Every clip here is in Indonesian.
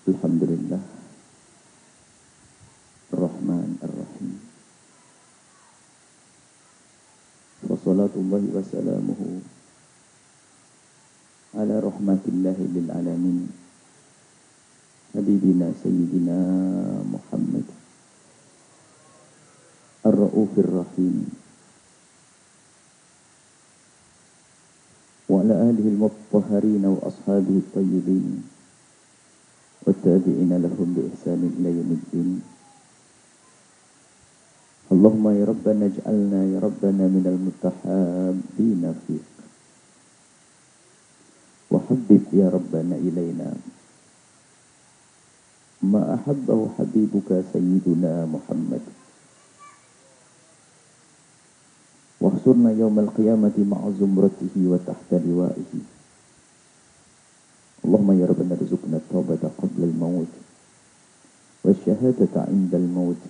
Alhamdulillah Ar-Rahman Ar-Rahim. Wassalatullahi wassalamuhu ala rahmatillahi lil alamin Habibina Sayyidina Muhammad Ar-Ra'ufir Rahim wa ala alihi al-mutahharin wa ashabihi at-tayyibin والتابعين لهم بإحسان إلى يوم الدين. اللهم يا ربنا اجعلنا يا ربنا من المتحابين فيك وحبب يا ربنا إلينا ما أحبه حبيبك سيدنا محمد واحشرنا يوم القيامة مع زمرته وتحت لوائه. اللهم يا ربنا ارزقنا التوبة قبل الموت والشهادة عند الموت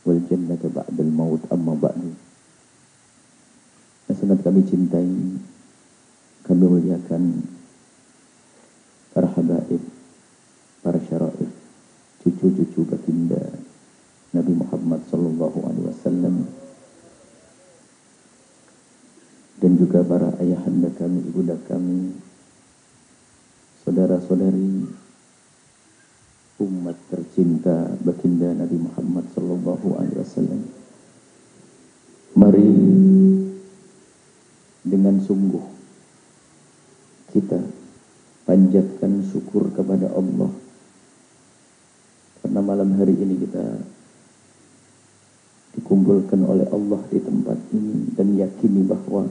والجنة بعد الموت. Amma ba'du. Yang sangat kami cintai, kami muliakan para habaib, para syaraif, cucu-cucu baginda Nabi Muhammad sallallahu alaihi wasallam, dan juga para ayahanda kami, ibunda kami, saudara-saudari umat tercinta baginda Nabi Muhammad sallallahu alaihi wasallam. Mari dengan sungguh kita panjatkan syukur kepada Allah karena malam hari ini kita dikumpulkan oleh Allah di tempat ini, dan yakini bahwa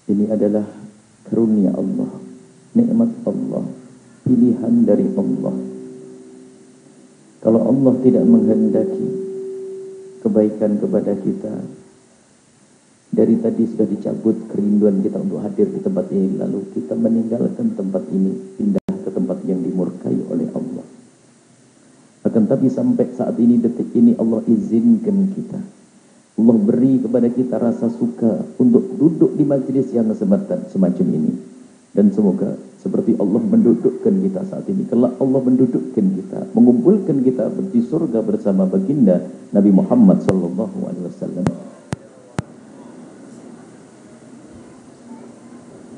ini adalah karunia Allah, nikmat Allah, pilihan dari Allah. Kalau Allah tidak menghendaki kebaikan kepada kita, dari tadi sudah dicabut kerinduan kita untuk hadir di tempat ini, lalu kita meninggalkan tempat ini, pindah ke tempat yang dimurkai oleh Allah. Akan tapi sampai saat ini, detik ini, Allah izinkan kita, Allah beri kepada kita rasa suka untuk duduk di majlis yang semacam ini. Dan semoga seperti Allah mendudukkan kita saat ini, kelak Allah mendudukkan kita, mengumpulkan kita di surga bersama baginda Nabi Muhammad sallallahu alaihi wasallam.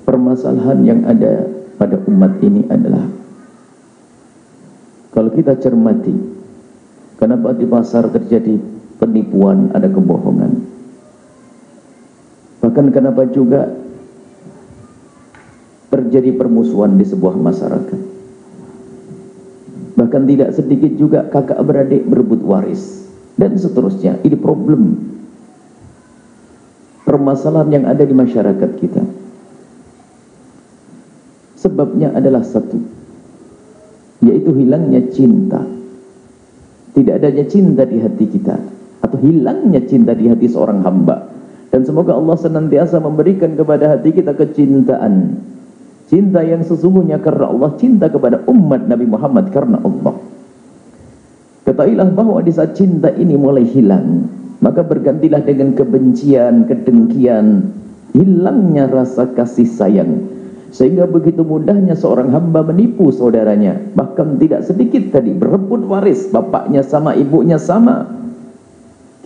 Permasalahan yang ada pada umat ini adalah, kalau kita cermati, kenapa di pasar terjadi penipuan, ada kebohongan. Bahkan kenapa juga terjadi permusuhan di sebuah masyarakat. Bahkan tidak sedikit juga kakak beradik berebut waris, dan seterusnya. Ini problem, permasalahan yang ada di masyarakat kita. Sebabnya adalah satu, yaitu hilangnya cinta. Tidak adanya cinta di hati kita, atau hilangnya cinta di hati seorang hamba. Dan semoga Allah senantiasa memberikan kepada hati kita kecintaan, cinta yang sesungguhnya karena Allah, cinta kepada umat Nabi Muhammad karena Allah. Ketahuilah bahwa di saat cinta ini mulai hilang, maka bergantilah dengan kebencian, kedengkian, hilangnya rasa kasih sayang, sehingga begitu mudahnya seorang hamba menipu saudaranya. Bahkan tidak sedikit tadi berebut waris, bapaknya sama, ibunya sama.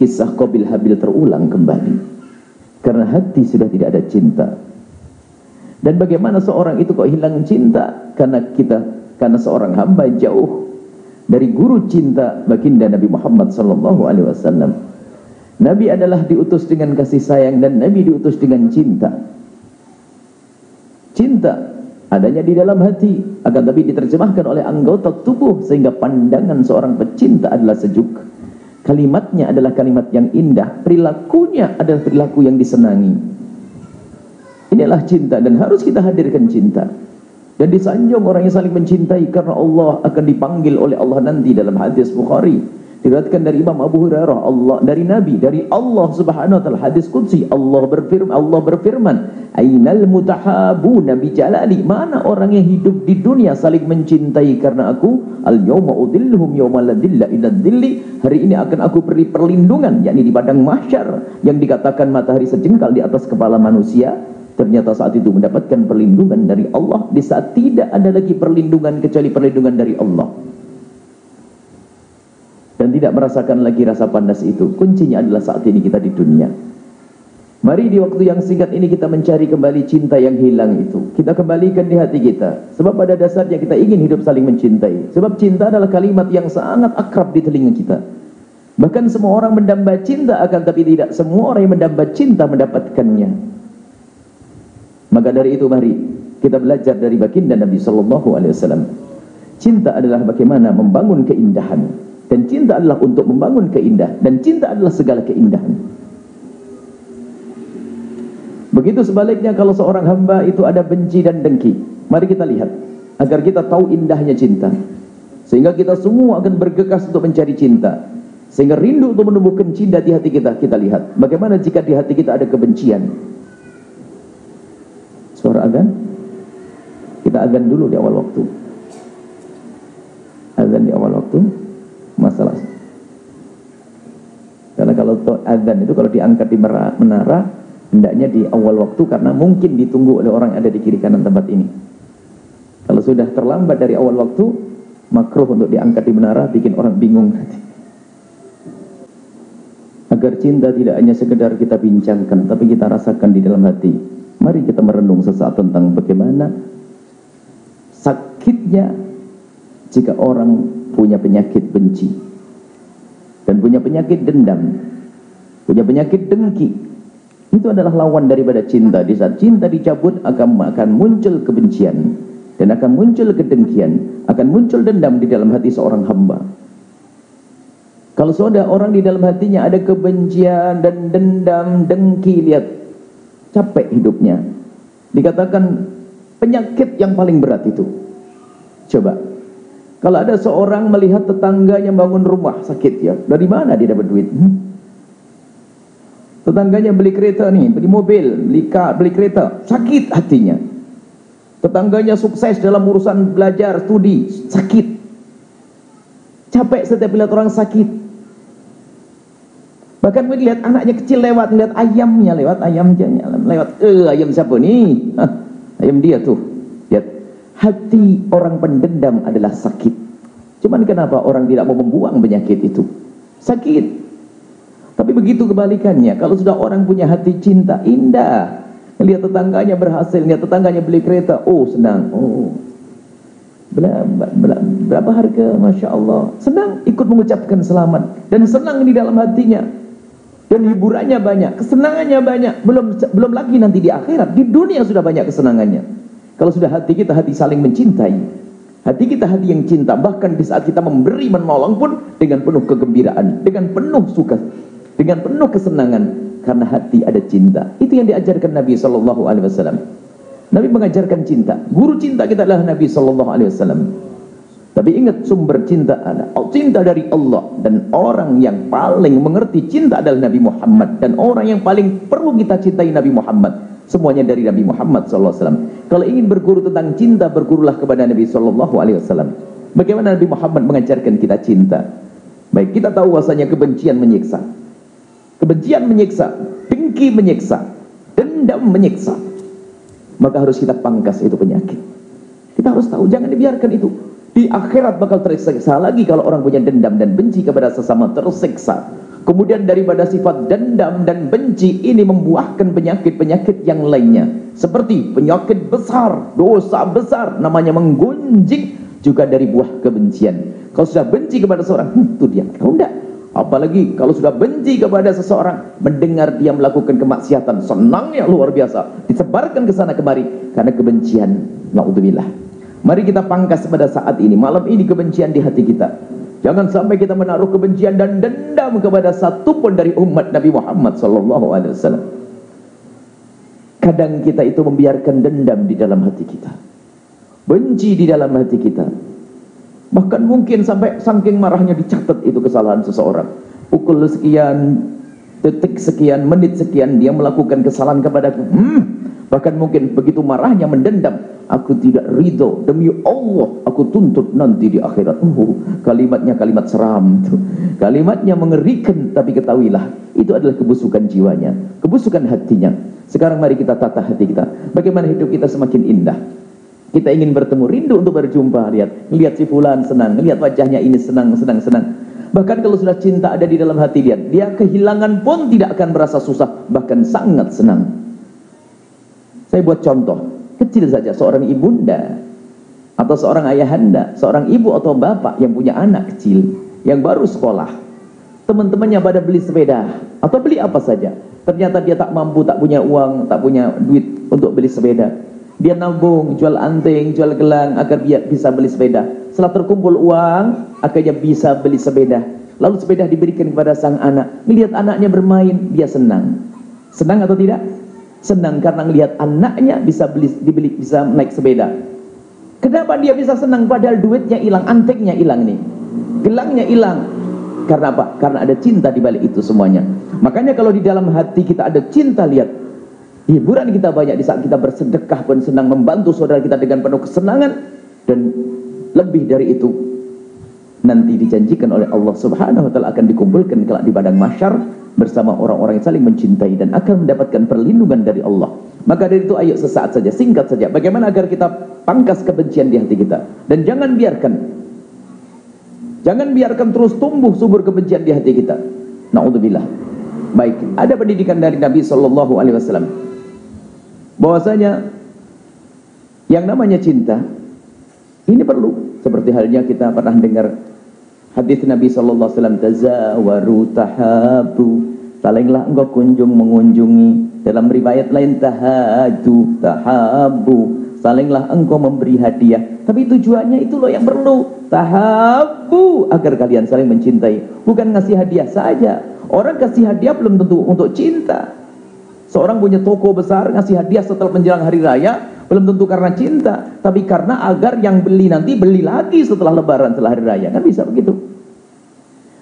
Kisah Qabil Habil terulang kembali karena hati sudah tidak ada cinta. Dan bagaimana seorang itu kok hilang cinta? Karena seorang hamba jauh dari guru cinta baginda Nabi Muhammad sallallahu alaihi wasallam. Nabi adalah diutus dengan kasih sayang, dan Nabi diutus dengan cinta. Cinta adanya di dalam hati, akan tapi diterjemahkan oleh anggota tubuh, sehingga pandangan seorang pecinta adalah sejuk. Kalimatnya adalah kalimat yang indah, perilakunya adalah perilaku yang disenangi. Inilah cinta, dan harus kita hadirkan cinta. Dan disanjung orang yang saling mencintai karena Allah akan dipanggil oleh Allah nanti dalam hadis Bukhari. Diriwayatkan dari Imam Abu Hurairah, dari Nabi, dari Allah Subhanahu wa taala, hadis qudsi, Allah berfirman, "Ainal mutahabuna bi jalali?" Mana orang yang hidup di dunia saling mencintai karena aku? Al-yawma udhilluhum yawma la dhilla illa dhilli. Hari ini akan aku beri perlindungan, yakni di padang mahsyar, yang dikatakan matahari sejengkal di atas kepala manusia. ternyata saat itu mendapatkan perlindungan dari Allah di saat tidak ada lagi perlindungan kecuali perlindungan dari Allah, dan tidak merasakan lagi rasa panas itu. Kuncinya adalah saat ini kita di dunia. Mari di waktu yang singkat ini kita mencari kembali cinta yang hilang itu. Kita kembalikan di hati kita. Sebab pada dasarnya kita ingin hidup saling mencintai. Sebab cinta adalah kalimat yang sangat akrab di telinga kita. Bahkan semua orang mendamba cinta, akan tapi tidak semua orang yang mendamba cinta mendapatkannya. Maka dari itu mari kita belajar dari baginda Nabi Sallallahu Alaihi Wasallam. Cinta adalah bagaimana membangun keindahan, dan cinta adalah untuk membangun keindahan, dan cinta adalah segala keindahan. Begitu sebaliknya kalau seorang hamba itu ada benci dan dengki. Mari kita lihat agar kita tahu indahnya cinta, sehingga kita semua akan bergegas untuk mencari cinta, sehingga rindu untuk menumbuhkan cinta di hati kita. Kita lihat bagaimana jika di hati kita ada kebencian. Suara azan, kita azan dulu di awal waktu. Azan di awal waktu masalah, karena kalau azan itu kalau diangkat di menara, hendaknya di awal waktu, karena mungkin ditunggu oleh orang yang ada di kiri kanan tempat ini. Kalau sudah terlambat dari awal waktu, makruh untuk diangkat di menara, bikin orang bingung. Agar cinta tidak hanya sekedar kita bincangkan, tapi kita rasakan di dalam hati. Mari kita merenung sesaat tentang bagaimana sakitnya jika orang punya penyakit benci, dan punya penyakit dendam, punya penyakit dengki. Itu adalah lawan daripada cinta. Di saat cinta dicabut akan muncul kebencian, dan akan muncul kedengkian, akan muncul dendam di dalam hati seorang hamba. Kalau sudah orang di dalam hatinya ada kebencian dan dendam, dengki, lihat capek hidupnya. Dikatakan penyakit yang paling berat itu. Coba kalau ada seorang melihat tetangganya bangun rumah sakit, ya dari mana dia dapat duit? Tetangganya beli kereta nih, beli mobil, beli kereta, sakit hatinya. Tetangganya sukses dalam urusan belajar, studi, sakit. Capek setiap melihat orang sakit. Bahkan melihat anaknya kecil lewat, melihat ayamnya lewat, ayam siapa nih? Ayam dia tuh. Lihat, hati orang pendendam adalah sakit. Cuman kenapa orang tidak mau membuang penyakit itu? Sakit. Tapi begitu kebalikannya, kalau sudah orang punya hati cinta, indah. Lihat tetangganya berhasil, lihat tetangganya beli kereta, oh senang. Oh, berapa harga? Masya Allah. Senang, ikut mengucapkan selamat, dan senang di dalam hatinya, dan hiburannya banyak, kesenangannya banyak. Belum lagi nanti di akhirat, di dunia sudah banyak kesenangannya. Kalau sudah hati kita hati saling mencintai, hati kita hati yang cinta, bahkan di saat kita memberi menolong pun dengan penuh kegembiraan, dengan penuh suka, dengan penuh kesenangan, karena hati ada cinta. Itu yang diajarkan Nabi Sallallahu Alaihi Wasallam. Nabi mengajarkan cinta. Guru cinta kita adalah Nabi Sallallahu Alaihi Wasallam. Tapi ingat, sumber cinta adalah cinta dari Allah, dan orang yang paling mengerti cinta adalah Nabi Muhammad, dan orang yang paling perlu kita cintai Nabi Muhammad. Semuanya dari Nabi Muhammad Sallallahu Alaihi Wasallam. Kalau ingin berguru tentang cinta, bergurulah kepada Nabi Sallallahu Alaihi Wasallam. Bagaimana Nabi Muhammad mengajarkan kita cinta? Baik, kita tahu bahwasanya kebencian menyiksa. Kebencian menyiksa, dengki menyiksa, dendam menyiksa. Maka harus kita pangkas itu penyakit. Kita harus tahu, jangan dibiarkan itu. Di akhirat bakal tersiksa lagi kalau orang punya dendam dan benci kepada sesama, tersiksa. Kemudian daripada sifat dendam dan benci ini membuahkan penyakit-penyakit yang lainnya. Seperti penyakit besar, dosa besar, namanya menggunjing, juga dari buah kebencian. Kalau sudah benci kepada seorang, itu dia. Kalau enggak, apalagi kalau sudah benci kepada seseorang, mendengar dia melakukan kemaksiatan, senangnya luar biasa, disebarkan ke sana kemari karena kebencian. Naudzubillah. Mari kita pangkas pada saat ini, malam ini, kebencian di hati kita. Jangan sampai kita menaruh kebencian dan dendam kepada satu pun dari umat Nabi Muhammad SAW. Kadang kita itu membiarkan dendam di dalam hati kita, benci di dalam hati kita. Bahkan mungkin sampai saking marahnya dicatat itu kesalahan seseorang. Pukul sekian, detik sekian, menit sekian dia melakukan kesalahan kepadaku. Bahkan mungkin begitu marahnya mendendam, aku tidak ridho, demi Allah aku tuntut nanti di akhirat. Kalimatnya kalimat seram itu. Kalimatnya mengerikan, tapi ketahuilah itu adalah kebusukan jiwanya, kebusukan hatinya. Sekarang mari kita tata hati kita. Bagaimana hidup kita semakin indah. Kita ingin bertemu, rindu untuk berjumpa. Lihat si fulan senang, lihat wajahnya ini senang. Bahkan kalau sudah cinta ada di dalam hati dia kehilangan pun tidak akan merasa susah, bahkan sangat senang. Saya buat contoh kecil saja, seorang ibunda atau seorang ayahanda, seorang ibu atau bapak yang punya anak kecil yang baru sekolah. Teman-temannya pada beli sepeda atau beli apa saja. Ternyata dia tak mampu, tak punya uang, tak punya duit untuk beli sepeda. Dia nabung, jual anting, jual gelang agar dia bisa beli sepeda. Setelah terkumpul uang, akhirnya bisa beli sepeda. Lalu sepeda diberikan kepada sang anak. Melihat anaknya bermain, dia senang. Senang atau tidak? Senang karena melihat anaknya bisa bisa naik sepeda. Kenapa dia bisa senang padahal duitnya hilang, antiknya hilang nih, gelangnya hilang? Karena apa? Karena ada cinta di balik itu semuanya. Makanya kalau di dalam hati kita ada cinta, lihat hiburan kita banyak di saat kita bersedekah pun senang, membantu saudara kita dengan penuh kesenangan, dan lebih dari itu nanti dijanjikan oleh Allah Subhanahu wa taala akan dikumpulkan kelak di padang mahsyar bersama orang-orang yang saling mencintai dan akan mendapatkan perlindungan dari Allah. Maka dari itu ayo sesaat saja, singkat saja, bagaimana agar kita pangkas kebencian di hati kita, dan jangan biarkan terus tumbuh subur kebencian di hati kita. Na'udzubillah. Baik, ada pendidikan dari Nabi Sallallahu Alaihi Wasallam bahwasanya yang namanya cinta ini perlu, seperti halnya kita pernah dengar hadis Nabi Sallallahu Alaihi Wasallam, tazawaru tahabu, salinglah engkau kunjung mengunjungi. Dalam riwayat lain tahadu tahabu, salinglah engkau memberi hadiah. Tapi tujuannya itu loh yang perlu, tahabu, agar kalian saling mencintai. Bukan ngasih hadiah saja. Orang kasih hadiah belum tentu untuk cinta. Seorang punya toko besar ngasih hadiah setelah menjelang hari raya, belum tentu karena cinta, tapi karena agar yang beli nanti beli lagi setelah lebaran, setelah hari raya. Kan bisa begitu.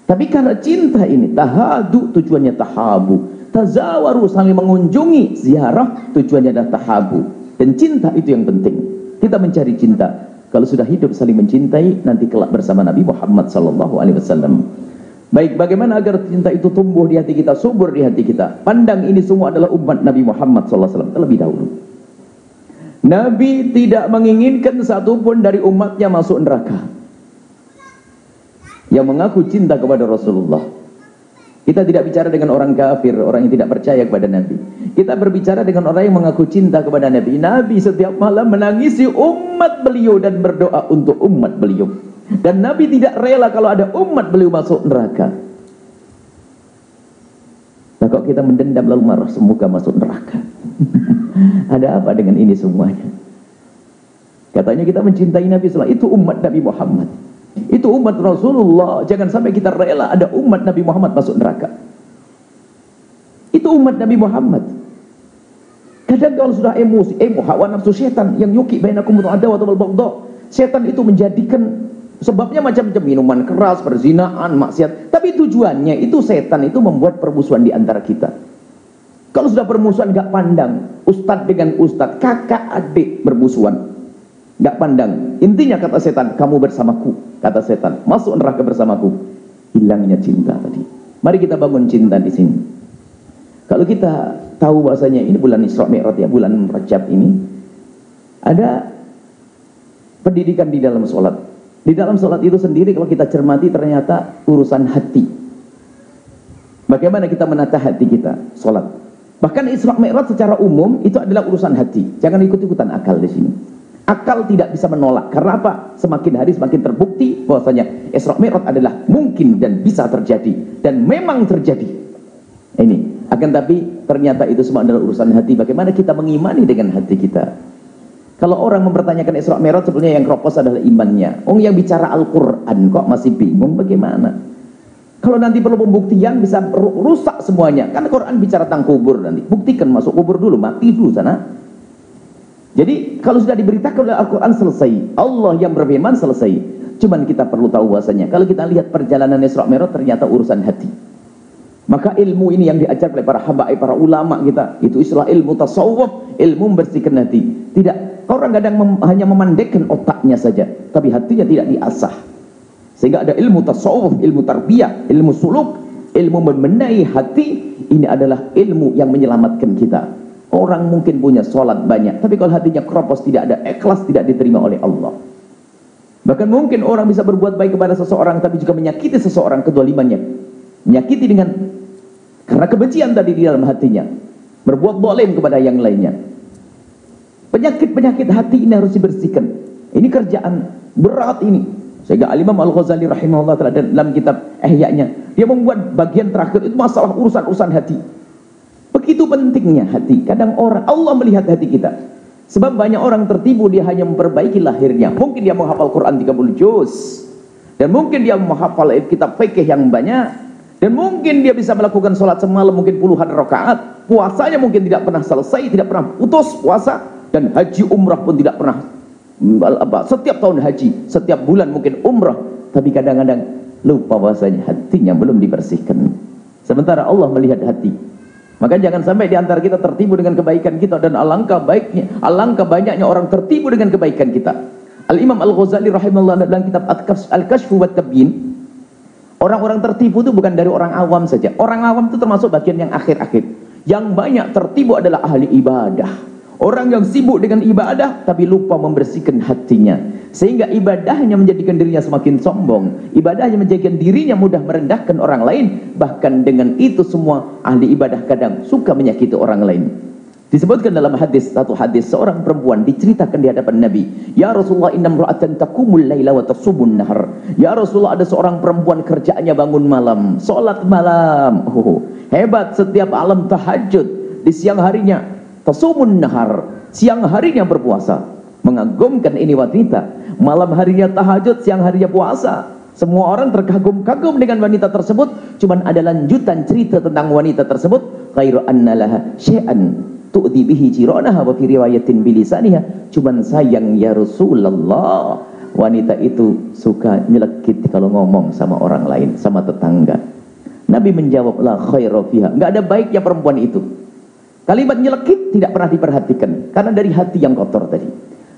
Tapi karena cinta ini, tahadu tujuannya tahabu, tazawaru saling mengunjungi, ziarah tujuannya adalah tahabu. Dan cinta itu yang penting. Kita mencari cinta. Kalau sudah hidup saling mencintai, nanti kelak bersama Nabi Muhammad SAW. Baik, bagaimana agar cinta itu tumbuh di hati kita, subur di hati kita? Pandang ini semua adalah umat Nabi Muhammad SAW terlebih dahulu. Nabi tidak menginginkan satupun dari umatnya masuk neraka yang mengaku cinta kepada Rasulullah. Kita tidak bicara dengan orang kafir, orang yang tidak percaya kepada Nabi. Kita berbicara dengan orang yang mengaku cinta kepada Nabi. Nabi setiap malam menangisi umat beliau dan berdoa untuk umat beliau. Dan Nabi tidak rela kalau ada umat beliau masuk neraka. Nah, kalau kita mendendam lalu marah, semoga masuk neraka. Ada apa dengan ini semuanya? Katanya kita mencintai Nabi SAW. Itu umat Nabi Muhammad, itu umat Rasulullah. Jangan sampai kita rela ada umat Nabi Muhammad masuk neraka. Itu umat Nabi Muhammad. Kadang kalau sudah emosi, hawa nafsu setan yang yuki bainakum adawah wal baghdha. Setan itu menjadikan sebabnya macam-macam, minuman keras, perzinaan, maksiat. Tapi tujuannya itu setan itu membuat permusuhan di antara kita. Kalau sudah permusuhan gak pandang, ustadz dengan ustadz, kakak adik bermusuhan, gak pandang. Intinya kata setan, kamu bersamaku. Kata setan, masuk neraka bersamaku. Hilangnya cinta tadi. Mari kita bangun cinta di sini. Kalau kita tahu bahasanya ini bulan Isra Mi'raj ya, bulan Rajab ini, ada pendidikan di dalam sholat. Di dalam sholat itu sendiri kalau kita cermati ternyata urusan hati. Bagaimana kita menata hati kita sholat. Bahkan Isra Mi'raj secara umum itu adalah urusan hati. Jangan ikut-ikutan akal di sini. Akal tidak bisa menolak. Karena apa? Semakin hari semakin terbukti bahwasanya Isra Mi'raj adalah mungkin dan bisa terjadi, dan memang terjadi. Ini akan, tapi ternyata itu semua adalah urusan hati. Bagaimana kita mengimani dengan hati kita? Kalau orang mempertanyakan Isra Mi'raj, sebenarnya yang kropos adalah imannya. Yang bicara Al-Quran kok masih bingung bagaimana? Kalau nanti perlu pembuktian bisa rusak semuanya. Kan Quran bicara tentang kubur nanti. Buktikan, masuk kubur dulu, mati dulu sana. Jadi kalau sudah diberitakan oleh Al-Quran selesai. Allah yang berfirman selesai. Cuman kita perlu tahu bahasanya kalau kita lihat perjalanan Isra Mi'raj ternyata urusan hati. Maka ilmu ini yang diajar oleh para habaib, para ulama kita, itu istilah ilmu tasawuf, ilmu membersihkan hati. Tidak, orang kadang hanya memandaikan otaknya saja, tapi hatinya tidak diasah. Sehingga ada ilmu tasawuf, ilmu tarbiyah, ilmu suluk, ilmu membenahi hati. Ini adalah ilmu yang menyelamatkan kita. Orang mungkin punya sholat banyak, tapi kalau hatinya keropos, tidak ada ikhlas, tidak diterima oleh Allah. Bahkan mungkin orang bisa berbuat baik kepada seseorang, tapi juga menyakiti seseorang, kedolimannya. Menyakiti karena kebencian tadi di dalam hatinya. Berbuat zalim kepada yang lainnya. Penyakit-penyakit hati ini harus dibersihkan. Ini kerjaan berat ini. Sehingga Al-Imam Al-Ghazali rahimahullah ta'ala dalam kitab Ihya-nya, dia membuat bagian terakhir itu masalah urusan-urusan hati. Begitu pentingnya hati. Kadang Allah melihat hati kita. Sebab banyak orang tertipu, dia hanya memperbaiki lahirnya. Mungkin dia menghafal Quran 30 juz. Dan mungkin dia menghafal kitab fikih yang banyak. Dan mungkin dia bisa melakukan sholat semalam mungkin puluhan rakaat. Puasanya mungkin tidak pernah selesai, tidak pernah putus puasa. Dan haji umrah pun tidak pernah. Setiap tahun haji, setiap bulan mungkin umrah. Tapi kadang-kadang lupa bahwasanya hatinya belum dibersihkan. Sementara Allah melihat hati. Maka jangan sampai di antara kita tertipu dengan kebaikan kita, dan alangkah banyaknya orang tertipu dengan kebaikan kita. Al-Imam Al-Ghazali rahimahullah dalam kitab Al-Kashfu wa Tabyin, orang-orang tertipu itu bukan dari orang awam saja. Orang awam itu termasuk bagian yang akhir-akhir. Yang banyak tertipu adalah ahli ibadah. Orang yang sibuk dengan ibadah tapi lupa membersihkan hatinya, sehingga ibadahnya menjadikan dirinya semakin sombong. Ibadahnya menjadikan dirinya mudah merendahkan orang lain. Bahkan dengan itu semua ahli ibadah kadang suka menyakiti orang lain. Disebutkan dalam satu hadis, seorang perempuan diceritakan di hadapan Nabi, "Ya Rasulullah, inna imra'atan taqumul laila wa tasubun nahar." Ya Rasulullah, ada seorang perempuan kerjaannya bangun malam, salat malam. Hebat, setiap malam tahajud, di siang harinya tasumun nahar, siang harinya berpuasa. Mengagumkan ini wanita, malam harinya tahajud, siang harinya puasa. Semua orang terkagum-kagum dengan wanita tersebut. Cuman ada lanjutan cerita tentang wanita tersebut, ghairu anna laha syai'an tu'dhi bihi jiranaha wa fi riwayatin bilisaniha. Cuman sayang ya Rasulullah, wanita itu suka nyelekit kalau ngomong sama orang lain, sama tetangga. Nabi menjawab, la khaira fiha, enggak ada baiknya perempuan itu. Kalimat nyelekit tidak pernah diperhatikan karena dari hati yang kotor tadi.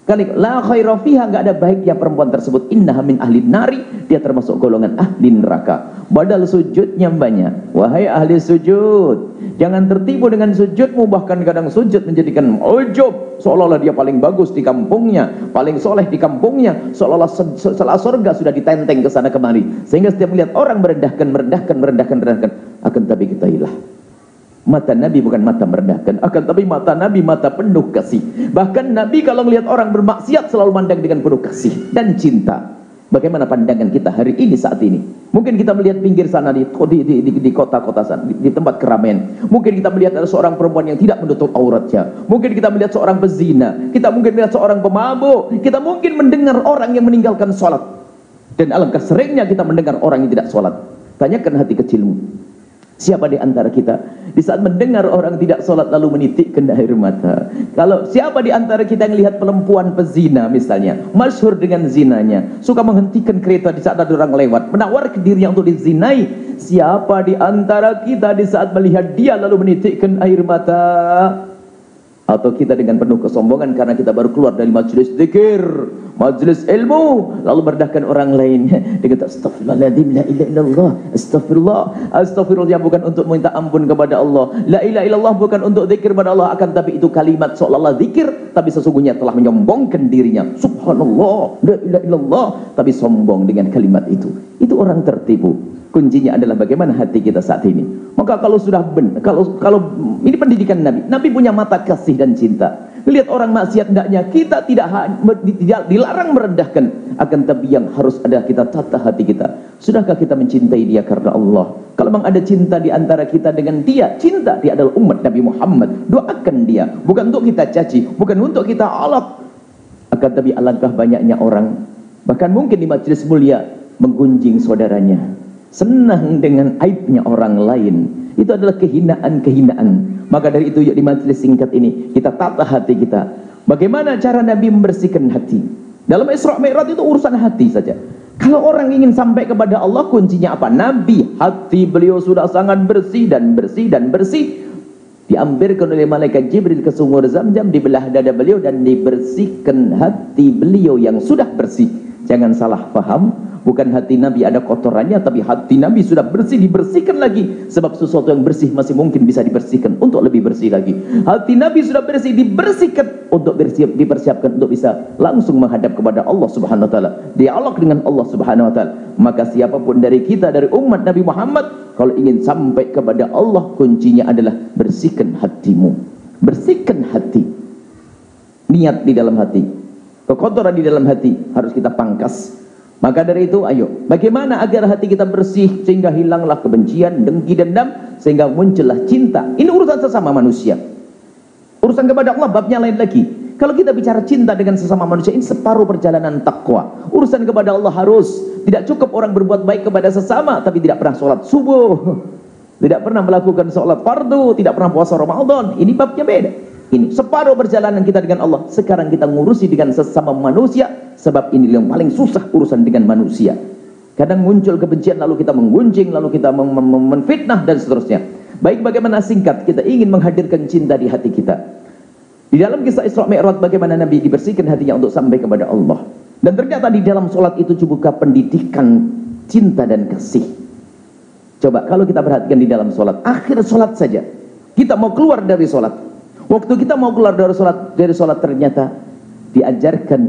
Kalimat la khaira fiha, enggak ada baiknya perempuan tersebut. Innaha min ahli nari, dia termasuk golongan ahli neraka. Padahal sujudnya banyak. Wahai ahli sujud, jangan tertipu dengan sujudmu. Bahkan kadang sujud menjadikan ujub, seolah-olah dia paling bagus di kampungnya, paling soleh di kampungnya, seolah-olah surga sudah ditenteng ke sana kemari. Sehingga setiap melihat orang merendahkan, akan tapi ketahuilah, mata Nabi bukan mata merendahkan, akan tapi mata Nabi mata penuh kasih. Bahkan Nabi kalau melihat orang bermaksiat selalu mandang dengan penuh kasih dan cinta. Bagaimana pandangan kita hari ini saat ini? Mungkin kita melihat pinggir sana di kota-kota sana, di tempat keramaian. Mungkin kita melihat ada seorang perempuan yang tidak menutup auratnya. Mungkin kita melihat seorang pezina. Kita mungkin melihat seorang pemabuk. Kita mungkin mendengar orang yang meninggalkan sholat. Dan alangkah seringnya kita mendengar orang yang tidak sholat. Tanyakan hati kecilmu. Siapa di antara kita di saat mendengar orang tidak sholat lalu menitikkan air mata? Kalau siapa di antara kita yang lihat perempuan pezina misalnya, masyhur dengan zinanya, suka menghentikan kereta di saat ada orang lewat, menawarkan dirinya untuk dizinai? Siapa di antara kita di saat melihat dia lalu menitikkan air mata? Atau kita dengan penuh kesombongan karena kita baru keluar dari majelis zikir, majelis ilmu, lalu merendahkan orang lain dengan astagfirullahaladzim, la ilaha illallah, astagfirullah bukan untuk minta ampun kepada Allah, la ilaha illallah bukan untuk zikir kepada Allah, akan tapi itu kalimat seolah-olah zikir tapi sesungguhnya telah menyombongkan dirinya. Subhanallah, la ilaha illallah, tapi sombong dengan kalimat itu. Itu orang tertipu. Kuncinya adalah bagaimana hati kita saat ini. Maka kalau sudah benar, kalau ini pendidikan Nabi, Nabi punya mata kasih dan cinta. Lihat orang maksiat hendaknya kita tidak dilarang merendahkan, akan tapi yang harus ada kita tata hati kita. Sudahkah kita mencintai dia karena Allah? Kalau memang ada cinta di antara kita dengan dia, cinta dia adalah umat Nabi Muhammad, doakan dia, bukan untuk kita caci, bukan untuk kita alak. Akan tapi alangkah banyaknya orang, bahkan mungkin di majelis mulia menggunjing saudaranya, senang dengan aibnya orang lain. Itu adalah kehinaan-kehinaan. Maka dari itu yuk di majelis singkat ini kita tata hati kita. Bagaimana cara Nabi membersihkan hati? Dalam Isra Mi'raj itu urusan hati saja. Kalau orang ingin sampai kepada Allah, kuncinya apa? Nabi, hati beliau sudah sangat bersih dan bersih dan bersih. Diambilkan oleh malaikat Jibril ke sumur Zam-Zam, dibelah dada beliau dan dibersihkan hati beliau yang sudah bersih. Jangan salah paham, Bukan hati Nabi ada kotorannya, tapi hati Nabi sudah bersih, dibersihkan lagi. Sebab sesuatu yang bersih masih mungkin bisa dibersihkan untuk lebih bersih lagi. Hati Nabi sudah bersih, dibersihkan untuk dipersiapkan untuk bisa langsung menghadap kepada Allah Subhanahu wa taala, dialog dengan Allah Subhanahu wa taala. Maka siapapun dari kita, dari umat Nabi Muhammad, kalau ingin sampai kepada Allah, kuncinya adalah bersihkan hatimu. Bersihkan hati. Niat di dalam hati, kekotoran di dalam hati harus kita pangkas. Maka dari itu, ayo, bagaimana agar hati kita bersih sehingga hilanglah kebencian, dengki, dendam, sehingga muncullah cinta. Ini urusan sesama manusia. Urusan kepada Allah babnya lain lagi. Kalau kita bicara cinta dengan sesama manusia, ini separuh perjalanan takwa. Urusan kepada Allah harus, tidak cukup orang berbuat baik kepada sesama tapi tidak pernah sholat subuh, tidak pernah melakukan sholat fardu, tidak pernah puasa Ramadan. Ini babnya beda. Ini separuh perjalanan kita dengan Allah. Sekarang kita ngurusi dengan sesama manusia, sebab ini yang paling susah urusan dengan manusia. Kadang muncul kebencian, lalu kita menggunjing, lalu kita menfitnah dan seterusnya. Baik, bagaimana singkat kita ingin menghadirkan cinta di hati kita. Di dalam kisah Isra Mi'raj, bagaimana Nabi dibersihkan hatinya untuk sampai kepada Allah. Dan ternyata di dalam sholat itu juga pendidikan cinta dan kasih. Coba kalau kita perhatikan di dalam sholat, akhir sholat saja kita mau keluar dari sholat. Waktu kita mau keluar dari sholat ternyata diajarkan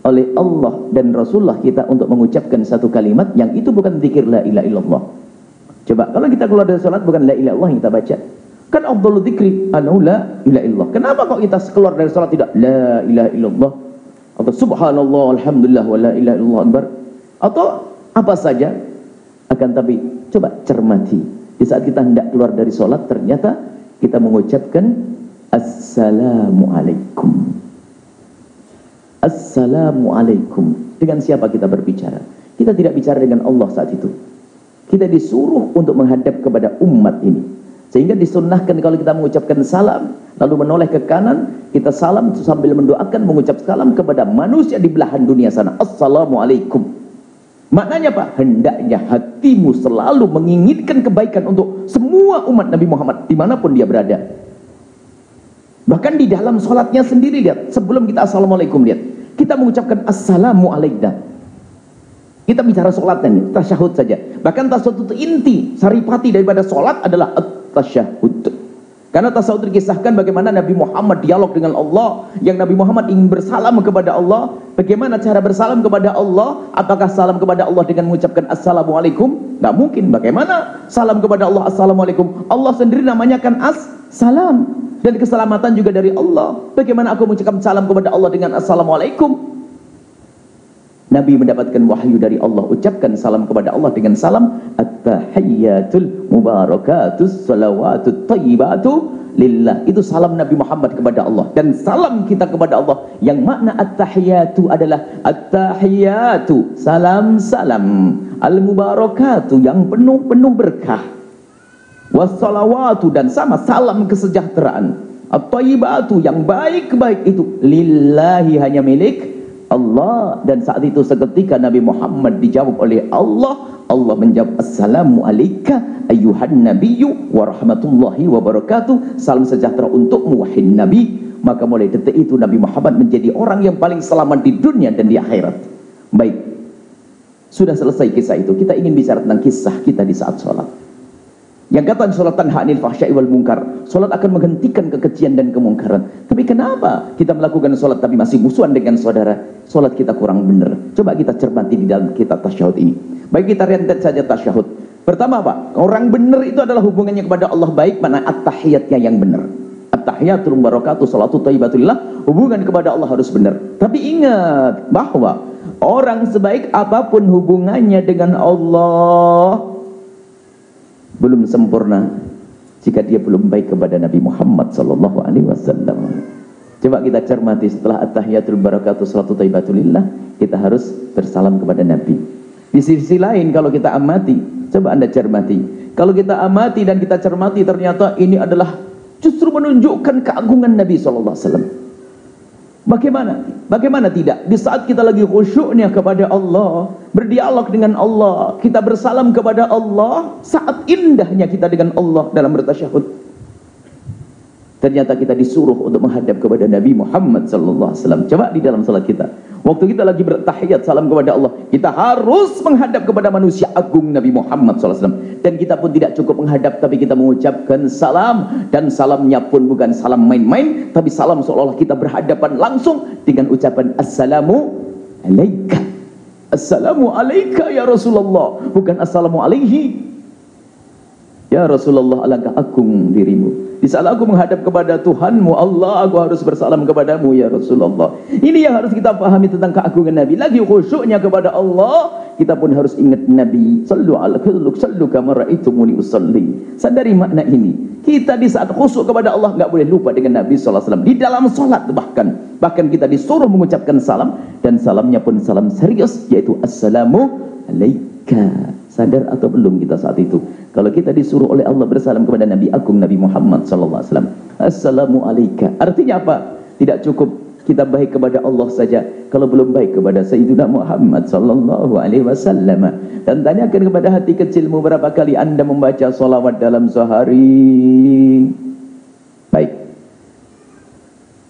oleh Allah dan Rasulullah kita untuk mengucapkan satu kalimat yang itu bukan zikir la ilaha illallah. Coba kalau kita keluar dari sholat bukan la ilaha illallah yang kita baca, kan afdhalu dzikri anu la ilaha illallah. Kenapa kok kita keluar dari sholat tidak la ilaha illallah atau subhanallah alhamdulillah wa la ilaha illallah akbar atau apa saja? Akan tapi coba cermati, di saat kita hendak keluar dari sholat ternyata kita mengucapkan Assalamualaikum. Assalamualaikum. Dengan siapa kita berbicara? Kita tidak bicara dengan Allah saat itu. Kita disuruh untuk menghadap kepada umat ini. Sehingga disunnahkan kalau kita mengucapkan salam, lalu menoleh ke kanan, kita salam sambil mendoakan, mengucap salam kepada manusia di belahan dunia sana. Assalamualaikum. Maknanya apa? Hendaknya hatimu selalu menginginkan kebaikan untuk semua umat Nabi Muhammad dimanapun dia berada. Bahkan di dalam sholatnya sendiri, lihat, sebelum kita assalamualaikum, lihat, kita mengucapkan assalamualaikum. Kita bicara sholatnya nih, tasyahud saja. Bahkan tasyahud itu inti, saripati daripada sholat adalah tasyahud. Karena tasyahud dikisahkan bagaimana Nabi Muhammad dialog dengan Allah, yang Nabi Muhammad ingin bersalam kepada Allah. Bagaimana cara bersalam kepada Allah? Apakah salam kepada Allah dengan mengucapkan assalamualaikum? Nggak mungkin. Bagaimana salam kepada Allah assalamualaikum? Allah sendiri namanya kan as-salam. Dan keselamatan juga dari Allah. Bagaimana aku mengucapkan salam kepada Allah dengan assalamualaikum? Nabi mendapatkan wahyu dari Allah, ucapkan salam kepada Allah dengan salam at-tahiyyatul mubarakatus salawatut thayyibatu lillah. Itu salam Nabi Muhammad kepada Allah. Dan salam kita kepada Allah yang makna at-tahiyyatu adalah at-tahiyyatu, salam-salam, al-mubarakatu yang penuh-penuh berkah, wassalawatu dan sama salam kesejahteraan, at-thayyibatu yang baik-baik itu lillahi hanya milik Allah. Dan saat itu seketika Nabi Muhammad dijawab oleh Allah. Allah menjawab assalamu alayka ayyuhan nabiyyu wa rahmatullahi wa barakatuh. Salam sejahtera untukmu wahai Nabi. Maka mulai detik itu Nabi Muhammad menjadi orang yang paling selamat di dunia dan di akhirat. Baik, sudah selesai kisah itu. Kita ingin bicara tentang kisah kita di saat sholat. Yang kata sholat tanha anil fahsya'i wal munkar, sholat akan menghentikan kekejian dan kemungkaran. Tapi kenapa kita melakukan sholat tapi masih musuhan dengan saudara? Sholat kita kurang benar. Coba kita cermati di dalam kitab tasyahud ini. Baik, kita rentet saja tasyahud. Pertama apa? Orang benar itu adalah hubungannya kepada Allah baik, mana at-tahiyatnya yang benar. At-tahiyatul mubarakatuh salatu thayyibatulillah, hubungan kepada Allah harus benar. Tapi ingat bahwa orang sebaik apapun hubungannya dengan Allah belum sempurna jika dia belum baik kepada Nabi Muhammad sallallahu alaihi wasallam. Coba kita cermati, setelah at-tahiyatul barakatuh salatu thayyibatulillah, kita harus bersalam kepada Nabi. Di sisi lain kalau kita amati, coba Anda cermati. Kalau kita amati dan kita cermati, ternyata ini adalah justru menunjukkan keagungan Nabi sallallahu alaihi wasallam. Bagaimana tidak? Di saat kita lagi khusyuknya kepada Allah, berdialog dengan Allah, kita bersalam kepada Allah, saat indahnya kita dengan Allah dalam bertasyahud, ternyata kita disuruh untuk menghadap kepada Nabi Muhammad sallallahu alaihi wasallam. Coba di dalam salat kita, Waktu kita lagi bertahiyat salam kepada Allah, kita harus menghadap kepada manusia agung Nabi Muhammad SAW. Dan kita pun tidak cukup menghadap, tapi kita mengucapkan salam. Dan salamnya pun bukan salam main-main, tapi salam seolah-olah kita berhadapan langsung dengan ucapan Assalamu alaika. Assalamu alaika ya Rasulullah, bukan Assalamu alaihi. Ya Rasulullah, alangkah agung dirimu. Di saat aku menghadap kepada Tuhanmu Allah, aku harus bersalam kepadamu ya Rasulullah. Ini yang harus kita pahami tentang keagungan Nabi. Lagi khusyuknya kepada Allah, kita pun harus ingat Nabi. Sallu ala kullu sallu kama ra'aitumuni usalli. Sadari makna ini. Kita di saat khusyuk kepada Allah nggak boleh lupa dengan Nabi SAW. Di dalam sholat bahkan kita disuruh mengucapkan salam, dan salamnya pun salam serius, yaitu Assalamu alaika. Sadar atau belum kita saat itu? Kalau kita disuruh oleh Allah bersalam kepada Nabi Agung Nabi Muhammad SAW, Assalamu alaika. Artinya apa? Tidak cukup kita baik kepada Allah saja, kalau belum baik kepada Sayyidina Muhammad SAW. Dan tanyakan kepada hati kecilmu, berapa kali anda membaca salawat dalam sehari? Baik,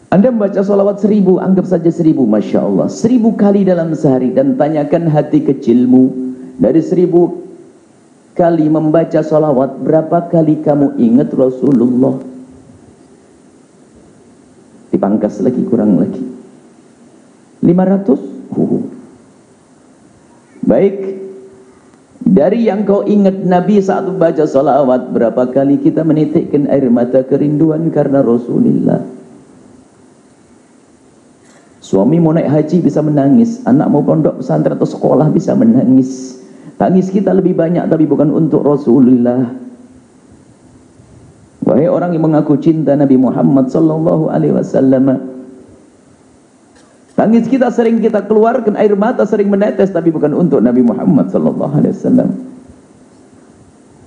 anda membaca salawat 1000, anggap saja 1000, Masya Allah, 1000 kali dalam sehari. Dan tanyakan hati kecilmu, dari 1000 kali membaca salawat, berapa kali kamu ingat Rasulullah? Dipangkas lagi, kurang lagi 500. Baik, dari yang kau ingat Nabi saat membaca salawat, berapa kali kita menitikkan air mata kerinduan karena Rasulullah? Suami mau naik haji bisa menangis, anak mau pondok pesantren atau sekolah bisa menangis. Tangis kita lebih banyak, tapi bukan untuk Rasulullah. Wahai orang yang mengaku cinta Nabi Muhammad SAW, tangis kita sering kita keluarkan, air mata sering menetes, tapi bukan untuk Nabi Muhammad SAW.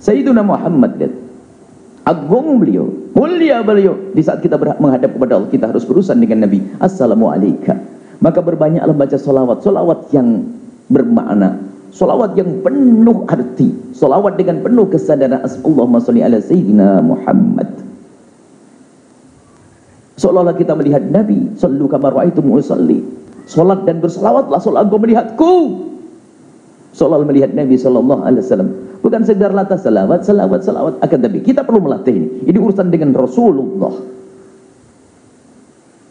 Sayyiduna Muhammad, lihat, agung beliau, mulia beliau. Di saat kita menghadap kepada Allah, kita harus berurusan dengan Nabi. Assalamu alaika. Maka berbanyaklah baca solawat, solawat yang bermakna, solawat yang penuh arti, solawat dengan penuh kesadaran. Allahumma sholli ala Sayyidina Muhammad. Seolah-olah kita melihat Nabi. Sallu kama ra'aitumuni usalli. Salat dan bersolawatlah seolah engkau melihatku. Seolah melihat Nabi SAW. Bukan sekedar latah salawat, akan tapi kita perlu melatih ini. Ini urusan dengan Rasulullah.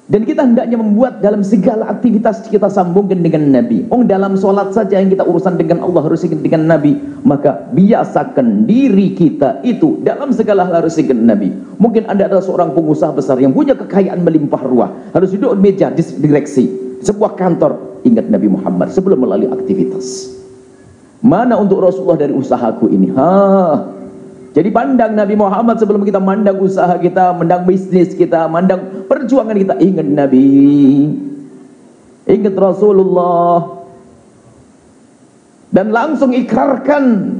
Dan kita hendaknya membuat dalam segala aktivitas kita sambungkan dengan Nabi. Dalam sholat saja yang kita urusan dengan Allah harus dengan Nabi. Maka biasakan diri kita itu dalam segala hal harus dengan Nabi. Mungkin Anda adalah seorang pengusaha besar yang punya kekayaan melimpah ruah, harus duduk di meja direksi sebuah kantor. Ingat Nabi Muhammad sebelum melalui aktivitas. Mana untuk Rasulullah dari usahaku ini? Jadi pandang Nabi Muhammad sebelum kita mandang usaha kita, mandang bisnis kita, mandang perjuangan kita. Ingat Nabi, ingat Rasulullah, dan langsung ikrarkan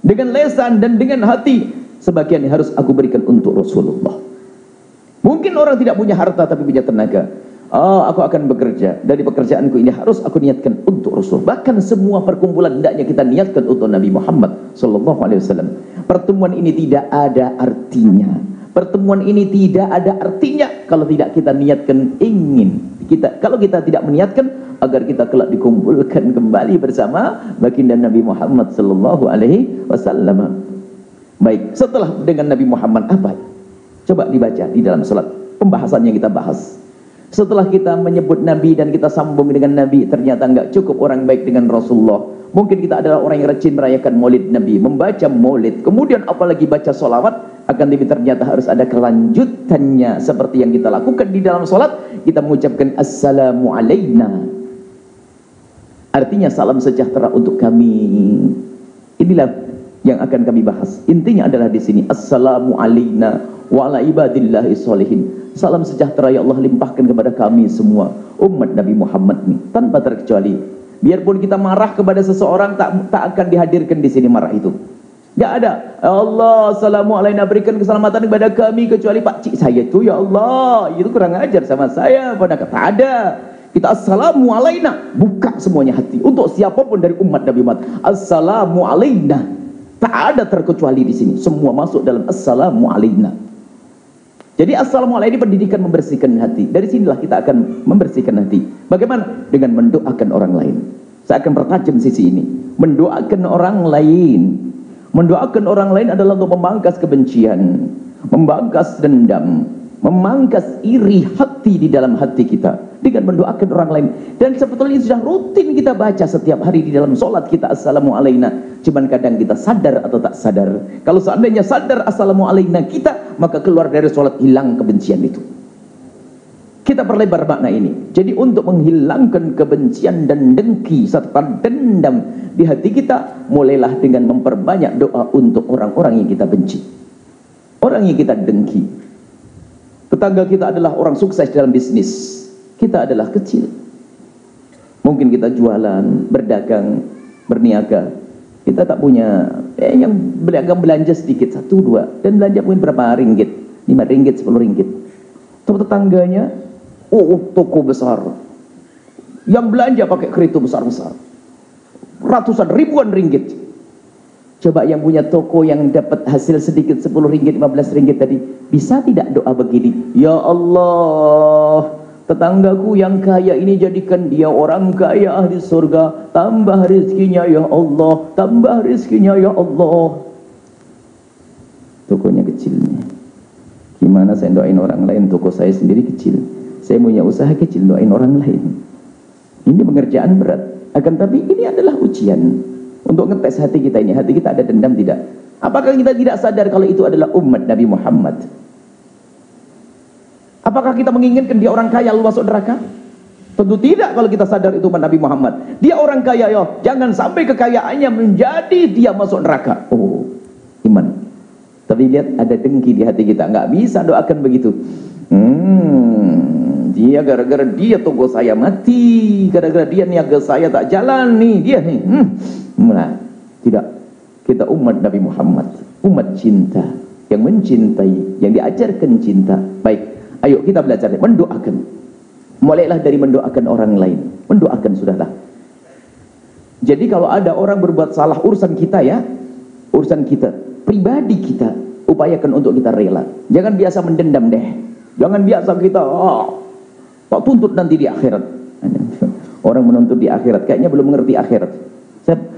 dengan lesan dan dengan hati. Sebagian harus aku berikan untuk Rasulullah. Mungkin orang tidak punya harta tapi punya tenaga. Aku akan bekerja, dari pekerjaanku ini harus aku niatkan untuk Rasul. Bahkan semua perkumpulan hendaknya kita niatkan untuk Nabi Muhammad SAW. Pertemuan ini tidak ada artinya. Pertemuan ini tidak ada artinya kalau tidak kita niatkan ingin. Kalau kita tidak meniatkan agar kita kelak dikumpulkan kembali bersama baginda Nabi Muhammad SAW. Baik, setelah dengan Nabi Muhammad apa? Coba dibaca di dalam salat. Pembahasan yang kita bahas. Setelah kita menyebut Nabi dan kita sambung dengan Nabi, ternyata enggak cukup orang baik dengan Rasulullah. Mungkin kita adalah orang yang rajin merayakan maulid Nabi, membaca maulid, kemudian apalagi baca solawat. Akan tapi ternyata harus ada kelanjutannya. Seperti yang kita lakukan di dalam solat, kita mengucapkan Assalamu alaina. Artinya salam sejahtera untuk kami. Inilah yang akan kami bahas. Intinya adalah di sini Assalamu alaina wa ala ibadillahi sholihin. Salam sejahtera ya Allah limpahkan kepada kami semua umat Nabi Muhammad ini tanpa terkecuali. Biarpun kita marah kepada seseorang, tak akan dihadirkan di sini marah itu. Gak ada. Allah Assalamu alaina, berikan keselamatan kepada kami kecuali Pak Cik saya itu, ya Allah itu kurang ajar sama saya. Pada kata ada. Kita Assalamu alaina, buka semuanya hati untuk siapapun dari umat Nabi Muhammad. Assalamu alaina, tak ada terkecuali di sini. Semua masuk dalam Assalamu alaina. Jadi assalamualaikum pendidikan membersihkan hati. Dari sinilah kita akan membersihkan hati. Bagaimana? Dengan mendoakan orang lain. Saya akan pertajam sisi ini. Mendoakan orang lain. Mendoakan orang lain adalah untuk memangkas kebencian, memangkas dendam, memangkas iri hati di dalam hati kita dengan mendoakan orang lain. Dan sebetulnya sudah rutin kita baca setiap hari di dalam sholat kita assalamualaikum. Cuman kadang kita sadar atau tak sadar. Kalau seandainya sadar assalamualaikum kita, maka keluar dari sholat hilang kebencian itu. Kita perlebar makna ini. Jadi untuk menghilangkan kebencian dan dengki serta dendam di hati kita, mulailah dengan memperbanyak doa untuk orang-orang yang kita benci, orang yang kita dengki. Tetangga kita adalah orang sukses dalam bisnis, kita adalah kecil. Mungkin kita jualan, berdagang, berniaga, kita tak punya yang berdagang belanja sedikit, 1, 2, dan belanja mungkin berapa ringgit, 5 ringgit, 10 ringgit. Tapi tetangganya toko besar yang belanja pakai kereta besar-besar, ratusan ribuan ringgit. Coba yang punya toko yang dapat hasil sedikit 10 ringgit, 15 ringgit tadi, bisa tidak doa begini, ya Allah, tetanggaku yang kaya ini jadikan dia orang kaya di surga, tambah rezekinya ya Allah, tambah rezekinya ya Allah. Tokonya kecilnya, gimana saya doain orang lain, toko saya sendiri kecil. Saya punya usaha kecil, doain orang lain. Ini pengerjaan berat. Akan tapi ini adalah ujian untuk ngetes hati kita ini. Hati kita ada dendam tidak? Apakah kita tidak sadar kalau itu adalah umat Nabi Muhammad? Apakah kita menginginkan dia orang kaya lalu masuk neraka? Tentu tidak kalau kita sadar itu umat Nabi Muhammad. Dia orang kaya, yo, jangan sampai kekayaannya menjadi dia masuk neraka. Oh, iman. Tapi lihat ada dengki di hati kita. Nggak bisa doakan begitu. Dia gara-gara dia toko saya mati, gara-gara dia niaga saya tak jalan nih, dia nih. Nah, tidak. Kita umat Nabi Muhammad, umat cinta, yang mencintai, yang diajarkan cinta. Baik, ayo kita belajar mendoakan. Mulailah dari mendoakan orang lain. Mendoakan sudahlah. Jadi kalau ada orang berbuat salah urusan kita ya, urusan kita, pribadi kita, upayakan untuk kita rela. Jangan biasa mendendam deh. Jangan biasa kita tak tuntut nanti di akhirat. Orang menuntut di akhirat kayaknya belum mengerti akhirat.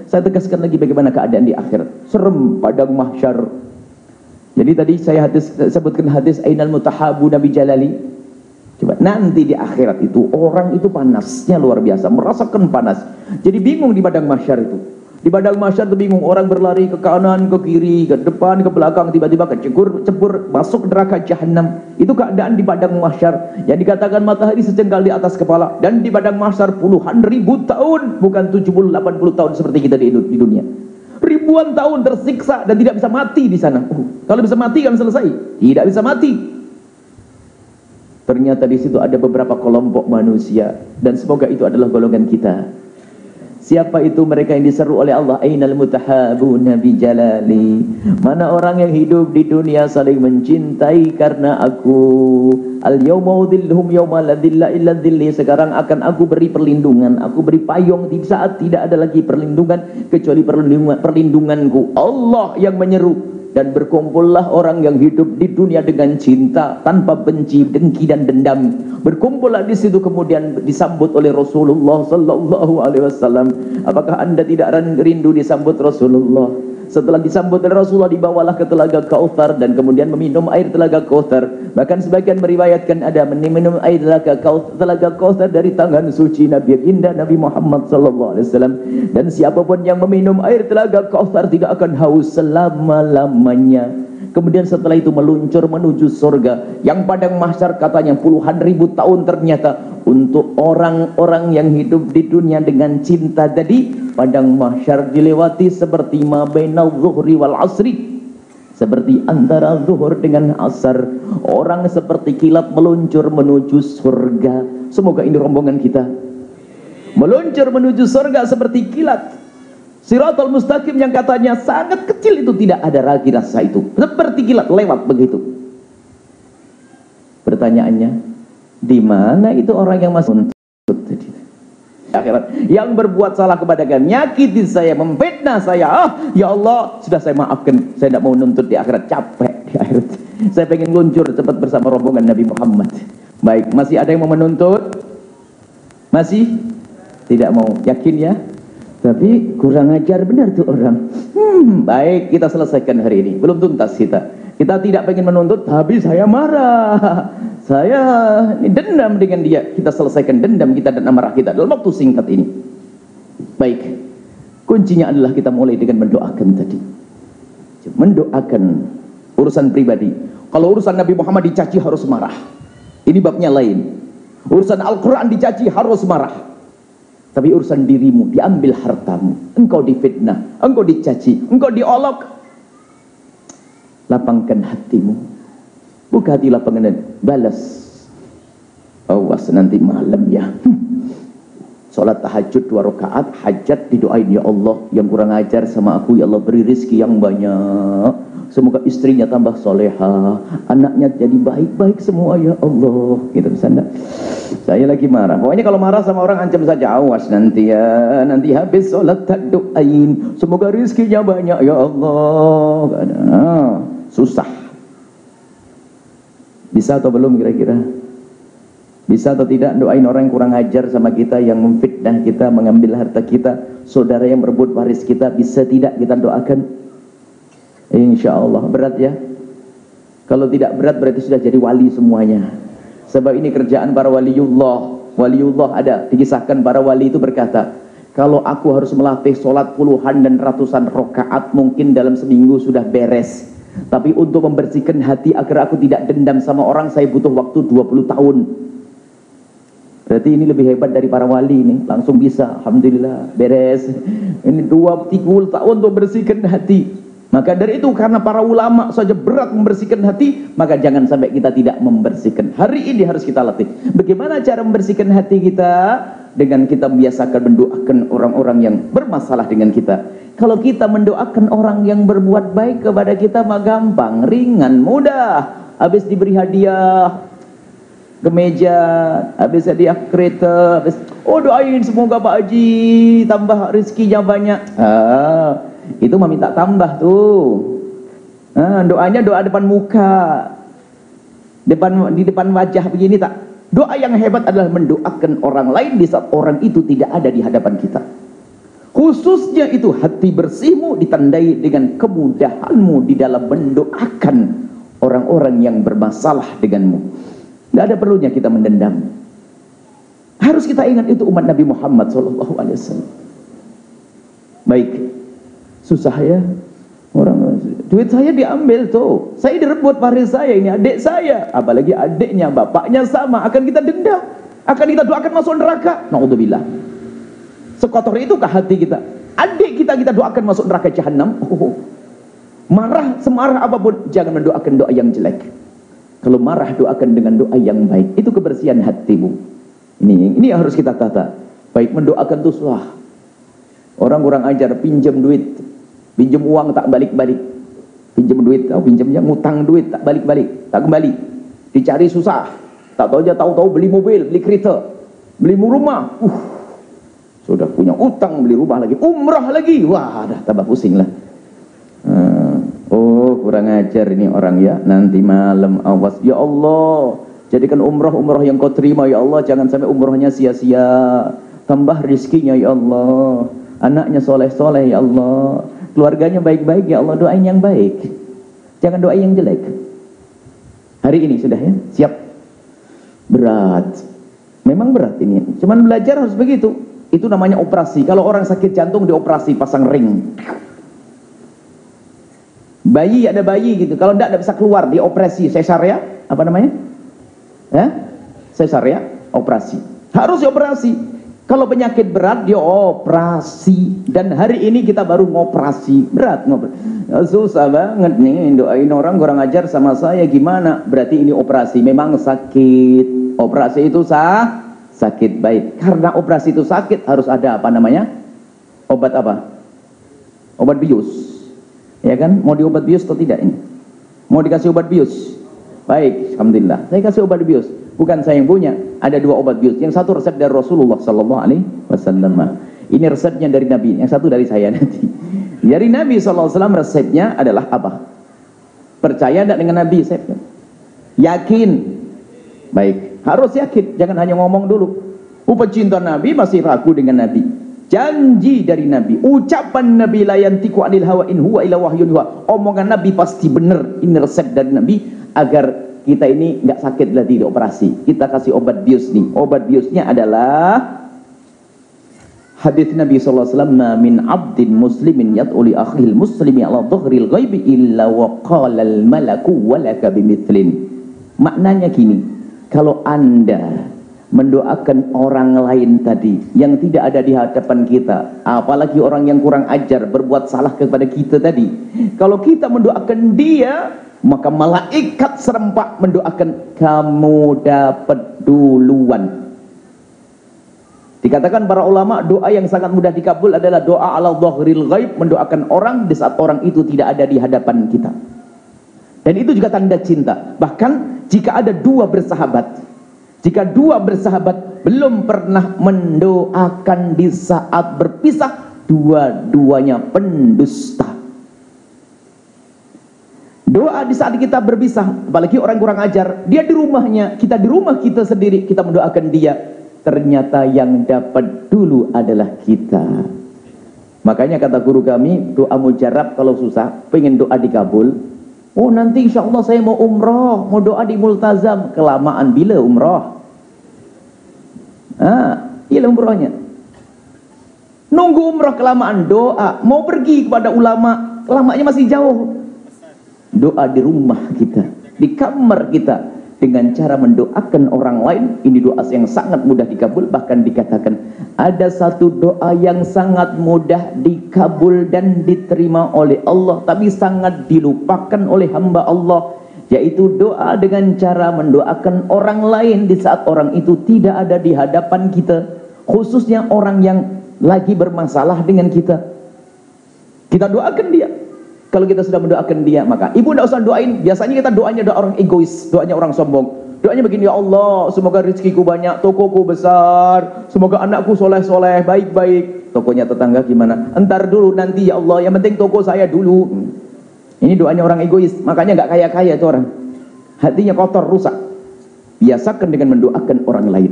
Saya tegaskan lagi bagaimana keadaan di akhirat. Serem padang mahsyar. Jadi tadi saya sebutkan hadis ainal mutahabu Nabi Jalali. Coba nanti di akhirat itu orang itu panasnya luar biasa, merasakan panas. Jadi bingung di padang mahsyar itu. Di padang mahsyar itu bingung, orang berlari ke kanan, ke kiri, ke depan, ke belakang, tiba-tiba kecebur masuk neraka jahanam. Itu keadaan di padang mahsyar. Yang dikatakan matahari sejengkal di atas kepala, dan di padang mahsyar puluhan ribu tahun, bukan 70-80 tahun seperti kita di dunia. Ribuan tahun tersiksa dan tidak bisa mati di sana. Kalau bisa mati kan selesai. Tidak bisa mati. Ternyata di situ ada beberapa kelompok manusia, dan semoga itu adalah golongan kita. Siapa itu mereka yang diseru oleh Allah? Ainal mutahabuna bi jalali. Mana orang yang hidup di dunia saling mencintai karena aku. Al yauma udhilluhum yauma la dhilla illa dhilli. Sekarang akan aku beri perlindungan, aku beri payung di saat tidak ada lagi perlindungan kecuali perlindunganku. Allah yang menyeru. Dan berkumpullah orang yang hidup di dunia dengan cinta tanpa benci, dengki dan dendam. Berkumpullah di situ, kemudian disambut oleh Rasulullah sallallahu alaihi wasallam. Apakah Anda tidak rindu disambut Rasulullah? Setelah disambut oleh Rasulullah, dibawalah ke telaga Kautsar dan kemudian meminum air telaga Kautsar. Bahkan sebagian meriwayatkan ada minum air telaga Kautsar dari tangan suci Nabi Baginda Nabi Muhammad sallallahu alaihi wasallam. Dan siapapun yang meminum air telaga Kautsar tidak akan haus selama-lamanya. Kemudian setelah itu meluncur menuju surga. Yang padang mahsyar katanya puluhan ribu tahun, ternyata untuk orang-orang yang hidup di dunia dengan cinta tadi, padang mahsyar dilewati seperti ma bainal zuhri wal asri, seperti antara zuhur dengan asar. Orang seperti kilat meluncur menuju surga. Semoga ini rombongan kita. Meluncur menuju surga seperti kilat. Siratal mustaqim yang katanya sangat kecil itu tidak ada lagi rasa itu. Seperti kilat lewat begitu. Pertanyaannya, di mana itu orang yang masuk tadi? Akhirat, yang berbuat salah kepada kalian, nyakiti saya, memfitnah saya. Ya Allah, sudah saya maafkan. Saya tidak mau nuntut di akhirat, capek. akhirat. Saya pengen luncur cepat bersama rombongan Nabi Muhammad. Baik, masih ada yang mau menuntut? Masih? Tidak mau, yakin ya? Tapi kurang ajar benar tuh orang. Baik, kita selesaikan hari ini. Belum tuntas kita. Kita tidak pengen menuntut, tapi saya marah. Saya ini dendam dengan dia. Kita selesaikan dendam kita dan amarah kita dalam waktu singkat ini. Baik, kuncinya adalah kita mulai dengan mendoakan tadi. Mendoakan urusan pribadi. Kalau urusan Nabi Muhammad dicaci harus marah. Ini babnya lain. Urusan Al-Quran dicaci harus marah. Tapi urusan dirimu, diambil hartamu, engkau difitnah, engkau dicaci, engkau diolok, lapangkan hatimu. Buka hati lapangan dan balas. Awas nanti malam ya. Salat tahajud 2 rakaat, hajat didoain, ya Allah yang kurang ajar sama aku, ya Allah beri rezeki yang banyak. Semoga istrinya tambah soleha, anaknya jadi baik-baik semua, ya Allah. Gitu misalnya. Saya lagi marah. Pokoknya kalau marah sama orang ancam saja, awas nanti ya, nanti habis sholat tak doain, semoga rezekinya banyak, ya Allah. Susah. Bisa atau belum kira-kira? Bisa atau tidak doain orang yang kurang ajar sama kita, yang memfitnah kita, mengambil harta kita, saudara yang berebut waris kita? Bisa tidak kita doakan? Insya Allah. Berat ya? Kalau tidak berat berarti sudah jadi wali semuanya. Sebab ini kerjaan para waliullah. Waliullah ada, dikisahkan para wali itu berkata, kalau aku harus melatih sholat puluhan dan ratusan rakaat mungkin dalam seminggu sudah beres. Tapi untuk membersihkan hati agar aku tidak dendam sama orang, saya butuh waktu 20 tahun. Berarti ini lebih hebat dari para wali ini. Langsung bisa, alhamdulillah, beres. Ini 20-30 tahun untuk bersihkan hati. Maka dari itu karena para ulama saja berat membersihkan hati, maka jangan sampai kita tidak membersihkan. Hari ini harus kita latih. Bagaimana cara membersihkan hati kita? Dengan kita membiasakan mendoakan orang-orang yang bermasalah dengan kita. Kalau kita mendoakan orang yang berbuat baik kepada kita, mah gampang, ringan, mudah. Habis diberi hadiah kemeja, habis hadiah kereta, habis doain semoga Pak Haji tambah rezekinya banyak. Itu mah minta tambah tuh. Doanya doa depan muka, di depan wajah begini tak. Doa yang hebat adalah mendoakan orang lain di saat orang itu tidak ada di hadapan kita. Khususnya itu hati bersihmu ditandai dengan kemudahanmu di dalam mendoakan orang-orang yang bermasalah denganmu. Tidak ada perlunya kita mendendam. Harus kita ingat itu umat Nabi Muhammad SAW. Baik. Susah ya, orang duit saya diambil tuh, saya direbut waris saya, ini adik saya, apalagi adiknya, bapaknya sama, akan kita dendam, akan kita doakan masuk neraka. Naudzubillah. Sekotor itukah hati kita? Adik kita doakan masuk neraka jahanam. Marah, semarah apapun, jangan mendoakan doa yang jelek. Kalau marah, doakan dengan doa yang baik. Itu kebersihan hatimu. Ini yang harus kita tata. Baik, mendoakan itu susah. Orang kurang ajar, pinjam duit, pinjam uang tak balik-balik, pinjam duit, pinjamnya ngutang duit tak balik-balik, tak kembali, dicari susah, tak tahu aja tahu-tahu beli mobil, beli kereta, beli rumah, sudah punya utang, beli rumah lagi, umrah lagi, wah dah tambah pusing lah. Kurang ajar ini orang ya. Nanti malam awas, ya Allah, jadikan umrah yang kau terima ya Allah, jangan sampai umrahnya sia-sia, tambah rizkinya ya Allah, anaknya soleh-soleh ya Allah, keluarganya baik-baik ya Allah. Doain yang baik, jangan doain yang jelek. Hari ini sudah ya, siap. Berat, memang berat ini, cuman belajar harus begitu. Itu namanya operasi. Kalau orang sakit jantung dioperasi, pasang ring. Bayi, ada bayi gitu, kalau tidak bisa keluar dioperasi, cesaria, apa namanya? Cesaria, operasi. Harus dioperasi. Kalau penyakit berat dia operasi. Dan hari ini kita baru ngoperasi. Berat ngoperasi. Susah banget nih, doain orang kurang ajar sama saya gimana? Berarti ini operasi, memang sakit. Operasi itu sakit, baik. Karena operasi itu sakit harus ada apa namanya? Obat apa? Obat bius. Ya kan? Mau diobat bius atau tidak ini? Mau dikasih obat bius? Baik, alhamdulillah. Saya kasih obat bius. Bukan saya yang punya. Ada 2 obat bius. Yang satu resep dari Rasulullah SAW. Ini resepnya dari Nabi. Yang satu dari saya nanti. Dari Nabi SAW resepnya adalah apa? Percaya tidak dengan Nabi? Saya yakin. Baik, harus yakin, jangan hanya ngomong dulu. Pecinta Nabi masih ragu dengan Nabi. Janji dari Nabi, ucapan Nabi, la yantiqu anil hawa in huwa illa wahyun yuha. Omongan Nabi pasti benar. Ini resep dari Nabi agar kita ini nggak sakit lagi di operasi. Kita kasih obat bius nih. Obat biusnya adalah hadis Nabi SAW, ma min abdin muslimin yad'uli akhil muslimi ala dhahril ghaibi illa wa qala al malaku walaka bimithlin. Maknanya gini, kalau Anda mendoakan orang lain tadi yang tidak ada di hadapan kita, apalagi orang yang kurang ajar berbuat salah kepada kita tadi, kalau kita mendoakan dia, maka malaikat serempak mendoakan kamu dapat duluan. Dikatakan para ulama, doa yang sangat mudah dikabul adalah doa ala dhahril ghaib, mendoakan orang di saat orang itu tidak ada di hadapan kita. Dan itu juga tanda cinta. Bahkan jika ada dua bersahabat, jika dua bersahabat belum pernah mendoakan di saat berpisah, dua-duanya pendusta. Doa di saat kita berpisah, apalagi orang kurang ajar, dia di rumahnya, kita di rumah kita sendiri, kita mendoakan dia, ternyata yang dapat dulu adalah kita. Makanya kata guru kami, doa mujarab kalau susah, pengen doa dikabul, oh nanti insya Allah saya mau umroh, mau doa di multazam. Kelamaan bila umroh? Iya umrohnya. Nunggu umroh kelamaan, doa. Mau pergi kepada ulama, lamanya masih jauh. Doa di rumah kita, di kamar kita, dengan cara mendoakan orang lain. Ini doa yang sangat mudah dikabul. Bahkan dikatakan ada satu doa yang sangat mudah dikabul dan diterima oleh Allah, tapi sangat dilupakan oleh hamba Allah, yaitu doa dengan cara mendoakan orang lain di saat orang itu tidak ada di hadapan kita, khususnya orang yang lagi bermasalah dengan kita. Kita doakan dia. Kalau kita sudah mendoakan dia, maka ibu tidak usah doain. Biasanya kita doanya doa orang egois, doanya orang sombong. Doanya begini, ya Allah, semoga rezekiku banyak, tokoku besar, semoga anakku soleh-soleh, baik-baik. Tokonya tetangga gimana? Entar dulu nanti ya Allah, yang penting toko saya dulu. Ini doanya orang egois, makanya nggak kaya-kaya itu orang. Hatinya kotor, rusak. Biasakan dengan mendoakan orang lain.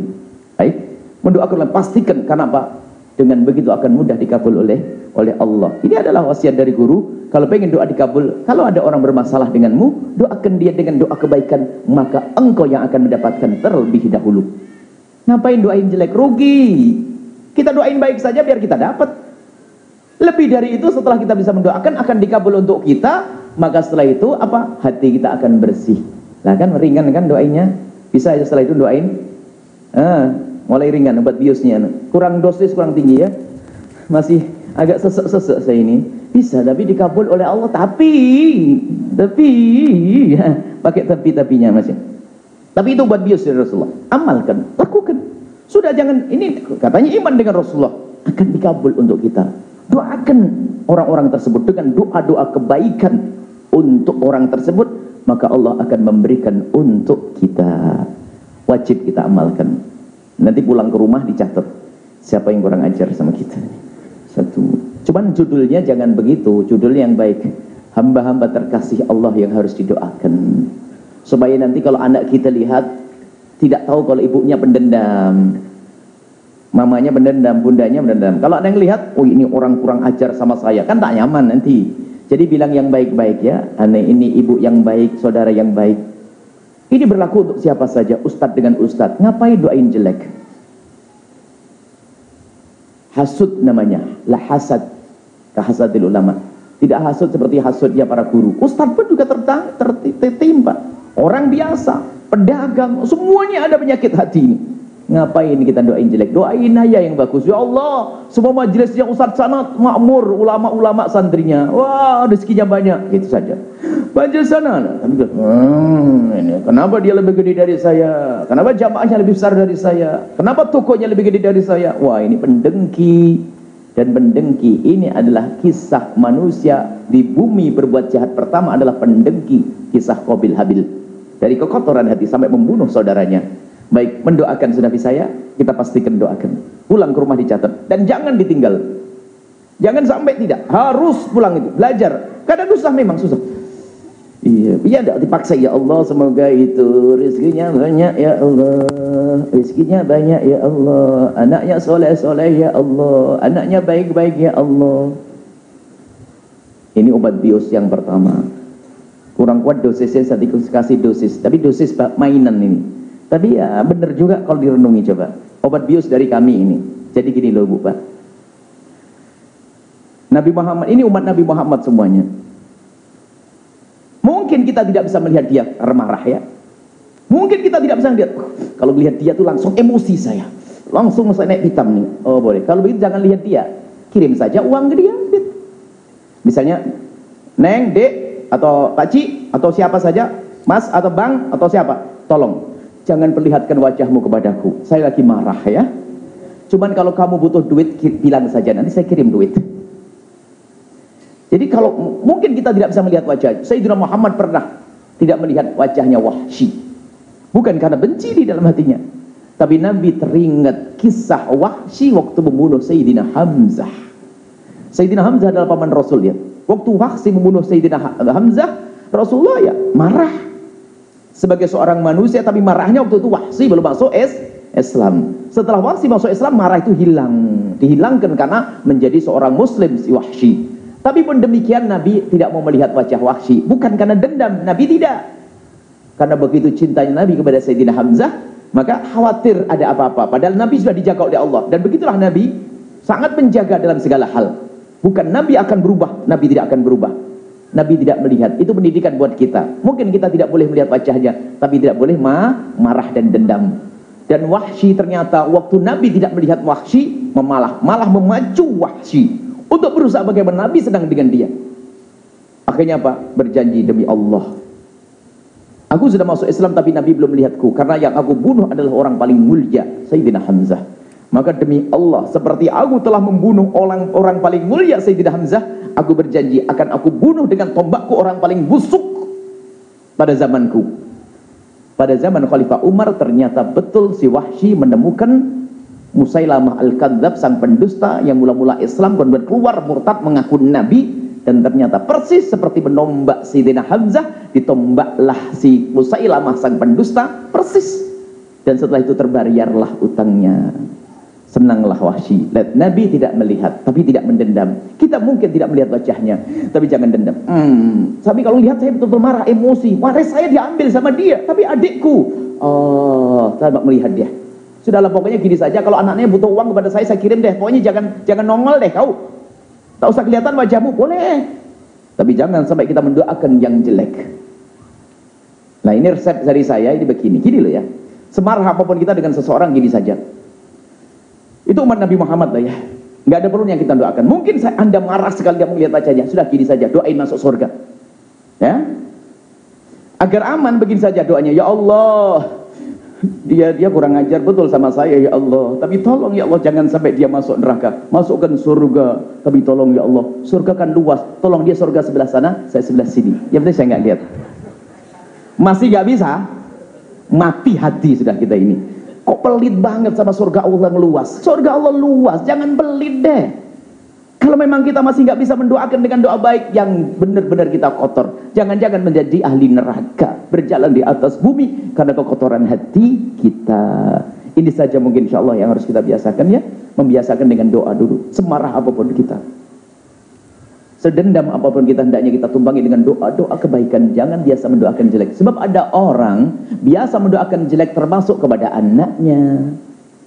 Baik, mendoakan orang lain, pastikan. Karena apa? Dengan begitu akan mudah dikabul oleh Allah. Ini adalah wasiat dari guru. Kalau pengen doa dikabul, kalau ada orang bermasalah denganmu, doakan dia dengan doa kebaikan, maka engkau yang akan mendapatkan terlebih dahulu. Ngapain doain jelek? Rugi. Kita doain baik saja biar kita dapat. Lebih dari itu, setelah kita bisa mendoakan, akan dikabul untuk kita. Maka setelah itu apa? Hati kita akan bersih. Nah kan ringan kan doainnya. Bisa aja setelah itu doain. Mulai ringan obat biusnya. Kurang dosis, kurang tinggi ya. Masih agak sesek-sesek saya ini. Bisa, tapi dikabul oleh Allah. Tapi pakai tapi-tapinya masih. Tapi itu buat bius dari Rasulullah. Amalkan, lakukan. Sudah jangan, ini katanya iman dengan Rasulullah akan dikabul untuk kita. Doakan orang-orang tersebut dengan doa-doa kebaikan untuk orang tersebut, maka Allah akan memberikan untuk kita. Wajib kita amalkan. Nanti pulang ke rumah dicatat siapa yang kurang ajar sama kita. Satu. Cuman judulnya jangan begitu, judulnya yang baik. Hamba-hamba terkasih Allah yang harus didoakan. Supaya nanti kalau anak kita lihat, tidak tahu kalau ibunya pendendam, mamanya pendendam, bundanya pendendam. Kalau ada yang lihat, oh ini orang kurang ajar sama saya, kan tak nyaman nanti. Jadi bilang yang baik-baik ya, ini ibu yang baik, saudara yang baik. Ini berlaku untuk siapa saja, ustadz dengan ustadz. Ngapain doain jelek? Hasud namanya, la hasad, kahasadil ulama. Tidak hasud seperti hasudnya para guru. Ustadz pun juga tertimpa. Orang biasa, pedagang, semuanya ada penyakit hati ini. Ngapain kita doain jelek? Doain aja yang bagus. Ya Allah, semua majelisnya ustadz sana makmur, ulama-ulama santrinya, wah rezekinya banyak, gitu saja. Majelis sana, ini kenapa dia lebih gede dari saya? Kenapa jamaahnya lebih besar dari saya? Kenapa tokonya lebih gede dari saya? Wah ini pendengki. Dan pendengki ini adalah kisah manusia di bumi berbuat jahat pertama adalah pendengki. Kisah Qabil Habil. Dari kekotoran hati sampai membunuh saudaranya. Baik, mendoakan sudah bisa ya, kita pastikan doakan. Pulang ke rumah dicatat dan jangan ditinggal. Jangan sampai tidak, harus pulang itu, belajar. Kadang susah, memang susah. Iya, iya tidak dipaksa ya Allah, semoga itu rezekinya banyak ya Allah, rezekinya banyak ya Allah, anaknya soleh-soleh ya Allah, anaknya baik-baik ya Allah. Ini obat bius yang pertama. Kurang kuat dosisnya, saya kasih dosis, tapi dosis mainan ini. Tapi ya benar juga kalau direnungi coba. Obat bius dari kami ini. Jadi gini loh Bu Pak. Nabi Muhammad, ini umat Nabi Muhammad semuanya. Mungkin kita tidak bisa melihat dia marah ya. Mungkin kita tidak bisa melihat. Kalau melihat dia tuh langsung emosi saya. Langsung saya naik hitam nih. Oh boleh. Kalau begitu jangan lihat dia. Kirim saja uang ke dia. Misalnya, Neng, Dek, atau Pak Ci, atau siapa saja, Mas, atau Bang, atau siapa. Tolong, jangan perlihatkan wajahmu kepadaku. Saya lagi marah ya. Cuman kalau kamu butuh duit, bilang saja. Nanti saya kirim duit. Jadi kalau mungkin kita tidak bisa melihat wajah, Sayyidina Muhammad pernah tidak melihat wajahnya Wahsy. Bukan karena benci di dalam hatinya, tapi Nabi teringat kisah Wahsy waktu membunuh Sayyidina Hamzah. Sayyidina Hamzah adalah paman Rasul ya. Waktu Wahsy membunuh Sayyidina Hamzah, Rasulullah ya marah sebagai seorang manusia, tapi marahnya waktu itu Wahsy belum masuk Islam. Setelah Wahsy masuk Islam, marah itu hilang, dihilangkan karena menjadi seorang Muslim si Wahsy. Tapi pun demikian Nabi tidak mau melihat wajah Wahsy. Bukan karena dendam, Nabi tidak. Karena begitu cintanya Nabi kepada Sayyidina Hamzah, maka khawatir ada apa-apa. Padahal Nabi sudah dijaga oleh Allah. Dan begitulah Nabi sangat menjaga dalam segala hal. Bukan Nabi akan berubah, Nabi tidak akan berubah. Nabi tidak melihat. Itu pendidikan buat kita. Mungkin kita tidak boleh melihat wajahnya, tapi tidak boleh marah dan dendam. Dan Wahsy ternyata waktu Nabi tidak melihat Wahsy, malah memacu Wahsy untuk berusaha bagaimana Nabi sedang dengan dia. Akhirnya apa? Berjanji demi Allah, aku sudah masuk Islam tapi Nabi belum melihatku, karena yang aku bunuh adalah orang paling mulia, Sayyidina Hamzah. Maka demi Allah, seperti aku telah membunuh orang paling mulia Sayyidina Hamzah, aku berjanji akan aku bunuh dengan tombakku orang paling busuk pada zamanku. Pada zaman Khalifah Umar ternyata betul si Wahsy menemukan Musailamah Al-Kadzab, sang pendusta yang mula-mula Islam kemudian keluar murtad mengaku Nabi, dan ternyata persis seperti menombak Sayyidina Hamzah, ditombaklah si Musailamah sang pendusta persis, dan setelah itu terbayarlah utangnya. Senanglah Wahsy. Nabi tidak melihat tapi tidak mendendam. Kita mungkin tidak melihat wajahnya tapi jangan dendam. Tapi kalau lihat saya betul-betul marah, emosi, waris saya diambil sama dia, tapi adikku, oh saya melihat dia. Sudahlah pokoknya gini saja, kalau anaknya butuh uang kepada saya kirim deh. Pokoknya jangan nongol deh kau. Tak usah kelihatan wajahmu, boleh. Tapi jangan sampai kita mendoakan yang jelek. Nah ini resep dari saya, ini begini. Gini loh ya. Semarah apapun kita dengan seseorang, gini saja. Itu umat Nabi Muhammad lah ya. Nggak ada perlu yang kita doakan. Mungkin Anda marah sekali dia melihat wajahnya. Sudah gini saja, doain masuk surga. Ya. Agar aman begini saja doanya. Ya Allah, dia kurang ajar betul sama saya ya Allah, tapi tolong ya Allah jangan sampai dia masuk neraka, masukkan surga. Tapi tolong ya Allah, surga kan luas, tolong dia surga sebelah sana, saya sebelah sini. Yang penting saya nggak lihat. Masih nggak bisa, mati hati sudah kita ini. Kok pelit banget sama surga Allah yang luas? Surga Allah luas, jangan pelit deh. Kalau memang kita masih nggak bisa mendoakan dengan doa baik, yang benar-benar kita kotor, jangan-jangan menjadi ahli neraka, berjalan di atas bumi karena kekotoran hati kita. Ini saja mungkin insya Allah yang harus kita biasakan ya, membiasakan dengan doa dulu. Semarah apapun kita, sedendam apapun kita, hendaknya kita tumpangi dengan doa-doa kebaikan. Jangan biasa mendoakan jelek. Sebab ada orang biasa mendoakan jelek, termasuk kepada anaknya,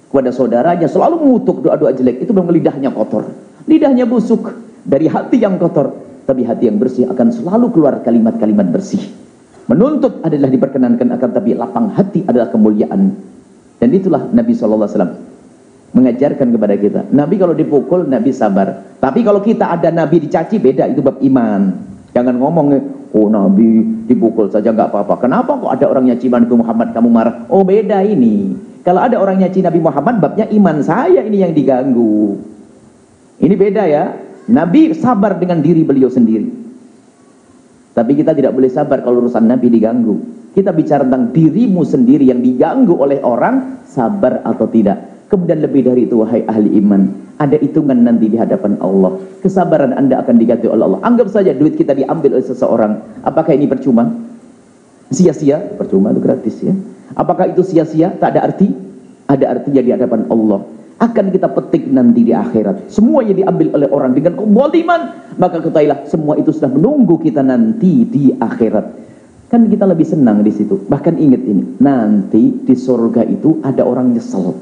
kepada saudaranya, selalu mengutuk doa-doa jelek. Itu memang lidahnya kotor. Lidahnya busuk dari hati yang kotor, tapi hati yang bersih akan selalu keluar kalimat-kalimat bersih. Menuntut adalah diperkenankan, akan tapi lapang hati adalah kemuliaan. Dan itulah Nabi SAW mengajarkan kepada kita. Nabi kalau dipukul, Nabi sabar. Tapi kalau kita ada Nabi dicaci, beda, itu bab iman. Jangan ngomong, oh Nabi dipukul saja nggak apa-apa. Kenapa kok ada orang nyaci Nabi Muhammad kamu marah? Oh beda ini. Kalau ada orang nyaci Nabi Muhammad, babnya iman saya ini yang diganggu. Ini beda ya. Nabi sabar dengan diri beliau sendiri. Tapi kita tidak boleh sabar kalau urusan Nabi diganggu. Kita bicara tentang dirimu sendiri yang diganggu oleh orang, sabar atau tidak. Kemudian lebih dari itu, wahai ahli iman, ada hitungan nanti di hadapan Allah. Kesabaran Anda akan diganti oleh Allah. Anggap saja duit kita diambil oleh seseorang. Apakah ini percuma? Sia-sia? Percuma, itu gratis ya. Apakah itu sia-sia? Tak ada arti? Ada artinya di hadapan Allah. Akan kita petik nanti di akhirat. Semuanya diambil oleh orang dengan kezaliman. Maka ketahuilah semua itu sudah menunggu kita nanti di akhirat. Kan kita lebih senang di situ. Bahkan ingat ini, nanti di surga itu ada orang nyesel.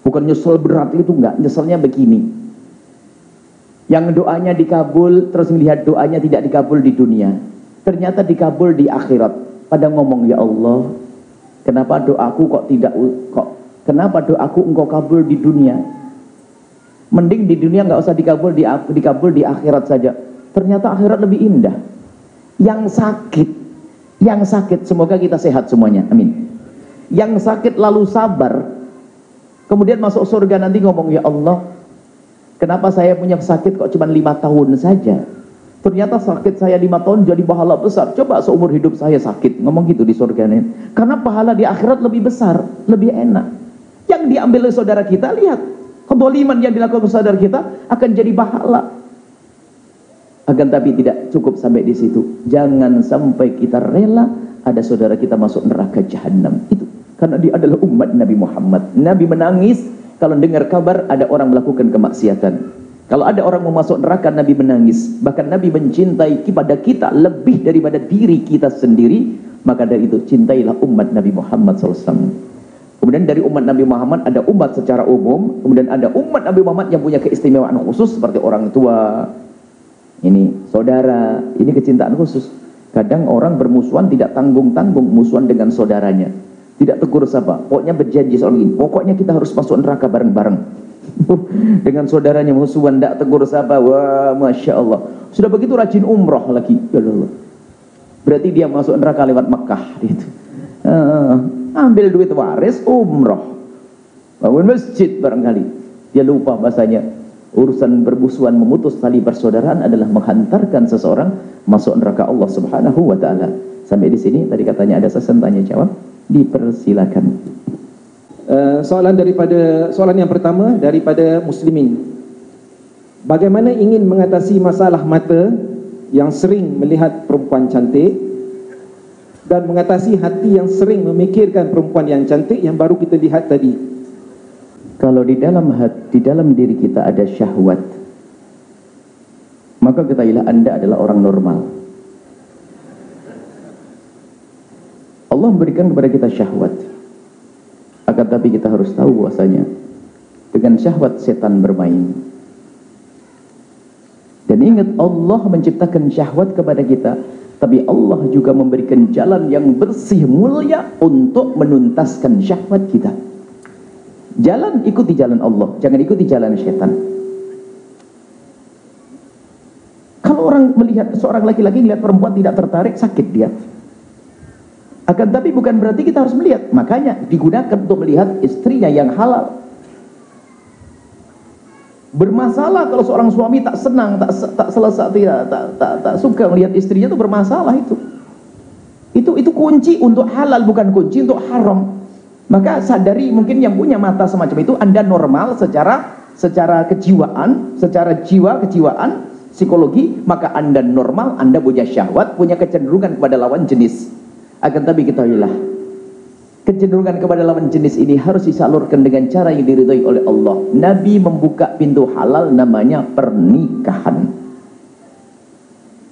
Bukan nyesel berat itu enggak, nyeselnya begini. Yang doanya dikabul, terus melihat doanya tidak dikabul di dunia. Ternyata dikabul di akhirat. Pada ngomong, ya Allah, kenapa doaku kenapa doaku engkau kabul di dunia? Mending di dunia nggak usah dikabul di akhirat saja. Ternyata akhirat lebih indah. Yang sakit, semoga kita sehat semuanya, amin. Yang sakit lalu sabar, kemudian masuk surga nanti ngomong, ya Allah, kenapa saya punya sakit kok cuma 5 tahun saja? Ternyata sakit saya 5 tahun jadi pahala besar. Coba seumur hidup saya sakit, ngomong gitu di surga nih. Karena pahala di akhirat lebih besar, lebih enak. Yang diambil oleh saudara kita, lihat, kezaliman yang dilakukan oleh saudara kita akan jadi pahala. Akan tapi tidak cukup sampai di situ. Jangan sampai kita rela ada saudara kita masuk neraka jahanam. Itu karena dia adalah umat Nabi Muhammad. Nabi menangis kalau dengar kabar ada orang melakukan kemaksiatan. Kalau ada orang mau masuk neraka, Nabi menangis. Bahkan Nabi mencintai kepada kita lebih daripada diri kita sendiri. Maka dari itu cintailah umat Nabi Muhammad SAW. Kemudian dari umat Nabi Muhammad ada umat secara umum. Kemudian ada umat Nabi Muhammad yang punya keistimewaan khusus seperti orang tua, ini saudara, ini kecintaan khusus. Kadang orang bermusuhan tidak tanggung-tanggung musuhan dengan saudaranya. Tidak tegur sapa, pokoknya berjanji soal ini. Pokoknya kita harus masuk neraka bareng-bareng. Dengan saudaranya musuhan, tidak tegur sapa. Wah, masya Allah. Sudah begitu rajin umroh lagi. Ya Allah. Berarti dia masuk neraka lewat Mekah. Gitu. Ambil duit waris, umroh, bangun masjid barangkali. Dia lupa bahasanya urusan bermusuhan memutus tali persaudaraan adalah menghantarkan seseorang masuk neraka Allah Subhanahu wa taala. Sampai di sini tadi katanya ada sesen tanya jawab. Dipersilakan. Soalan yang pertama daripada muslimin. Bagaimana ingin mengatasi masalah mata yang sering melihat perempuan cantik dan mengatasi hati yang sering memikirkan perempuan yang cantik yang baru kita lihat tadi? Kalau di dalam diri kita ada syahwat, maka ketahuilah Anda adalah orang normal. Allah memberikan kepada kita syahwat. Akan tapi kita harus tahu bahwasanya dengan syahwat setan bermain. Dan ingat, Allah menciptakan syahwat kepada kita, tapi Allah juga memberikan jalan yang bersih mulia untuk menuntaskan syahwat kita. Jalan, ikuti jalan Allah, jangan ikuti jalan syaitan. Kalau orang melihat seorang laki-laki melihat perempuan tidak tertarik, sakit dia. Akan tapi bukan berarti kita harus melihat. Makanya digunakan untuk melihat istrinya yang halal. Bermasalah kalau seorang suami tak senang, tak selesai, tak suka melihat istrinya, itu bermasalah itu. Itu kunci untuk halal, bukan kunci untuk haram. Maka sadari, mungkin yang punya mata semacam itu Anda normal secara kejiwaan, secara kejiwaan, psikologi, maka Anda normal, Anda punya syahwat, punya kecenderungan kepada lawan jenis. Akan tapi ketahuilah, kecenderungan kepada lawan jenis ini harus disalurkan dengan cara yang diridhai oleh Allah. Nabi membuka pintu halal namanya pernikahan.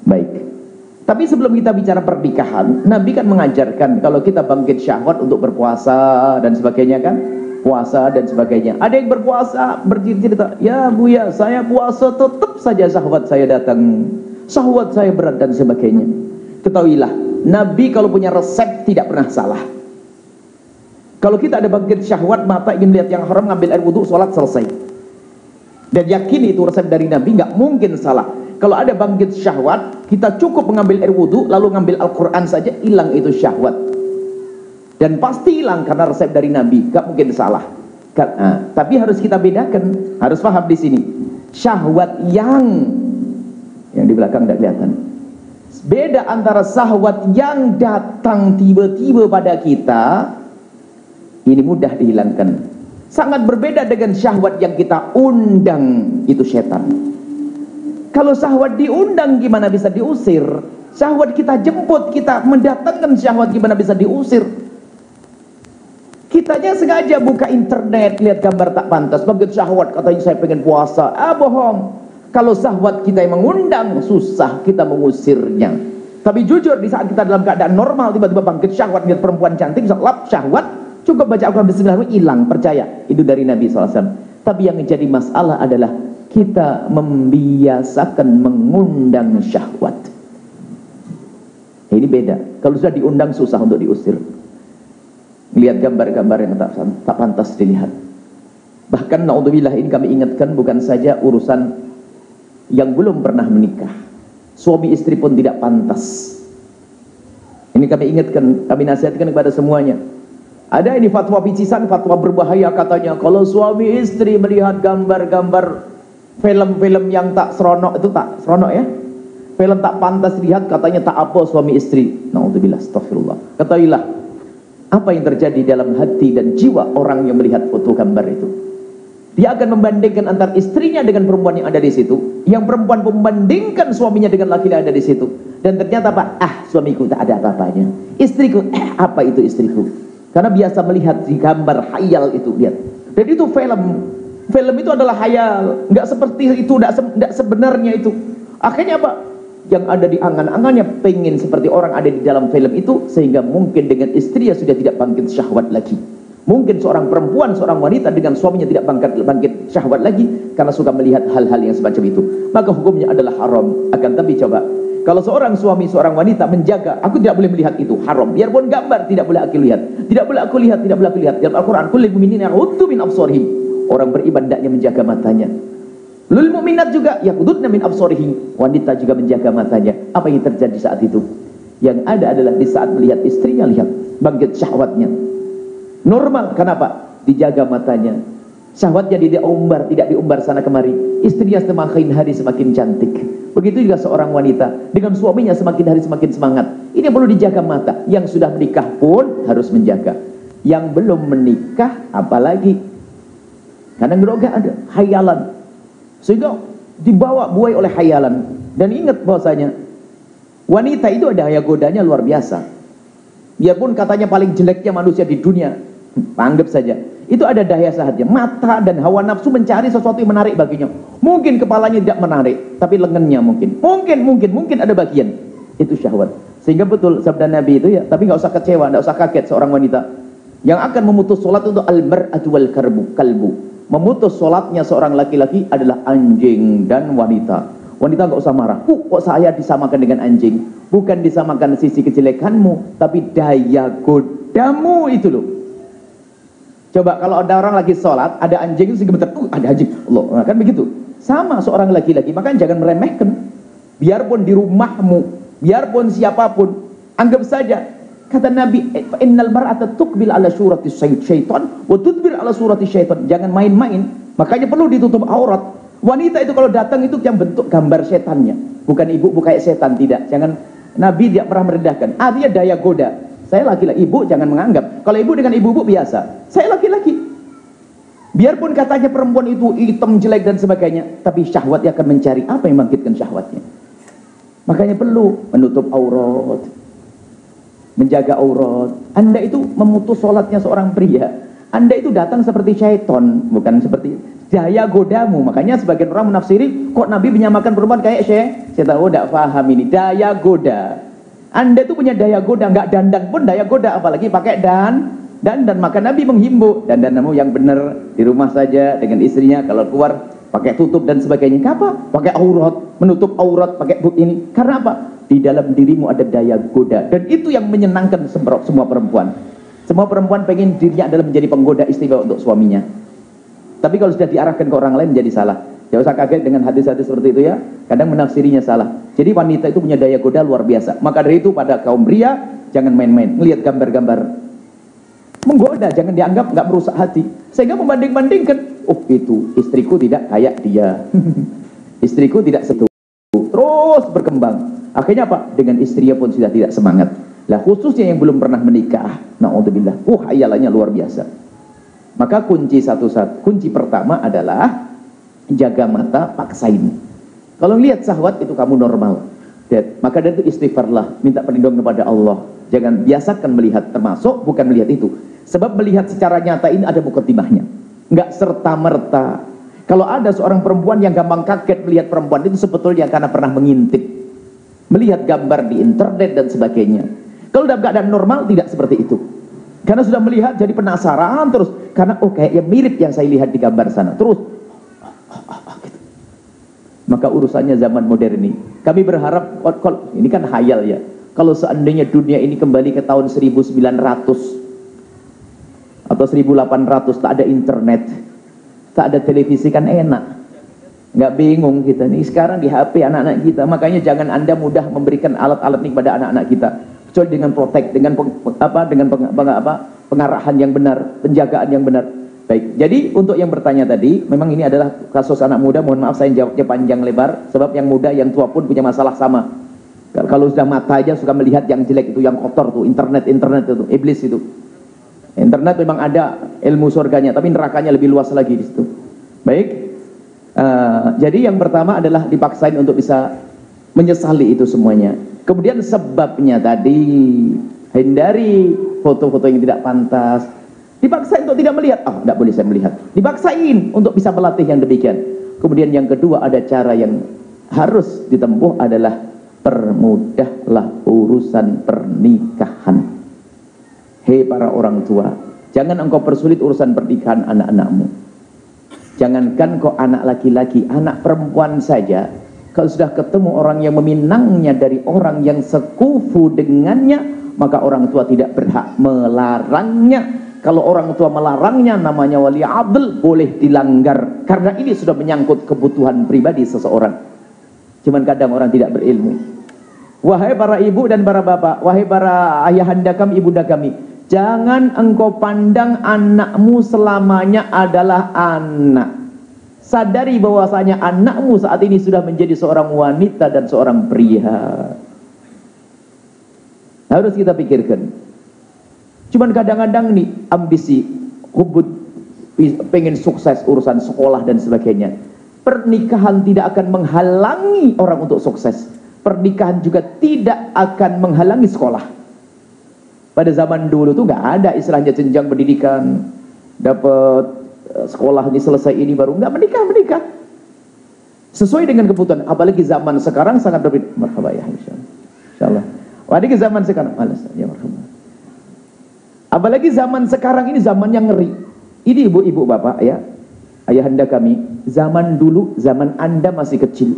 Baik. Tapi sebelum kita bicara pernikahan, Nabi kan mengajarkan kalau kita bangkit syahwat untuk berpuasa dan sebagainya kan? Puasa dan sebagainya. Ada yang berpuasa bercerita, ya Buya, saya puasa tetap saja syahwat saya datang. Syahwat saya berat dan sebagainya. Ketahuilah, Nabi kalau punya resep tidak pernah salah. Kalau kita ada bangkit syahwat, mata ingin lihat yang haram, ngambil air wudhu, sholat, selesai. Dan yakin itu resep dari Nabi, nggak mungkin salah. Kalau ada bangkit syahwat, kita cukup mengambil air wudhu, lalu ngambil Al-Quran saja, hilang itu syahwat. Dan pasti hilang karena resep dari Nabi, nggak mungkin salah. Tapi harus kita bedakan, harus paham di sini. Syahwat yang di belakang tidak kelihatan. Beda antara syahwat yang datang tiba-tiba pada kita, ini mudah dihilangkan. Sangat berbeda dengan syahwat yang kita undang, itu setan. Kalau syahwat diundang gimana bisa diusir? Syahwat kita jemput, kita mendatangkan syahwat gimana bisa diusir? Kitanya sengaja buka internet, lihat gambar tak pantas, bangkit syahwat, katanya saya pengen puasa. Bohong. Kalau syahwat kita yang mengundang, susah kita mengusirnya. Tapi jujur, di saat kita dalam keadaan normal, tiba-tiba bangkit syahwat, lihat perempuan cantik, bisa lap syahwat, cukup baca Al-Quran bismillah, hilang, percaya. Itu dari Nabi SAW. Tapi yang menjadi masalah adalah kita membiasakan mengundang syahwat. Ini beda. Kalau sudah diundang, susah untuk diusir. Lihat gambar-gambar yang tak pantas dilihat. Bahkan naudzubillah, ini kami ingatkan bukan saja urusan yang belum pernah menikah, suami istri pun tidak pantas. Ini kami ingatkan, kami nasihatkan kepada semuanya. Ada ini fatwa picisan, fatwa berbahaya katanya, kalau suami istri melihat gambar-gambar film-film yang tak seronok, itu tak seronok ya, film tak pantas dilihat, katanya tak apa suami istri. Naudzubillah, astagfirullah. Ketahuilah apa yang terjadi dalam hati dan jiwa orang yang melihat foto gambar itu. Dia akan membandingkan antara istrinya dengan perempuan yang ada di situ. Yang perempuan membandingkan suaminya dengan laki yang ada di situ. Dan ternyata apa? Suamiku tak ada apa-apanya. Istriku, apa itu istriku? Karena biasa melihat di gambar hayal itu, lihat. Dan itu film. Film itu adalah hayal. Nggak seperti itu, nggak sebenarnya itu. Akhirnya apa? Yang ada di angan-angannya pengen seperti orang ada di dalam film itu, sehingga mungkin dengan istrinya sudah tidak bangkit syahwat lagi. Mungkin seorang perempuan, seorang wanita dengan suaminya tidak bangkit syahwat lagi karena suka melihat hal-hal yang semacam itu. Maka hukumnya adalah haram. Akan tapi coba, kalau seorang suami, seorang wanita menjaga, aku tidak boleh melihat itu, haram. Biarpun gambar tidak boleh aku lihat. Tidak boleh aku lihat, tidak boleh aku lihat. Dalam Al-Quran, kullil mu'minina yaghuddu min absarihim. Orang beriman hendaknya menjaga matanya. Lul mu'minat juga yaghuddna min absarihim. Wanita juga menjaga matanya. Apa yang terjadi saat itu? Yang ada adalah di saat melihat istrinya, lihat bangkit syahwatnya. Normal, kenapa? Dijaga matanya. Syahwatnya diumbar, tidak diumbar sana kemari. Istrinya semakin hari semakin cantik. Begitu juga seorang wanita dengan suaminya semakin hari semakin semangat. Ini perlu dijaga mata. Yang sudah menikah pun harus menjaga. Yang belum menikah apalagi. Karena nggak ada hayalan. Sehingga dibawa buai oleh hayalan. Dan ingat bahwasanya wanita itu ada daya godanya luar biasa. Biarpun katanya paling jeleknya manusia di dunia, anggap saja, itu ada daya sahaja. Mata dan hawa nafsu mencari sesuatu yang menarik baginya. Mungkin kepalanya tidak menarik, tapi lengannya mungkin ada bagian. Itu syahwat. Sehingga betul sabda Nabi itu ya, tapi nggak usah kecewa, nggak usah kaget seorang wanita yang akan memutus sholat itu al-mar'atu wal kalbu. Memutus sholatnya seorang laki-laki adalah anjing dan wanita. Wanita nggak usah marah. Kok saya disamakan dengan anjing? Bukan disamakan sisi kejelekanmu, tapi daya godamu itu loh. Coba kalau ada orang lagi sholat, ada anjing itu segemeter, ada anjing, Allah, kan begitu. Sama seorang laki-laki, makanya jangan meremehkan. Biarpun di rumahmu, biarpun siapapun, anggap saja. Kata Nabi, innal mar'ata tuqbil ala surati syaitan wa tudbir ala surati syaitan. Jangan main-main. Makanya perlu ditutup aurat. Wanita itu kalau datang itu yang bentuk gambar setannya. Bukan ibu kayak setan, tidak. Jangan, Nabi tidak pernah merendahkan. Dia daya goda. Saya laki-laki, ibu jangan menganggap. Kalau ibu dengan ibu-ibu biasa. Saya laki-laki. Biarpun katanya perempuan itu hitam, jelek dan sebagainya, tapi syahwatnya akan mencari apa yang membangkitkan syahwatnya. Makanya perlu menutup aurat, menjaga aurat. Anda itu memutus sholatnya seorang pria. Anda itu datang seperti syaitan, bukan seperti daya godamu. Makanya sebagian orang menafsiri, kok Nabi menyamakan perempuan kayak saya tahu, tidak paham ini. Daya goda. Anda itu punya daya goda, nggak dandan pun daya goda, apalagi pakai dandan. Maka Nabi menghimbau, dandanmu yang benar di rumah saja dengan istrinya, kalau keluar pakai tutup dan sebagainya. Apa? Pakai aurat, menutup aurat, pakai ini. Karena apa? Di dalam dirimu ada daya goda, dan itu yang menyenangkan semua perempuan. Semua perempuan pengen dirinya adalah menjadi penggoda istimewa untuk suaminya. Tapi kalau sudah diarahkan ke orang lain menjadi salah. Jangan usah kaget dengan hadis-hadis seperti itu ya. Kadang menafsirinya salah. Jadi wanita itu punya daya goda luar biasa. Maka dari itu pada kaum pria jangan main-main. Melihat gambar-gambar menggoda, jangan dianggap nggak merusak hati. Sehingga membanding-bandingkan, oh itu istriku tidak kayak dia. Istriku tidak setuju. Terus berkembang. Akhirnya apa? Dengan istrinya pun sudah tidak semangat. Lah khususnya yang belum pernah menikah, naudzubillah, hayalannya luar biasa. Maka kunci pertama adalah jaga mata, paksain. Kalau lihat syahwat itu kamu normal. Maka dari itu istighfarlah, minta perlindungan kepada Allah. Jangan biasakan melihat, termasuk bukan melihat itu. Sebab melihat secara nyata ini ada mukadimahnya. Enggak serta-merta. Kalau ada seorang perempuan yang gampang kaget melihat perempuan itu sebetulnya karena pernah mengintip, melihat gambar di internet dan sebagainya. Kalau dalam keadaan normal tidak seperti itu. Karena sudah melihat jadi penasaran terus. Karena kayaknya mirip yang saya lihat di gambar sana. Terus gitu. Maka urusannya zaman modern ini. Kami berharap, ini kan hayal ya. Kalau seandainya dunia ini kembali ke tahun 1900 atau 1800, tak ada internet, tak ada televisi, kan enak. Nggak bingung kita nih sekarang di HP anak-anak kita. Makanya jangan Anda mudah memberikan alat-alat ini kepada anak-anak kita. Kecuali dengan protect, dengan pengarahan yang benar, penjagaan yang benar. Baik, jadi untuk yang bertanya tadi, memang ini adalah kasus anak muda. Mohon maaf saya jawabnya panjang lebar, sebab yang muda yang tua pun punya masalah sama. Kalau sudah mata aja suka melihat yang jelek itu, yang kotor tuh, internet itu, iblis itu. Internet memang ada ilmu surganya, tapi nerakanya lebih luas lagi di situ. Baik, jadi yang pertama adalah dipaksain untuk bisa menyesali itu semuanya. Kemudian sebabnya tadi, hindari foto-foto yang tidak pantas. Dipaksain untuk tidak melihat, tidak boleh saya melihat. Dipaksain untuk bisa melatih yang demikian. Kemudian yang kedua ada cara yang harus ditempuh adalah permudahlah urusan pernikahan. Hei para orang tua, jangan engkau persulit urusan pernikahan anak-anakmu. Jangankan kau anak laki-laki, anak perempuan saja, kalau sudah ketemu orang yang meminangnya dari orang yang sekufu dengannya, maka orang tua tidak berhak melarangnya. Kalau orang tua melarangnya, namanya wali adl, boleh dilanggar. Karena ini sudah menyangkut kebutuhan pribadi seseorang. Cuman kadang orang tidak berilmu. Wahai para ibu dan para bapak, wahai para ayahanda kami, ibunda kami, jangan engkau pandang anakmu selamanya adalah anak. Sadari bahwasanya anakmu saat ini sudah menjadi seorang wanita dan seorang pria. Harus kita pikirkan. Cuman kadang-kadang nih ambisi, hubud, pengen sukses urusan sekolah dan sebagainya. Pernikahan tidak akan menghalangi orang untuk sukses. Pernikahan juga tidak akan menghalangi sekolah. Pada zaman dulu tuh nggak ada istilahnya jenjang pendidikan, dapat sekolah ini selesai ini baru nggak menikah. Sesuai dengan kebutuhan. Apalagi zaman sekarang sangat berbeda. Marhaba ya, insyaallah. Apalagi zaman sekarang, malas ya marhaba. Apalagi zaman sekarang ini zaman yang ngeri. Ini ibu-ibu bapak ya, ayahanda kami, zaman dulu, zaman Anda masih kecil,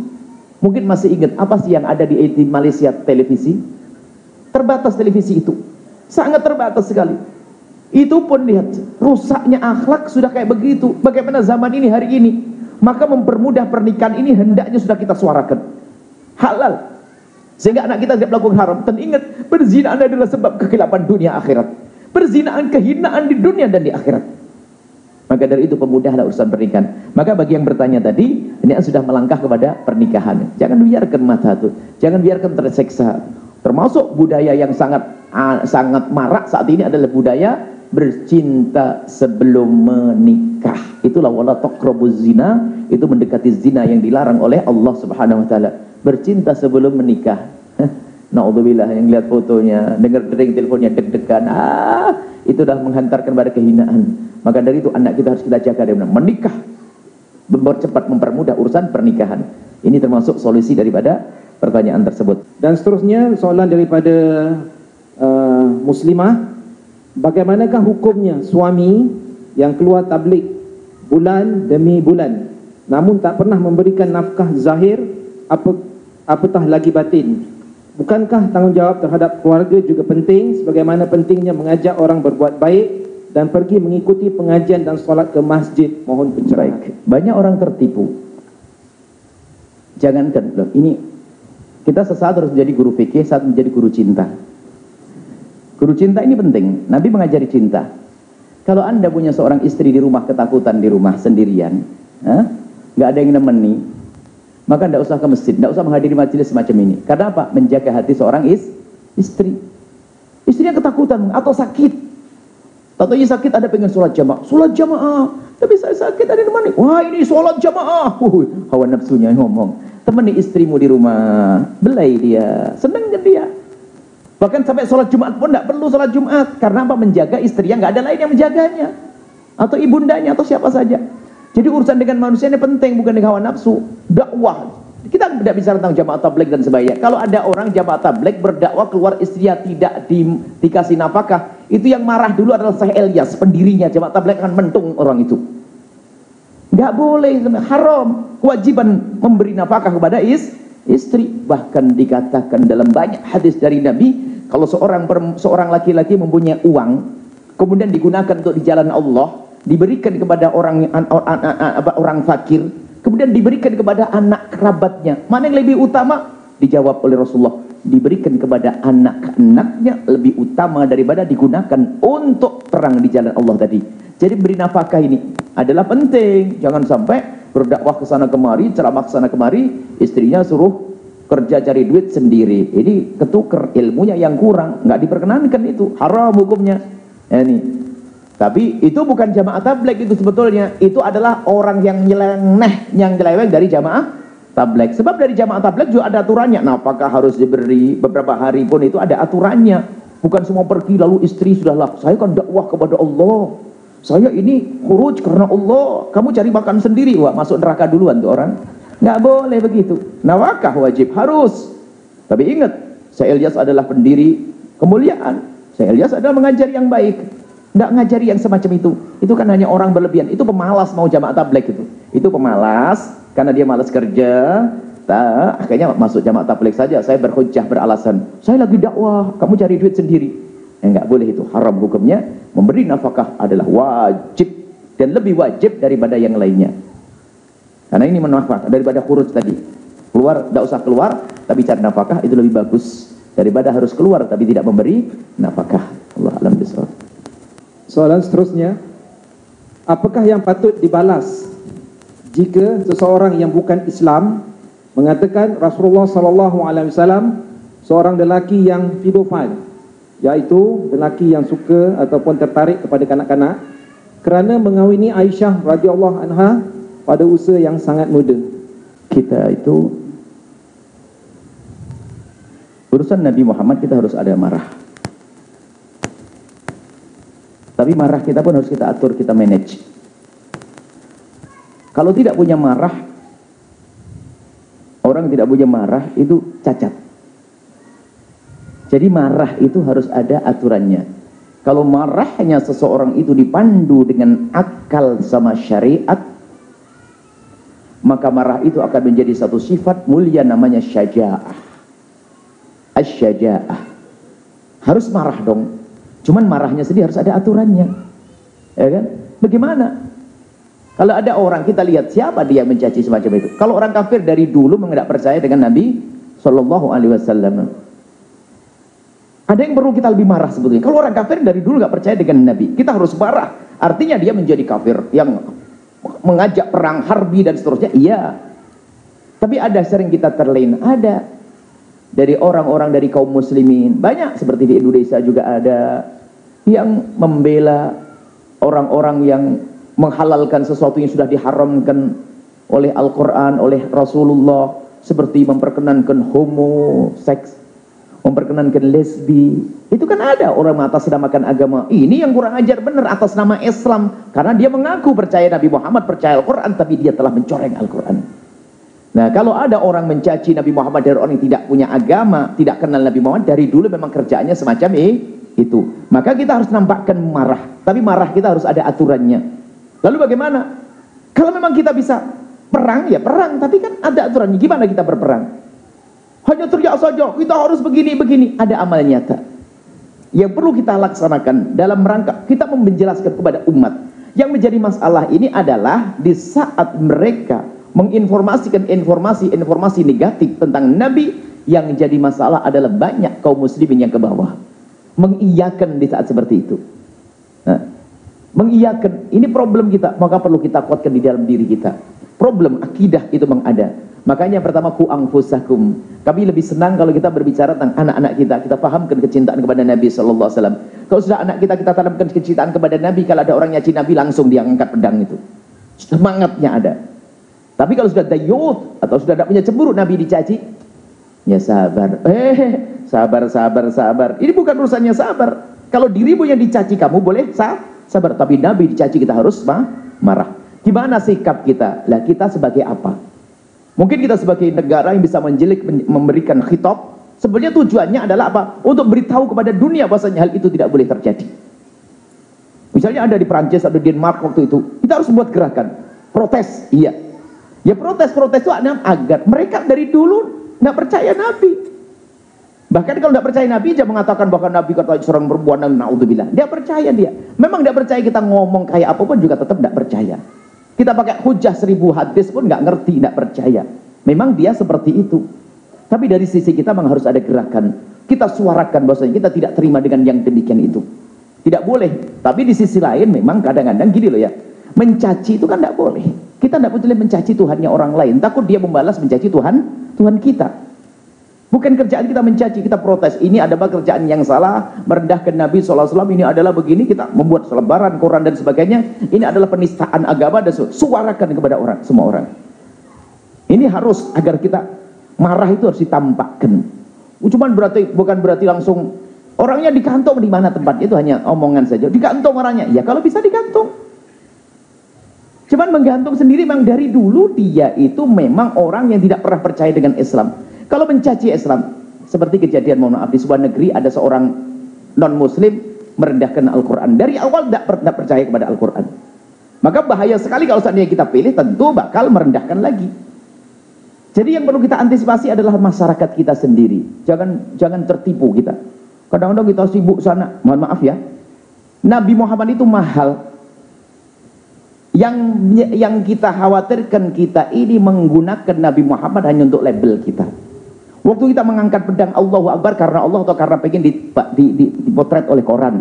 mungkin masih ingat apa sih yang ada di Malaysia televisi? Terbatas televisi itu, sangat terbatas sekali. Itu pun lihat, rusaknya akhlak sudah kayak begitu. Bagaimana zaman ini hari ini? Maka mempermudah pernikahan ini hendaknya sudah kita suarakan. Halal. Sehingga anak kita tidak melakukan haram. Dan ingat, berzina adalah sebab kegelapan dunia akhirat. Perzinaan, kehinaan di dunia dan di akhirat. Maka dari itu pemudahlah urusan pernikahan. Maka bagi yang bertanya tadi, ini sudah melangkah kepada pernikahan. Jangan biarkan mata itu, jangan biarkan terseksa. Termasuk budaya yang sangat marak saat ini adalah budaya bercinta sebelum menikah. Itulah wala taqrabuz zina, itu mendekati zina yang dilarang oleh Allah Subhanahu wa taala. Bercinta sebelum menikah. Na'udzubillah, yang lihat fotonya, dengar dering teleponnya deg-degan, itu dah menghantarkan pada kehinaan. Maka dari itu anak kita harus kita jaga dari menikah, mempercepat, mempermudah urusan pernikahan. Ini termasuk solusi daripada pertanyaan tersebut. Dan seterusnya soalan daripada muslimah, bagaimanakah hukumnya suami yang keluar tabligh bulan demi bulan namun tak pernah memberikan nafkah zahir, apatah lagi batin? Bukankah tanggungjawab terhadap keluarga juga penting, sebagaimana pentingnya mengajak orang berbuat baik dan pergi mengikuti pengajian dan solat ke masjid? Mohon pencerahan. Banyak orang tertipu. Jangankan loh, ini kita sesaat harus menjadi guru fikih, saat menjadi guru cinta. Guru cinta ini penting. Nabi mengajari cinta. Kalau Anda punya seorang istri di rumah, ketakutan di rumah sendirian, nggak ada yang nemeni, maka tidak usah ke masjid, tidak usah menghadiri majelis semacam ini. Karena apa? Menjaga hati seorang istri. Istrinya ketakutan atau sakit, Tatonya sakit ada pengen sholat jamaah. Tapi saya sakit ada di mana? Wah ini sholat jamaah. Hawa nafsunya ngomong. Temani istrimu di rumah, belai dia, seneng kan dia. Bahkan sampai sholat Jumat pun tidak perlu sholat Jumat. Karena apa? Menjaga istrinya, nggak ada lain yang menjaganya. Atau ibundanya, atau siapa saja. Jadi urusan dengan manusia ini penting, bukan dengan hawa nafsu. Dakwah. Kita tidak bicara tentang jamaah tabligh dan sebagainya. Kalau ada orang jamaah tabligh berdakwah keluar istrinya tidak dikasih nafkah, itu yang marah dulu adalah Syekh Ilyas, pendirinya jamaah tabligh, akan mentung orang itu. Nggak boleh, haram, kewajiban memberi nafkah kepada istri. Bahkan dikatakan dalam banyak hadis dari Nabi, kalau seorang laki-laki mempunyai uang, kemudian digunakan untuk di jalan Allah, diberikan kepada orang fakir, kemudian diberikan kepada anak kerabatnya, mana yang lebih utama? Dijawab oleh Rasulullah, diberikan kepada anak-anaknya lebih utama daripada digunakan untuk perang di jalan Allah tadi. Jadi beri nafkah ini adalah penting. Jangan sampai berdakwah ke sana kemari, ceramah ke sana kemari, istrinya suruh kerja cari duit sendiri. Ini ketuker, ilmunya yang kurang, nggak diperkenankan itu, haram hukumnya. Ini. Tapi itu bukan jamaah tabligh itu sebetulnya. Itu adalah orang yang nyeleneh, yang nyeleweng dari jamaah tabligh. Sebab dari jamaah tabligh juga ada aturannya. Nah, apakah harus diberi beberapa hari pun itu ada aturannya. Bukan semua pergi lalu istri sudahlah, saya kan dakwah kepada Allah. Saya ini khuruj karena Allah. Kamu cari makan sendiri. Wah, masuk neraka duluan tuh orang. Nggak boleh begitu. Nafkah wajib, harus. Tapi ingat, Syekh Ilyas adalah pendiri kemuliaan. Syekh Ilyas adalah mengajar yang baik. Nggak ngajari yang semacam itu. Itu kan hanya orang berlebihan. Itu pemalas mau jamaah tabligh itu. Itu pemalas karena dia malas kerja. Akhirnya masuk jamaah tabligh saja. Saya berhujjah, beralasan. Saya lagi dakwah, kamu cari duit sendiri. Nggak boleh itu. Haram hukumnya. Memberi nafkah adalah wajib. Dan lebih wajib daripada yang lainnya. Karena ini menafkah daripada khuruj tadi. Keluar, tidak usah keluar, tapi cari nafkah itu lebih bagus. Daripada harus keluar tapi tidak memberi nafkah. Allah alam bisawab. Soalan seterusnya, apakah yang patut dibalas jika seseorang yang bukan Islam mengatakan Rasulullah SAW seorang lelaki yang pedofil, yaitu lelaki yang suka ataupun tertarik kepada kanak-kanak kerana mengawini Aisyah radhiyallahu anha pada usia yang sangat muda? Kita itu urusan Nabi Muhammad, kita harus ada marah. Tapi marah kita pun harus kita atur, kita manage. Kalau tidak punya marah, orang tidak punya marah itu cacat. Jadi marah itu harus ada aturannya. Kalau marahnya seseorang itu dipandu dengan akal sama syariat, maka marah itu akan menjadi satu sifat mulia namanya syaja'ah. Asy-syaja'ah. Harus marah dong. Cuman marahnya sendiri harus ada aturannya. Ya kan? Bagaimana? Kalau ada orang, kita lihat siapa dia mencaci semacam itu. Kalau orang kafir dari dulu tidak percaya dengan Nabi SAW. Ada yang perlu kita lebih marah sebetulnya. Kalau orang kafir dari dulu nggak percaya dengan Nabi, kita harus marah. Artinya dia menjadi kafir yang mengajak perang harbi dan seterusnya. Iya. Tapi ada sering kita terlena. Ada. Dari orang-orang dari kaum muslimin, banyak seperti di Indonesia juga ada yang membela orang-orang yang menghalalkan sesuatu yang sudah diharamkan oleh Al-Quran, oleh Rasulullah, seperti memperkenankan homoseks, memperkenankan lesbi. Itu kan ada orang mengatasnamakan agama. Ini yang kurang ajar benar atas nama Islam, karena dia mengaku percaya Nabi Muhammad, percaya Al-Quran, tapi dia telah mencoreng Al-Quran. Nah, kalau ada orang mencaci Nabi Muhammad dari orang yang tidak punya agama, tidak kenal Nabi Muhammad, dari dulu memang kerjaannya semacam itu. Maka kita harus nampakkan marah. Tapi marah kita harus ada aturannya. Lalu bagaimana? Kalau memang kita bisa perang, ya perang. Tapi kan ada aturannya. Gimana kita berperang? Hanya teriak saja, kita harus begini-begini. Ada amal nyata yang perlu kita laksanakan dalam rangka kita menjelaskan kepada umat. Yang menjadi masalah ini adalah di saat mereka menginformasikan informasi negatif tentang Nabi, yang jadi masalah adalah banyak kaum muslimin yang ke bawah mengiyakan di saat seperti itu. Nah, mengiyakan, ini problem kita, maka perlu kita kuatkan di dalam diri kita. Problem akidah itu memang ada. Makanya pertama, ku anfusakum, Kami lebih senang kalau kita berbicara tentang anak-anak kita pahamkan kecintaan kepada Nabi sallallahu alaihi wasallam. Kalau sudah anak kita tanamkan kecintaan kepada Nabi, kalau ada orang nyaci Nabi langsung dia angkat pedang itu. Semangatnya ada. Tapi kalau sudah dayut atau sudah tidak punya cemburu, Nabi dicaci, ya sabar. Sabar. Ini bukan urusannya sabar. Kalau dirimu yang dicaci kamu boleh sabar, tapi Nabi dicaci kita harus marah. Gimana sikap kita? Lah kita sebagai apa? Mungkin kita sebagai negara yang bisa menjelik, memberikan khitab, sebenarnya tujuannya adalah apa? Untuk beritahu kepada dunia bahwasanya hal itu tidak boleh terjadi. Misalnya ada di Prancis atau Denmark waktu itu, kita harus membuat gerakan protes. Iya. Ya protes itu agar mereka dari dulu tidak percaya Nabi. Bahkan kalau tidak percaya Nabi, dia mengatakan bahwa Nabi kata seorang perempuan, naudzubillah. Dia percaya dia. Memang tidak percaya, kita ngomong kayak apapun juga tetap tidak percaya. Kita pakai hujah 1000 hadis pun nggak ngerti, nggak percaya. Memang dia seperti itu. Tapi dari sisi kita memang harus ada gerakan. Kita suarakan bahwasanya kita tidak terima dengan yang demikian itu. Tidak boleh. Tapi di sisi lain memang kadang-kadang gini loh ya. Mencaci itu kan tidak boleh. Kita tidak boleh mencaci Tuhannya orang lain. Takut dia membalas mencaci Tuhan kita. Bukan kerjaan kita mencaci, kita protes. Ini adalah kerjaan yang salah, merendahkan Nabi SAW. Ini adalah begini, kita membuat selebaran, koran dan sebagainya. Ini adalah penistaan agama dan suarakan kepada orang, semua orang. Ini harus agar kita marah itu harus ditampakkan. Bukan berarti langsung orangnya digantung di mana tempat itu hanya omongan saja. Digantung orangnya, ya kalau bisa digantung. Cuman menggantung sendiri memang dari dulu dia itu memang orang yang tidak pernah percaya dengan Islam. Kalau mencaci Islam, seperti kejadian mohon maaf di sebuah negeri ada seorang non-muslim merendahkan Al-Quran. Dari awal tidak pernah percaya kepada Al-Quran. Maka bahaya sekali kalau seandainya kita pilih, tentu bakal merendahkan lagi. Jadi yang perlu kita antisipasi adalah masyarakat kita sendiri. Jangan tertipu kita. Kadang-kadang kita sibuk sana, mohon maaf ya. Nabi Muhammad itu mahal. Yang kita khawatirkan kita ini menggunakan Nabi Muhammad hanya untuk label kita. Waktu kita mengangkat pedang Allahu Akbar karena Allah atau karena pengen dipotret oleh koran.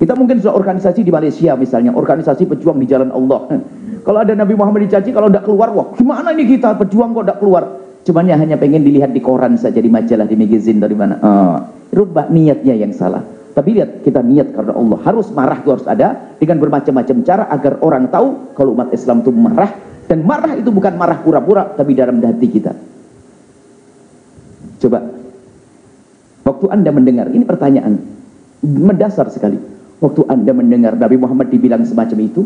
Kita mungkin sudah organisasi di Malaysia misalnya, organisasi pejuang di jalan Allah. Kalau ada Nabi Muhammad dicaci, kalau tidak keluar, wah gimana ini kita pejuang kok tidak keluar? Cuman ya hanya pengen dilihat di koran saja, di majalah, di magazine, dari mana. Rubah niatnya yang salah. Tapi lihat, kita niat karena Allah. Harus marah itu harus ada dengan bermacam-macam cara agar orang tahu kalau umat Islam itu marah. Dan marah itu bukan marah pura-pura, tapi dalam hati kita. Coba, waktu Anda mendengar, ini pertanyaan mendasar sekali. Waktu Anda mendengar Nabi Muhammad dibilang semacam itu,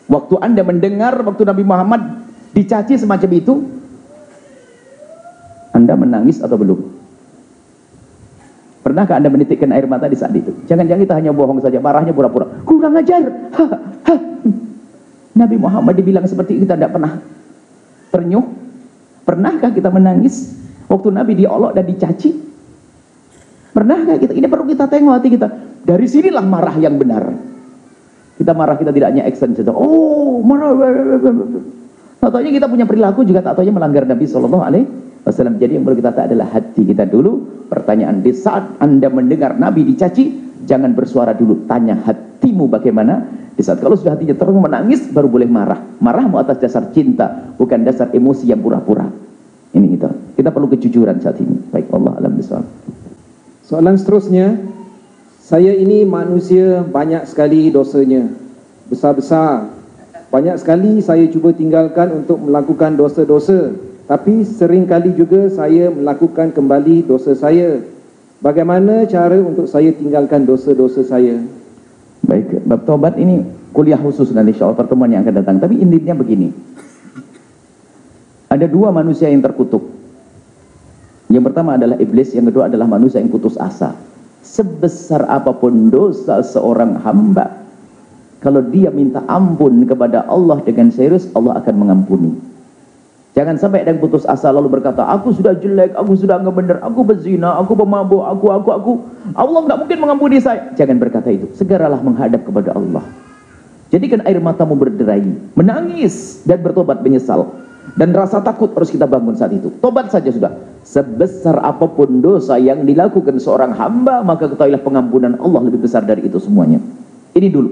waktu Anda mendengar waktu Nabi Muhammad dicaci semacam itu, Anda menangis atau belum? Pernahkah Anda menitikkan air mata di saat itu? Jangan-jangan kita hanya bohong saja, marahnya pura-pura. Kurang ajar. Nabi Muhammad dibilang seperti itu, kita tidak pernah ternyuh. Pernahkah kita menangis waktu Nabi diolok dan dicaci? Pernahkah kita? Ini perlu kita tengok hati kita. Dari sinilah marah yang benar. Kita marah, kita tidak hanya action saja. Oh, marah. Tahu-taunya kita punya perilaku juga tahu-taunya melanggar Nabi SAW. Jadi yang perlu kita tahu adalah hati kita dulu. Pertanyaan, di saat Anda mendengar Nabi dicaci, jangan bersuara dulu. Tanya hatimu bagaimana. Di saat kalau sudah hatinya terus menangis, baru boleh marah. Marahmu atas dasar cinta, bukan dasar emosi yang pura-pura. Ini kita perlu kejujuran saat ini. Baik, Allah alam bisawab. Soalan seterusnya, saya ini manusia banyak sekali dosanya, besar-besar. Banyak sekali saya cuba tinggalkan untuk melakukan dosa-dosa, tapi seringkali juga saya melakukan kembali dosa saya. Bagaimana cara untuk saya tinggalkan dosa-dosa saya? Baik, bab taubat ini kuliah khusus nanti insyaallah pertemuan yang akan datang. Tapi intinya begini. Ada dua manusia yang terkutuk. Yang pertama adalah iblis, yang kedua adalah manusia yang putus asa. Sebesar apapun dosa seorang hamba, kalau dia minta ampun kepada Allah dengan serius, Allah akan mengampuni. Jangan sampai ada yang putus asa lalu berkata, aku sudah jelek, aku sudah nggak benar, aku berzina, aku pemabuk, aku. Allah nggak mungkin mengampuni saya. Jangan berkata itu. Segeralah menghadap kepada Allah. Jadikan air matamu berderai, menangis dan bertobat menyesal. Dan rasa takut harus kita bangun saat itu. Tobat saja sudah. Sebesar apapun dosa yang dilakukan seorang hamba, maka ketahuilah pengampunan Allah lebih besar dari itu semuanya. Ini dulu.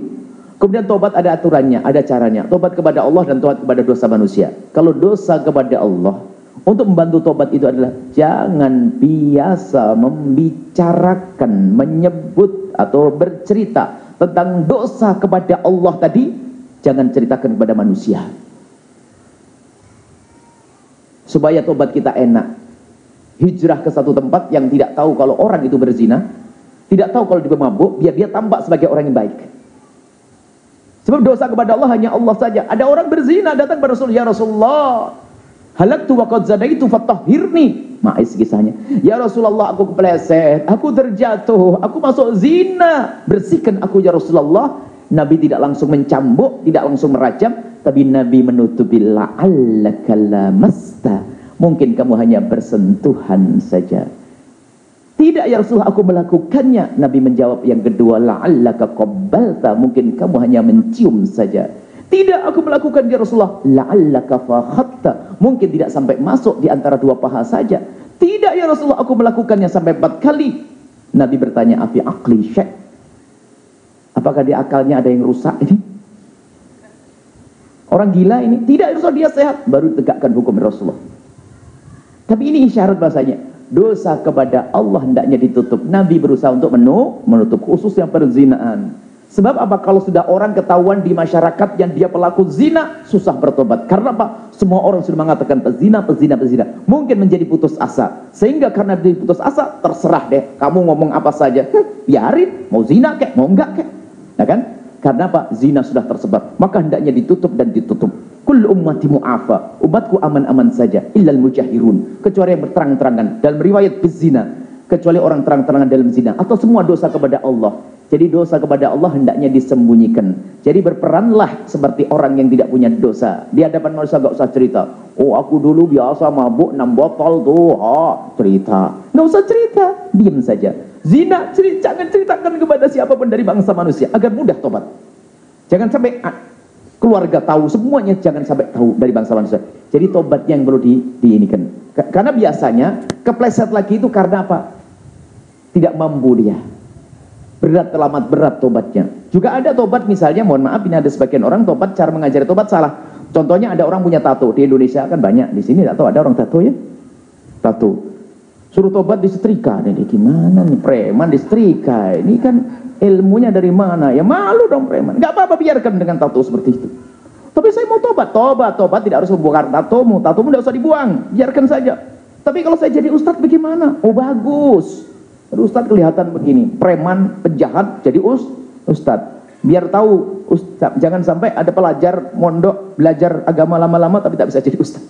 Kemudian tobat ada aturannya, ada caranya. Tobat kepada Allah dan tobat kepada dosa manusia. Kalau dosa kepada Allah, Untuk membantu tobat itu adalah jangan biasa membicarakan, menyebut atau bercerita tentang dosa kepada Allah tadi. Jangan ceritakan kepada manusia. Supaya tobat kita enak. Hijrah ke satu tempat yang tidak tahu kalau orang itu berzina, tidak tahu kalau dia mabuk, biar dia tampak sebagai orang yang baik. Sebab dosa kepada Allah hanya Allah saja. Ada orang berzina datang kepada Rasul, ya Rasulullah, halaktu wa qad zanaitu fatahhirni. Ma'is kisahnya. Ya Rasulullah, aku kepleset, aku terjatuh, aku masuk zina. Bersihkan aku ya Rasulullah. Nabi tidak langsung mencambuk, tidak langsung merajam, tapi Nabi menutupi la'allaka lamasta. Mungkin kamu hanya bersentuhan saja. Tidak ya Rasulullah, aku melakukannya. Nabi menjawab yang kedua, la'allaka qabbalta. Mungkin kamu hanya mencium saja. Tidak, aku melakukan ya Rasulullah, la'allaka fakhatta. Mungkin tidak sampai masuk di antara dua paha saja. Tidak ya Rasulullah, aku melakukannya sampai 4 kali. Nabi bertanya, afi aqli syek. Apakah di akalnya ada yang rusak ini? Orang gila ini? Tidak ya Rasulullah, dia sehat. Baru tegakkan hukum Rasulullah. Tapi ini isyarat bahasanya, dosa kepada Allah hendaknya ditutup. Nabi berusaha untuk menutup, khususnya perzinaan. Sebab apa? Kalau sudah orang ketahuan di masyarakat yang dia pelaku zina, susah bertobat. Karena apa? Semua orang sudah mengatakan pezina. Mungkin menjadi putus asa. Sehingga karena dia putus asa, terserah deh. Kamu ngomong apa saja, biarin. Mau zina kek, mau enggak kek. Nah kan? Karena apa? Zina sudah tersebar. Maka hendaknya ditutup dan ditutup. Kullu ummati mu'afa. Umatku aman-aman saja. Illal mujahirun. Kecuali yang berterang-terangan. Dalam riwayat berzina. Kecuali orang terang-terangan dalam zina. Atau semua dosa kepada Allah. Jadi dosa kepada Allah hendaknya disembunyikan. Jadi berperanlah seperti orang yang tidak punya dosa. Di hadapan manusia gak usah cerita. Oh aku dulu biasa mabuk 6 botol tuh. Cerita. Gak usah cerita. Diam saja. Zina, jangan ceritakan kepada siapapun dari bangsa manusia. Agar mudah tobat. Jangan sampai keluarga tahu. Semuanya jangan sampai tahu dari bangsa manusia. Jadi tobatnya yang perlu diinikan. Karena biasanya kepleset lagi itu karena apa? Tidak mampu dia. Berat, teramat berat tobatnya. Juga ada tobat misalnya, mohon maaf, ini ada sebagian orang tobat, cara mengajari tobat salah. Contohnya ada orang punya tato. Di Indonesia kan banyak. Di sini tak tahu ada orang tato ya? Tato. Suruh tobat disetrika. Ini gimana nih preman disetrika? Ini kan ilmunya dari mana? Ya malu dong preman. Gak apa-apa, biarkan dengan tato seperti itu. Tapi saya mau tobat. Tobat tidak harus membongkar tatomu. Tatomu tidak usah dibuang. Biarkan saja. Tapi kalau saya jadi ustadz bagaimana? Oh bagus. Ustadz kelihatan begini, preman, penjahat, jadi ustadz. Biar tahu, ustadz, jangan sampai ada pelajar mondok belajar agama lama-lama tapi tak bisa jadi ustadz.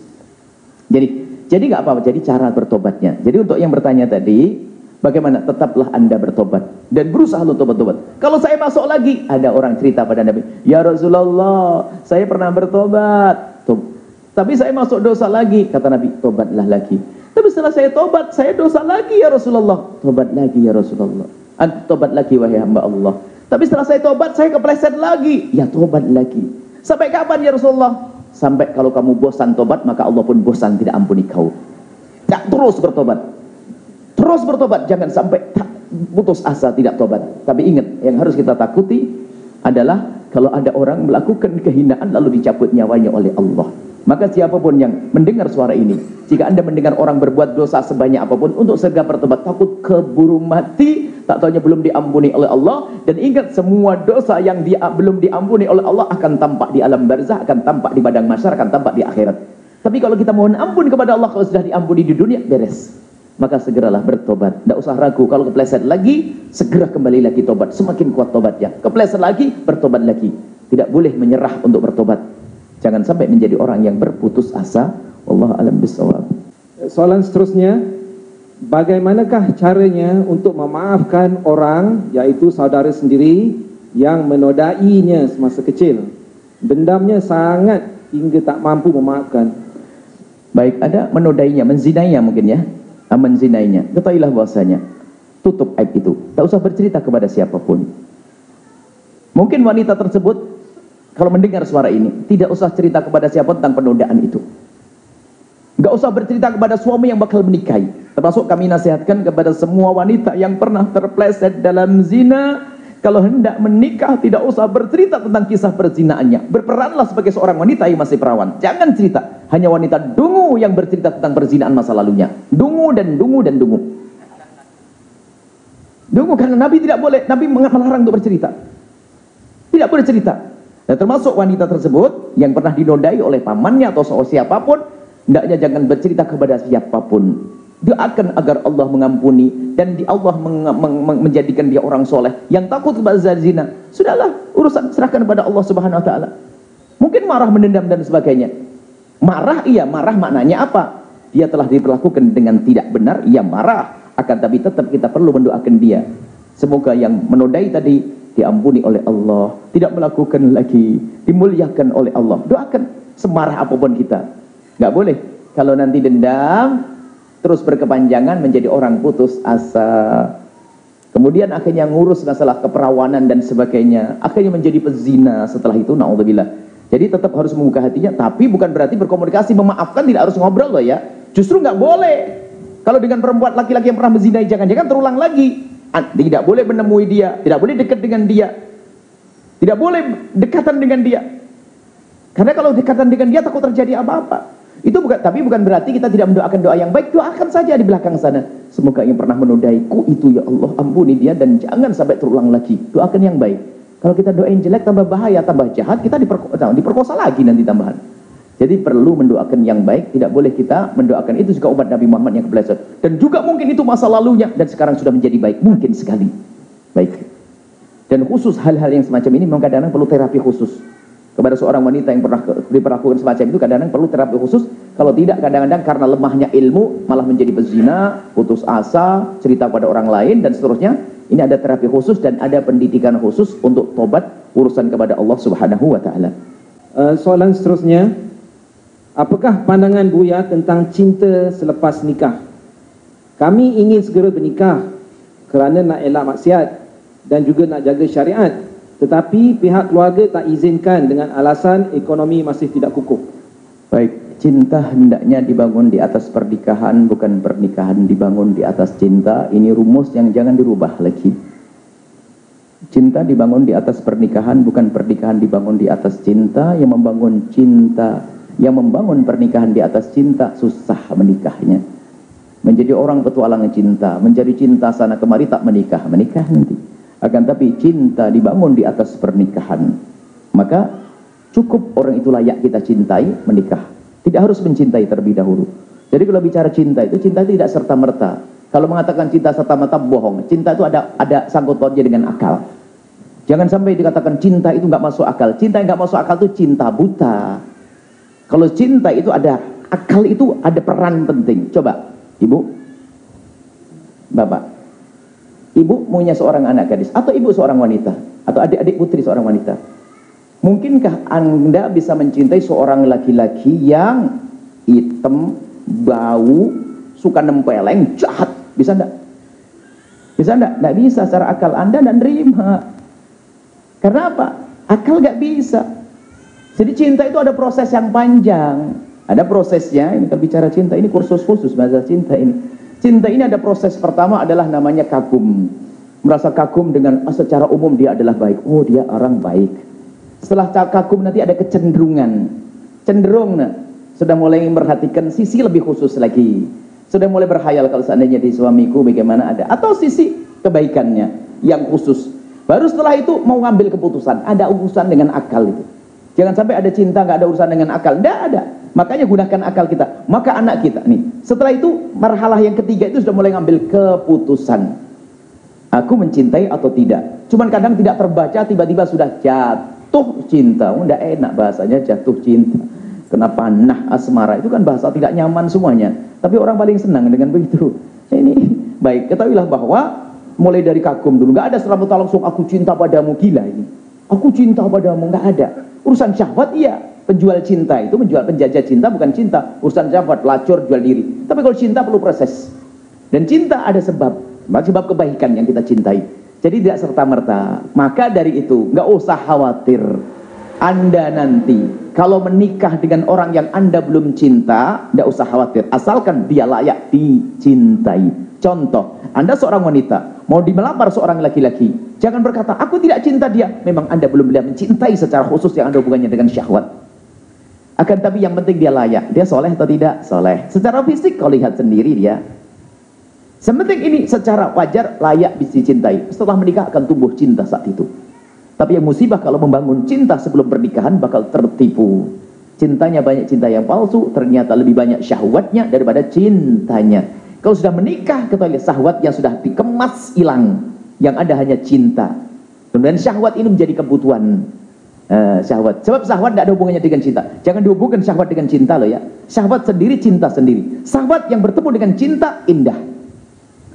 Jadi nggak apa-apa. Jadi cara bertobatnya. Jadi untuk yang bertanya tadi, bagaimana? Tetaplah Anda bertobat dan berusaha untuk tobat-tobat. Kalau saya masuk lagi, ada orang cerita pada Nabi, ya Rasulullah, saya pernah bertobat, tapi saya masuk dosa lagi. Kata Nabi, tobatlah lagi. Tapi setelah saya tobat, saya dosa lagi ya Rasulullah. Tobat lagi ya Rasulullah. Tobat lagi wahai hamba Allah. Tapi setelah saya tobat, saya kepleset lagi. Ya tobat lagi. Sampai kapan ya Rasulullah? Sampai kalau kamu bosan tobat, maka Allah pun bosan tidak ampuni kau. Tak terus bertobat. Terus bertobat. Jangan sampai putus asa tidak tobat. Tapi ingat, yang harus kita takuti adalah kalau ada orang melakukan kehinaan lalu dicabut nyawanya oleh Allah. Maka siapapun yang mendengar suara ini, jika Anda mendengar orang berbuat dosa sebanyak apapun, untuk segera bertobat, takut keburu mati, tak taunya belum diampuni oleh Allah. Dan ingat, semua dosa yang belum diampuni oleh Allah akan tampak di alam barzah, akan tampak di padang mahsyar, akan tampak di akhirat. Tapi kalau kita mohon ampun kepada Allah, kalau sudah diampuni di dunia, beres. Maka segeralah bertobat. Tidak usah ragu, kalau kepleset lagi, segera kembali lagi tobat. Semakin kuat tobatnya. Kepleset lagi, bertobat lagi. Tidak boleh menyerah untuk bertobat. Jangan sampai menjadi orang yang berputus asa. Wallahu a'lam bishawab. Soalan seterusnya, bagaimanakah caranya untuk memaafkan orang, yaitu saudara sendiri yang menodainya semasa kecil? Dendamnya sangat hingga tak mampu memaafkan. Baik, ada menodainya, menzinainya mungkin ya. Menzinainya. Ketahuilah bahwasanya tutup aib itu. Tak usah bercerita kepada siapapun. Mungkin wanita tersebut kalau mendengar suara ini, tidak usah cerita kepada siapa tentang penodaan itu. Gak usah bercerita kepada suami yang bakal menikahi. Termasuk kami nasihatkan kepada semua wanita yang pernah terpleset dalam zina, kalau hendak menikah tidak usah bercerita tentang kisah perzinaannya. Berperanlah sebagai seorang wanita yang masih perawan. Jangan cerita. Hanya wanita dungu dungu yang bercerita tentang perzinahan masa lalunya. Dungu dan dungu dan dungu. Dungu karena Nabi tidak boleh, Nabi melarang untuk bercerita. Tidak boleh cerita. Dan termasuk wanita tersebut yang pernah dinodai oleh pamannya atau siapapun, hendaknya jangan bercerita kepada siapapun. Doakan agar Allah mengampuni dan Allah menjadikan dia orang soleh yang takut kepada zina. Sudahlah, urusan serahkan kepada Allah Subhanahu wa taala. Mungkin marah, mendendam dan sebagainya. Marah, iya, marah maknanya apa? Dia telah diperlakukan dengan tidak benar, ia marah. Akan tapi tetap kita perlu mendoakan dia. Semoga yang menodai tadi diampuni oleh Allah, tidak melakukan lagi, dimuliakan oleh Allah. Doakan semarah apapun kita. Nggak boleh. Kalau nanti dendam, terus berkepanjangan menjadi orang putus asa. Kemudian akhirnya ngurus masalah keperawanan dan sebagainya. Akhirnya menjadi pezina setelah itu, naudzubillah. Jadi tetap harus membuka hatinya, tapi bukan berarti berkomunikasi, memaafkan, tidak harus ngobrol loh ya. Justru nggak boleh. Kalau dengan perempuan laki-laki yang pernah menzinai, jangan-jangan terulang lagi. Tidak boleh menemui dia, tidak boleh dekat dengan dia, tidak boleh dekatan dengan dia. Karena kalau dekatan dengan dia takut terjadi apa-apa. Itu bukan, tapi bukan berarti kita tidak mendoakan doa yang baik. Doakan saja di belakang sana. Semoga yang pernah menodaiku itu ya Allah ampuni dia dan jangan sampai terulang lagi. Doakan yang baik. Kalau kita doain jelek tambah bahaya, tambah jahat, kita diperkosa lagi nanti tambahan. Jadi perlu mendoakan yang baik, tidak boleh kita mendoakan itu juga umat Nabi Muhammad yang kebeleset. Dan juga mungkin itu masa lalunya dan sekarang sudah menjadi baik, mungkin sekali. Baik. Dan khusus hal-hal yang semacam ini memang kadang-kadang perlu terapi khusus. Kepada seorang wanita yang pernah diperlakukan semacam itu kadang-kadang perlu terapi khusus. Kalau tidak kadang-kadang karena lemahnya ilmu malah menjadi pezina, putus asa, cerita pada orang lain dan seterusnya. Ini ada terapi khusus dan ada pendidikan khusus untuk tobat urusan kepada Allah Subhanahu wa taala. Soalan seterusnya, apakah pandangan Buya tentang cinta selepas nikah? Kami ingin segera bernikah kerana nak elak maksiat dan juga nak jaga syariat, tetapi pihak keluarga tak izinkan dengan alasan ekonomi masih tidak kukuh. Baik, cinta hendaknya dibangun di atas pernikahan, bukan pernikahan dibangun di atas cinta. Ini rumus yang jangan dirubah lagi. Cinta dibangun di atas pernikahan, bukan pernikahan dibangun di atas cinta. Yang membangun cinta, yang membangun pernikahan di atas cinta, susah menikahnya. Menjadi orang petualangan cinta, mencari cinta sana kemari tak menikah nanti. Akan tapi cinta dibangun di atas pernikahan, maka cukup orang itu layak kita cintai, menikah. Tidak harus mencintai terlebih dahulu. Jadi kalau bicara cinta itu, cinta tidak serta-merta. Kalau mengatakan cinta serta-merta bohong. Cinta itu ada sangkut pautnya dengan akal. Jangan sampai dikatakan cinta itu nggak masuk akal. Cinta yang nggak masuk akal itu cinta buta. Kalau cinta itu ada akal, itu ada peran penting. Coba, ibu, bapak, ibu punya seorang anak gadis, atau ibu seorang wanita, atau adik-adik putri seorang wanita. Mungkinkah Anda bisa mencintai seorang laki-laki yang hitam, bau, suka nempeleng, jahat? Bisa enggak? Bisa enggak? Enggak bisa. Secara akal Anda enggak nerima. Karena apa? Akal enggak bisa. Jadi cinta itu ada proses yang panjang. Ada prosesnya. Ini kalau bicara cinta, ini kursus khusus bahasa cinta ini. Cinta ini ada proses pertama adalah namanya kagum. Merasa kagum dengan secara umum dia adalah baik. Oh, dia orang baik. Setelah kagum nanti ada kecenderungan. Cenderung sudah mulai memperhatikan sisi lebih khusus lagi. Sudah mulai berkhayal kalau seandainya di suamiku bagaimana ada. Atau sisi kebaikannya yang khusus. Baru setelah itu mau ngambil keputusan. Ada urusan dengan akal itu. Jangan sampai ada cinta nggak ada urusan dengan akal. Tidak ada. Makanya gunakan akal kita. Maka anak kita nih. Setelah itu marhalah yang ketiga itu sudah mulai ngambil keputusan. Aku mencintai atau tidak. Cuman kadang tidak terbaca, tiba-tiba sudah jatuh cinta. Tidak enak bahasanya jatuh cinta. Kenapa nah asmara itu kan bahasa tidak nyaman semuanya. Tapi orang paling senang dengan begitu. Ini baik. Ketahuilah bahwa mulai dari kagum dulu. Nggak ada serta-merta langsung aku cinta padamu, gila ini. Aku cinta padamu, nggak ada. Urusan syahwat iya. Penjual cinta itu, penjajah cinta bukan cinta. Urusan syahwat, pelacur, jual diri. Tapi kalau cinta perlu proses. Dan cinta ada sebab kebaikan yang kita cintai. Jadi tidak serta-merta. Maka dari itu, nggak usah khawatir. Anda nanti, kalau menikah dengan orang yang Anda belum cinta, nggak usah khawatir. Asalkan dia layak dicintai. Contoh, Anda seorang wanita, mau melamar seorang laki-laki. Jangan berkata, aku tidak cinta dia. Memang Anda belum mencintai secara khusus yang ada hubungannya dengan syahwat. Akan tapi yang penting dia layak. Dia soleh atau tidak? Soleh. Secara fisik kau lihat sendiri dia. Sementing ini secara wajar layak bisa dicintai. Setelah menikah akan tumbuh cinta saat itu. Tapi yang musibah kalau membangun cinta sebelum pernikahan bakal tertipu. Cintanya banyak cinta yang palsu, ternyata lebih banyak syahwatnya daripada cintanya. Kalau sudah menikah, ketahui syahwatnya sudah dikemas hilang. Yang ada hanya cinta. Kemudian syahwat ini menjadi kebutuhan syahwat. Sebab syahwat tidak ada hubungannya dengan cinta. Jangan dihubungkan syahwat dengan cinta loh ya. Syahwat sendiri, cinta sendiri. Syahwat yang bertemu dengan cinta indah.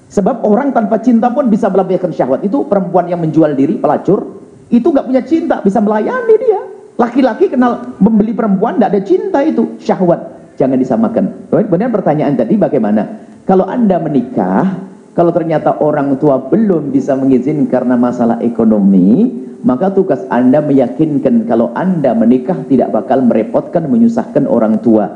Sebab orang tanpa cinta pun bisa melampiaskan syahwat. Itu perempuan yang menjual diri, pelacur, itu nggak punya cinta, bisa melayani dia. Laki-laki kenal membeli perempuan, tidak ada cinta, itu syahwat. Jangan disamakan. Kemudian pertanyaan tadi bagaimana? Kalau Anda menikah, kalau ternyata orang tua belum bisa mengizinkan karena masalah ekonomi, maka tugas Anda meyakinkan kalau Anda menikah tidak bakal merepotkan, menyusahkan orang tua.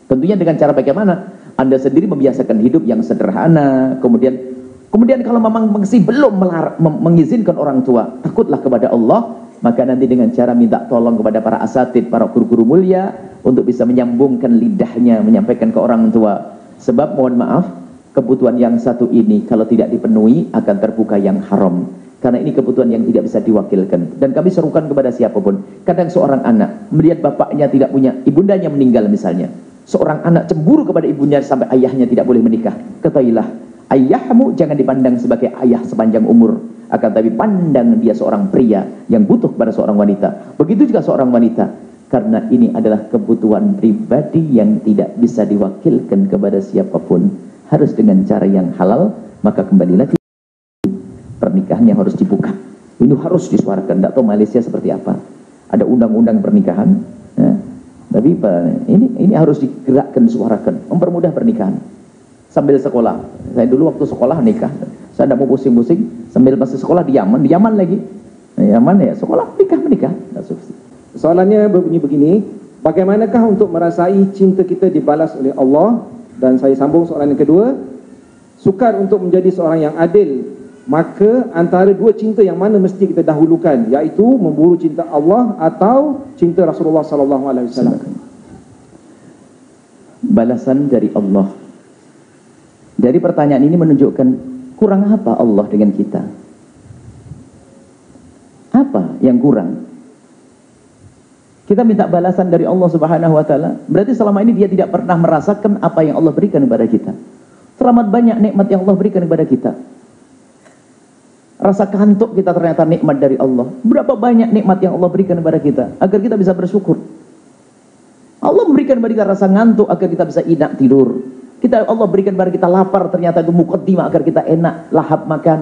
Tentunya dengan cara bagaimana? Anda sendiri membiasakan hidup yang sederhana. Kemudian kalau memang masih belum mengizinkan orang tua, takutlah kepada Allah. Maka nanti dengan cara minta tolong kepada para asatid, para guru-guru mulia, untuk bisa menyambungkan lidahnya, menyampaikan ke orang tua. Sebab mohon maaf, kebutuhan yang satu ini kalau tidak dipenuhi akan terbuka yang haram. Karena ini kebutuhan yang tidak bisa diwakilkan. Dan kami serukan kepada siapapun. Kadang seorang anak melihat bapaknya tidak punya, ibundanya meninggal misalnya. Seorang anak cemburu kepada ibunya sampai ayahnya tidak boleh menikah. Ketahuilah, ayahmu jangan dipandang sebagai ayah sepanjang umur. Akan tapi pandang dia seorang pria yang butuh kepada seorang wanita. Begitu juga seorang wanita. Karena ini adalah kebutuhan pribadi yang tidak bisa diwakilkan kepada siapapun. Harus dengan cara yang halal. Maka kembali lagi, pernikahan yang harus dibuka. Ini harus disuarakan. Tidak tahu Malaysia seperti apa. Ada undang-undang pernikahan. Ya. Tapi ini harus digerakkan, disuarakan. Mempermudah pernikahan. Sambil sekolah. Saya dulu waktu sekolah nikah. Saya tidak mau pusing-pusing. Sambil masih sekolah di Yaman lagi. Yaman ya, sekolah menikah. Soalannya berbunyi begini. Bagaimanakah untuk merasai cinta kita dibalas oleh Allah? Dan saya sambung soalan yang kedua. Sukar untuk menjadi seorang yang adil. Maka antara dua cinta yang mana mesti kita dahulukan, iaitu memburu cinta Allah atau cinta Rasulullah SAW? Balasan dari Allah. Dari pertanyaan ini menunjukkan kurang apa Allah dengan kita? Apa yang kurang? Kita minta balasan dari Allah Subhanahu wa taala, berarti selama ini dia tidak pernah merasakan apa yang Allah berikan kepada kita. Selamat banyak nikmat yang Allah berikan kepada kita. Rasa kantuk kita ternyata nikmat dari Allah. Berapa banyak nikmat yang Allah berikan kepada kita agar kita bisa bersyukur. Allah memberikan kepada kita rasa ngantuk agar kita bisa enak tidur. Allah berikan kepada kita lapar, ternyata itu muqaddimah agar kita enak lahap makan.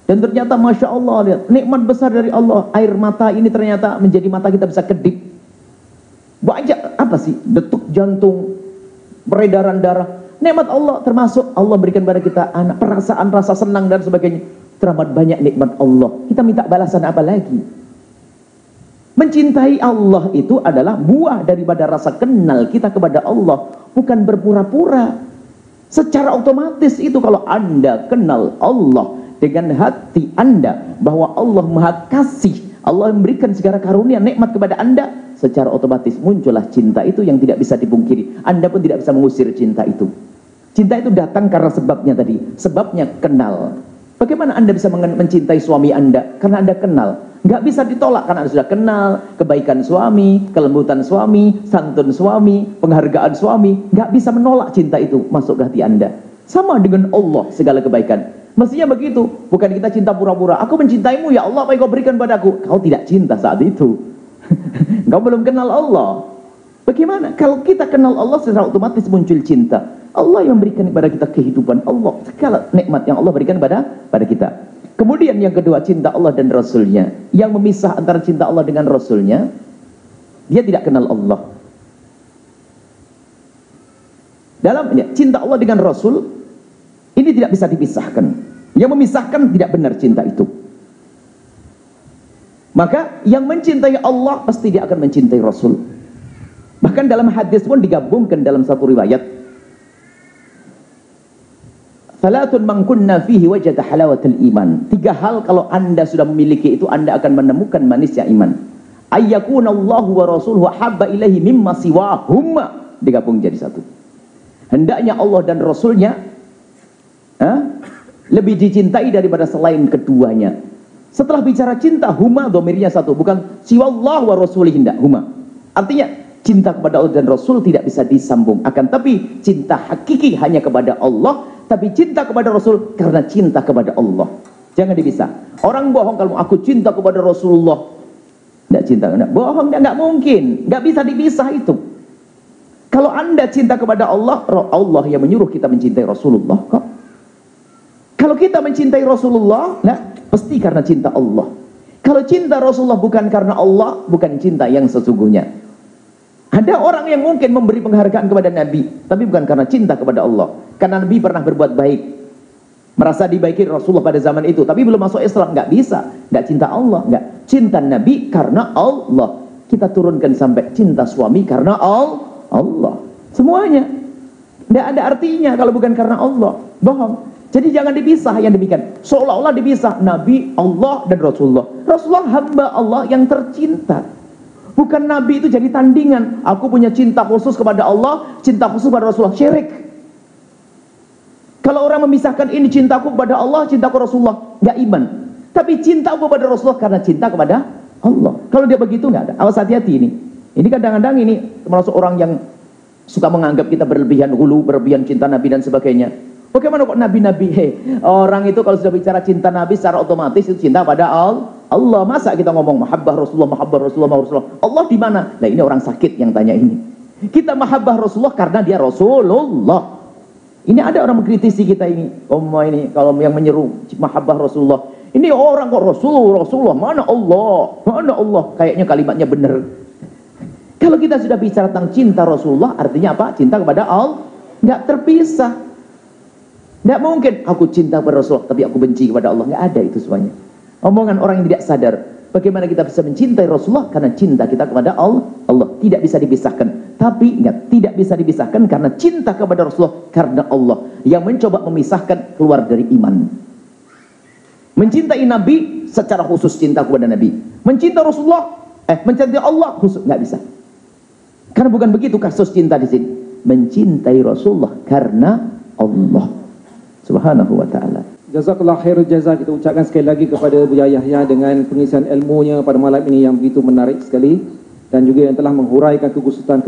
Dan ternyata Masya Allah, lihat, nikmat besar dari Allah. Air mata ini ternyata menjadi mata kita bisa kedip. Banyak apa sih? Detuk jantung, peredaran darah. Nikmat Allah termasuk Allah berikan kepada kita anak, perasaan rasa senang dan sebagainya. Teramat banyak nikmat Allah. Kita minta balasan apa lagi? Mencintai Allah itu adalah buah daripada rasa kenal kita kepada Allah, bukan berpura-pura. Secara otomatis itu kalau Anda kenal Allah dengan hati Anda bahwa Allah Maha Kasih, Allah memberikan segala karunia nikmat kepada Anda, secara otomatis muncullah cinta itu yang tidak bisa dipungkiri. Anda pun tidak bisa mengusir cinta itu. Cinta itu datang karena sebabnya tadi, sebabnya kenal. Bagaimana Anda bisa mencintai suami Anda? Karena Anda kenal. Nggak bisa ditolak karena Anda sudah kenal kebaikan suami, kelembutan suami, santun suami, penghargaan suami. Nggak bisa menolak cinta itu masuk ke hati Anda. Sama dengan Allah segala kebaikan. Mestinya begitu. Bukan kita cinta pura-pura. Aku mencintaimu ya Allah, apa yang kau berikan padaku? Kau tidak cinta saat itu. Kau belum kenal Allah. Bagaimana? Kalau kita kenal Allah secara otomatis muncul cinta. Allah yang berikan kepada kita kehidupan, Allah segala nikmat yang Allah berikan pada kita. Kemudian yang kedua, cinta Allah dan Rasulnya. Yang memisah antara cinta Allah dengan Rasulnya, dia tidak kenal Allah. Dalam cinta Allah dengan Rasul, ini tidak bisa dipisahkan. Yang memisahkan tidak benar cinta itu. Maka yang mencintai Allah pasti dia akan mencintai Rasul. Bahkan dalam hadis pun digabungkan dalam satu riwayat. Salatun man kunna fihi wajada halawatul iman. 3 hal kalau Anda sudah memiliki itu, Anda akan menemukan manisnya iman. Ayyakunallahu wa rasuluhu habba ilaihi mimma siwahumma, digabung jadi satu. Hendaknya Allah dan Rasulnya lebih dicintai daripada selain keduanya. Setelah bicara cinta, huma domirnya satu, bukan siwallah wa rasulih, hendak huma. Artinya cinta kepada Allah dan Rasul tidak bisa disambung. Akan tapi cinta hakiki hanya kepada Allah, tapi cinta kepada Rasul karena cinta kepada Allah. Jangan dipisah. Orang bohong kalau aku cinta kepada Rasulullah, tidak cinta, tidak bohong, tidak mungkin, nggak bisa dipisah itu. Kalau Anda cinta kepada Allah, Allah yang menyuruh kita mencintai Rasulullah kok. Kalau kita mencintai Rasulullah, nah, pasti karena cinta Allah. Kalau cinta Rasulullah bukan karena Allah, bukan cinta yang sesungguhnya. Ada orang yang mungkin memberi penghargaan kepada Nabi, tapi bukan karena cinta kepada Allah. Karena Nabi pernah berbuat baik, merasa dibaiki Rasulullah pada zaman itu, tapi belum masuk Islam, nggak bisa, nggak cinta Allah, nggak cinta Nabi karena Allah. Kita turunkan sampai cinta suami karena Allah. Semuanya nggak ada artinya kalau bukan karena Allah, bohong. Jadi jangan dipisah yang demikian. Seolah-olah dipisah Nabi, Allah, dan Rasulullah. Rasulullah hamba Allah yang tercinta. Bukan Nabi itu jadi tandingan. Aku punya cinta khusus kepada Allah, cinta khusus kepada Rasulullah. Syirik. Kalau orang memisahkan ini cintaku kepada Allah, cintaku Rasulullah, nggak iman. Tapi cintaku kepada Rasulullah karena cinta kepada Allah. Kalau dia begitu nggak ada. Awas, hati-hati ini. Ini kadang-kadang ini termasuk orang yang suka menganggap kita berlebihan hulu, berlebihan cinta Nabi dan sebagainya. Bagaimana kok Nabi-Nabi? Orang itu kalau sudah bicara cinta Nabi secara otomatis itu cinta pada Allah. Masa kita ngomong mahabbah Rasulullah, mahabbah Rasulullah, mahabbah Rasulullah? Allah di mana? Nah, ini orang sakit yang tanya ini. Kita mahabbah Rasulullah karena dia Rasulullah. Ini ada orang mengkritisi kita ini. Ini kalau yang menyeru mahabbah Rasulullah. Ini orang kok Rasulullah, mana Allah? Mana Allah? Kayaknya kalimatnya benar. Kalau kita sudah bicara tentang cinta Rasulullah, artinya apa? Cinta kepada Allah. Nggak terpisah. Tidak mungkin aku cinta kepada Rasulullah tapi aku benci kepada Allah. Nggak ada itu semuanya. Omongan orang yang tidak sadar. Bagaimana kita bisa mencintai Rasulullah? Karena cinta kita kepada Allah. Allah tidak bisa dipisahkan. Tapi ingat, tidak bisa dipisahkan karena cinta kepada Rasulullah karena Allah yang mencoba memisahkan keluar dari iman. Mencintai Nabi secara khusus cinta kepada Nabi. Mencintai Rasulullah, mencintai Allah khusus, nggak bisa. Karena bukan begitu kasus cinta di sini. Mencintai Rasulullah karena Allah Subhanahu wa ta'ala. Jazakallah khairul jaza, kita ucapkan sekali lagi kepada Buya Yahya dengan pengisian ilmunya pada malam ini yang begitu menarik sekali, dan juga yang telah menghuraikan kegusutan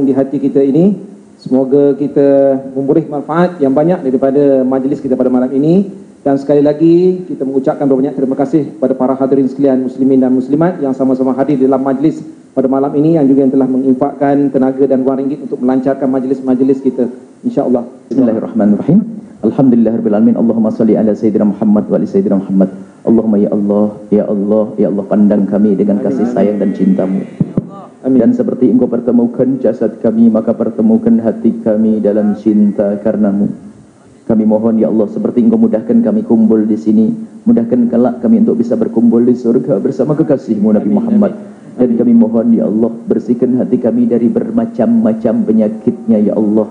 di hati kita ini. Semoga kita memberi manfaat yang banyak daripada majlis kita pada malam ini. Dan sekali lagi kita mengucapkan banyak terima kasih kepada para hadirin sekalian muslimin dan muslimat yang sama-sama hadir dalam majlis pada malam ini, yang juga yang telah menginfakkan tenaga dan wang ringgit untuk melancarkan majlis-majlis kita, insya-Allah. Bismillahirrahmanirrahim. Alhamdulillahirrahmanirrahim. Allahumma salli ala Sayyidina Muhammad wa ala Sayyidina Muhammad. Allahumma ya Allah, ya Allah, ya Allah, pandang kami dengan kasih sayang dan cintamu. Amin. Dan seperti engkau pertemukan jasad kami, maka pertemukan hati kami dalam cinta karenamu. Kami mohon ya Allah, seperti engkau mudahkan kami kumpul di sini, mudahkan kelak kami untuk bisa berkumpul di surga bersama kekasihmu Nabi Muhammad. Dan kami mohon ya Allah, bersihkan hati kami dari bermacam-macam penyakitnya ya Allah.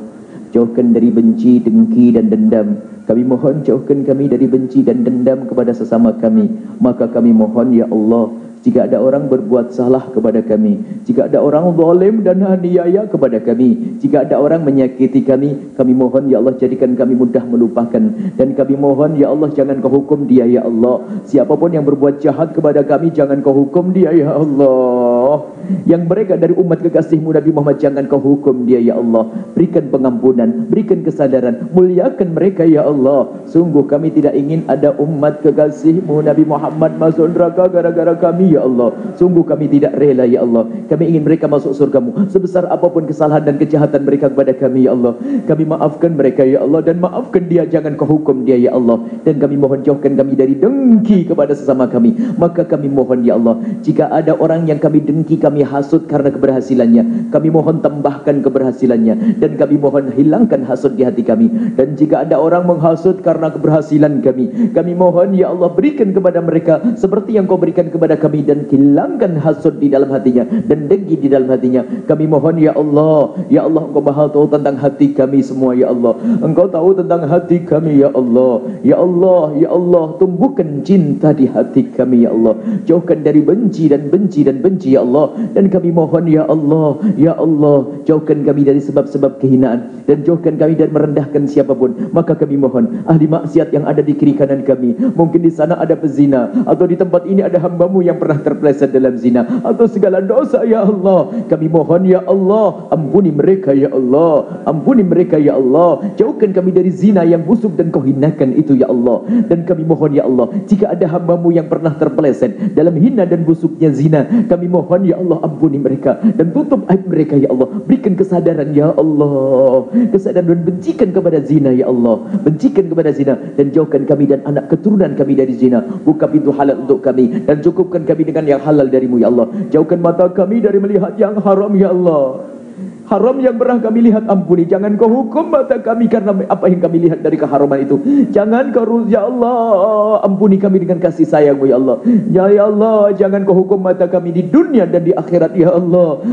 Jauhkan dari benci, dengki dan dendam. Kami mohon jauhkan kami dari benci dan dendam kepada sesama kami. Maka kami mohon ya Allah, jika ada orang berbuat salah kepada kami, jika ada orang zalim dan aniaya kepada kami, jika ada orang menyakiti kami mohon ya Allah, jadikan kami mudah melupakan. Dan kami mohon ya Allah, jangan kau hukum dia ya Allah. Siapapun yang berbuat jahat kepada kami, jangan kau hukum dia ya Allah. Yang mereka dari umat kekasihmu Nabi Muhammad, jangan kau hukum dia ya Allah. Berikan pengampunan, berikan kesadaran, muliakan mereka ya Allah. Sungguh kami tidak ingin ada umat kekasihmu Nabi Muhammad masuk neraka gara-gara kami ya Allah. Sungguh kami tidak rela ya Allah. Kami ingin mereka masuk surgamu, sebesar apapun kesalahan dan kejahatan mereka kepada kami ya Allah. Kami maafkan mereka ya Allah, dan maafkan dia, jangan kau hukum dia ya Allah. Dan kami mohon jauhkan kami dari dengki kepada sesama kami. Maka kami mohon ya Allah, jika ada orang yang kami dengki, kami hasud karena keberhasilannya, kami mohon tambahkan keberhasilannya. Dan kami mohon hilangkan hasud di hati kami. Dan jika ada orang menghasut karena keberhasilan kami mohon ya Allah, berikan kepada mereka seperti yang kau berikan kepada kami dan hilangkan hasud di dalam hatinya dan dengki di dalam hatinya. Kami mohon ya Allah, ya Allah, Engkau Maha tahu tentang hati kami semua ya Allah. Engkau tahu tentang hati kami ya Allah. Ya Allah, ya Allah, tumbuhkan cinta di hati kami ya Allah. Jauhkan dari benci dan benci dan benci ya Allah. Dan kami mohon ya Allah, ya Allah, jauhkan kami dari sebab-sebab kehinaan dan jauhkan kami dari merendahkan siapapun. Maka kami mohon ahli maksiat yang ada di kiri kanan kami, mungkin di sana ada pezina, atau di tempat ini ada hamba-Mu yang pernah terpeleset dalam zina atau segala dosa ya Allah. Kami mohon ya Allah, ampuni mereka ya Allah, ampuni mereka ya Allah. Jauhkan kami dari zina yang busuk dan Kau hinakan itu ya Allah. Dan kami mohon ya Allah, jika ada hamba-Mu yang pernah terpeleset dalam hina dan busuknya zina, kami mohon ya Allah, ampuni mereka dan tutup aib mereka ya Allah. Berikan kesadaran ya Allah, kesadaran dan bencikan kepada zina ya Allah, bencikan kepada zina dan jauhkan kami dan anak keturunan kami dari zina. Buka pintu halal untuk kami dan cukupkan kami dengan yang halal dari-Mu ya Allah. Jauhkan mata kami dari melihat yang haram ya Allah. Haram yang pernah kami lihat, ampuni. Jangan Kau hukum mata kami karena apa yang kami lihat dari keharaman itu. Jangan Kau, ya Allah, ampuni kami dengan kasih sayang-Mu ya Allah. Ya Allah, jangan Kau hukum mata kami di dunia dan di akhirat ya Allah.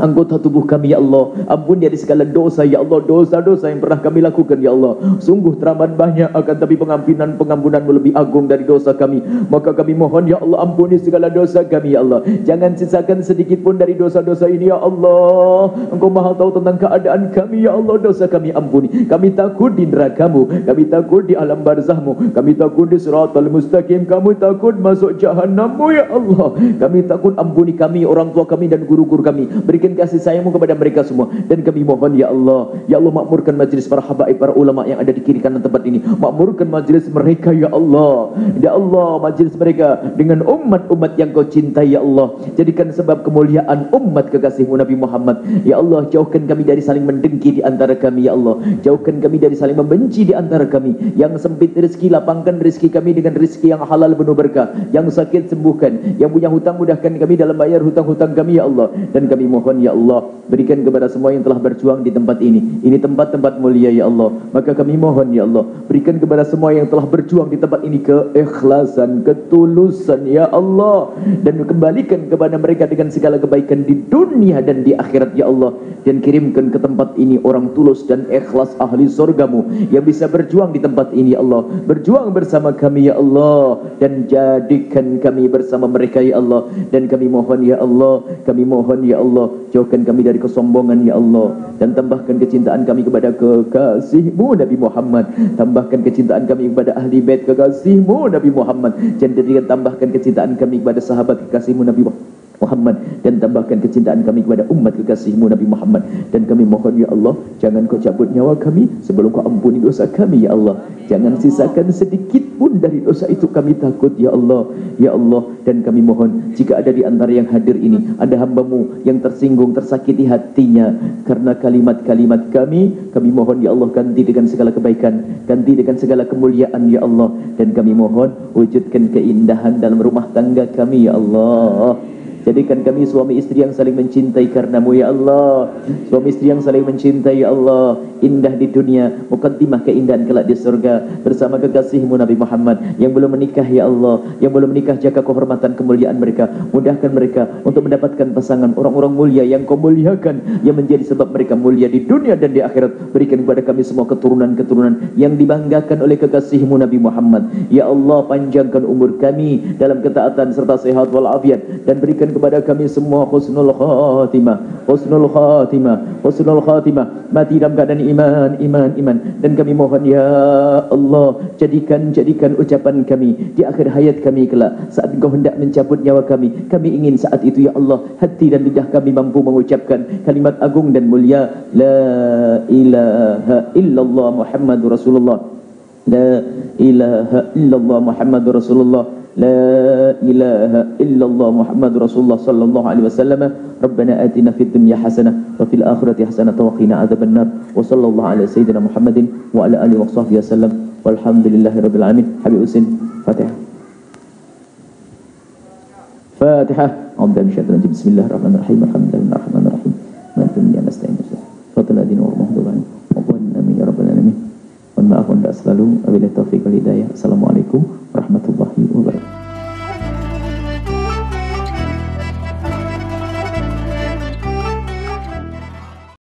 Anggota tubuh kami ya Allah, ampun dari segala dosa ya Allah, dosa-dosa yang pernah kami lakukan ya Allah. Sungguh teramat banyak, akan tapi pengampunan-Mu lebih agung dari dosa kami. Maka kami mohon ya Allah, ampuni segala dosa kami ya Allah. Jangan sisakan sedikit pun dari dosa-dosa ini ya Allah. Engkau Maha tahu tentang keadaan kami ya Allah. Dosa kami ampuni. Kami takut di neraka-Mu, kami takut di alam barzah-Mu, kami takut di siratal mustaqim, kami takut masuk jahannam-Mu ya Allah. Kami takut, ampuni kami, orang tua kami dan guru-guru kami. Berikan kasih sayang-Mu kepada mereka semua. Dan kami mohon ya Allah, ya Allah, makmurkan majlis para habaib, para ulama yang ada di kiri kanan tempat ini. Makmurkan majlis mereka ya Allah. Ya Allah, majlis mereka dengan umat-umat yang Kau cintai ya Allah. Jadikan sebab kemuliaan umat kekasih-Mu Nabi Muhammad. Ya Allah, jauhkan kami dari saling mendengki di antara kami ya Allah. Jauhkan kami dari saling membenci di antara kami. Yang sempit rezeki, lapangkan rezeki kami dengan rezeki yang halal penuh berkah. Yang sakit sembuhkan. Yang punya hutang mudahkan kami dalam bayar hutang-hutang kami ya Allah. Dan kami mohon ya Allah, berikan kepada semua yang telah berjuang di tempat ini. Ini tempat-tempat mulia ya Allah. Maka kami mohon ya Allah, berikan kepada semua yang telah berjuang di tempat ini keikhlasan, ketulusan ya Allah. Dan kembalikan kepada mereka dengan segala kebaikan di dunia dan di akhirat ya Allah. Dan kirimkan ke tempat ini orang tulus dan ikhlas ahli surga-Mu yang bisa berjuang di tempat ini ya Allah. Berjuang bersama kami ya Allah. Dan jadikan kami bersama mereka ya Allah. Dan kami mohon ya Allah, kami mohon ya Allah, jauhkan kami dari kesombongan ya Allah. Dan tambahkan kecintaan kami kepada kekasih-Mu Nabi Muhammad. Tambahkan kecintaan kami kepada ahli bait kekasih-Mu Nabi Muhammad. Dan tambahkan kecintaan kami kepada sahabat kekasih-Mu Nabi Muhammad. Dan tambahkan kecintaan kami kepada umat kekasih-Mu Nabi Muhammad. Dan kami mohon ya Allah, jangan Kau cabut nyawa kami sebelum Kau ampuni dosa kami ya Allah. Jangan sisakan sedikit pun dari dosa itu, kami takut ya Allah. Ya Allah, dan kami mohon, jika ada di antara yang hadir ini ada hamba-Mu yang tersinggung, tersakiti hatinya karena kalimat-kalimat kami mohon ya Allah, ganti dengan segala kebaikan, ganti dengan segala kemuliaan ya Allah. Dan kami mohon, wujudkan keindahan dalam rumah tangga kami ya Allah. Jadikan kami suami istri yang saling mencintai karena-Mu ya Allah. Suami istri yang saling mencintai ya Allah. Indah di dunia, mukaddimah keindahan kelak di surga bersama kekasih-Mu Nabi Muhammad. Yang belum menikah ya Allah, yang belum menikah, jaga kehormatan kemuliaan mereka. Mudahkan mereka untuk mendapatkan pasangan orang-orang mulia yang Kau muliakan, yang menjadi sebab mereka mulia di dunia dan di akhirat. Berikan kepada kami semua keturunan-keturunan yang dibanggakan oleh kekasih-Mu Nabi Muhammad. Ya Allah, panjangkan umur kami dalam ketaatan serta sehat walafiat. Dan berikan kepada kami semua husnul khatimah, husnul khatimah, husnul khatimah, mati dalam keadaan iman. Dan kami mohon ya Allah, jadikan ucapan kami di akhir hayat kami kelak, saat Engkau hendak mencabut nyawa kami ingin saat itu ya Allah, hati dan lidah kami mampu mengucapkan kalimat agung dan mulia, la ilaha illallah Muhammadur Rasulullah, la ilaha illallah Muhammadur Rasulullah, لا إله إلا الله محمد رسول الله صلى الله عليه وسلم. ربنا آتنا في الدنيا حسنة وفي الآخرة حسنة وقنا عذاب النار. وصلى الله على سيدنا محمد وعلى آله وصحبه وسلم والحمد لله رب العالمين. حبيب حسين فاتحة. فاتحة. أعوذ بالله من الشيطان الرجيم. بسم الله الرحمن الرحيم. الحمد لله الرحمن الرحيم مالك يوم الدين نستعين صراط الذين أنعمت عليهم غير المغضوب يا رب العالمين. Mohon maaf untuk selalu. Wabillahi taufiq wal hidayah. Assalamualaikum warahmatullahi wabarakatuh.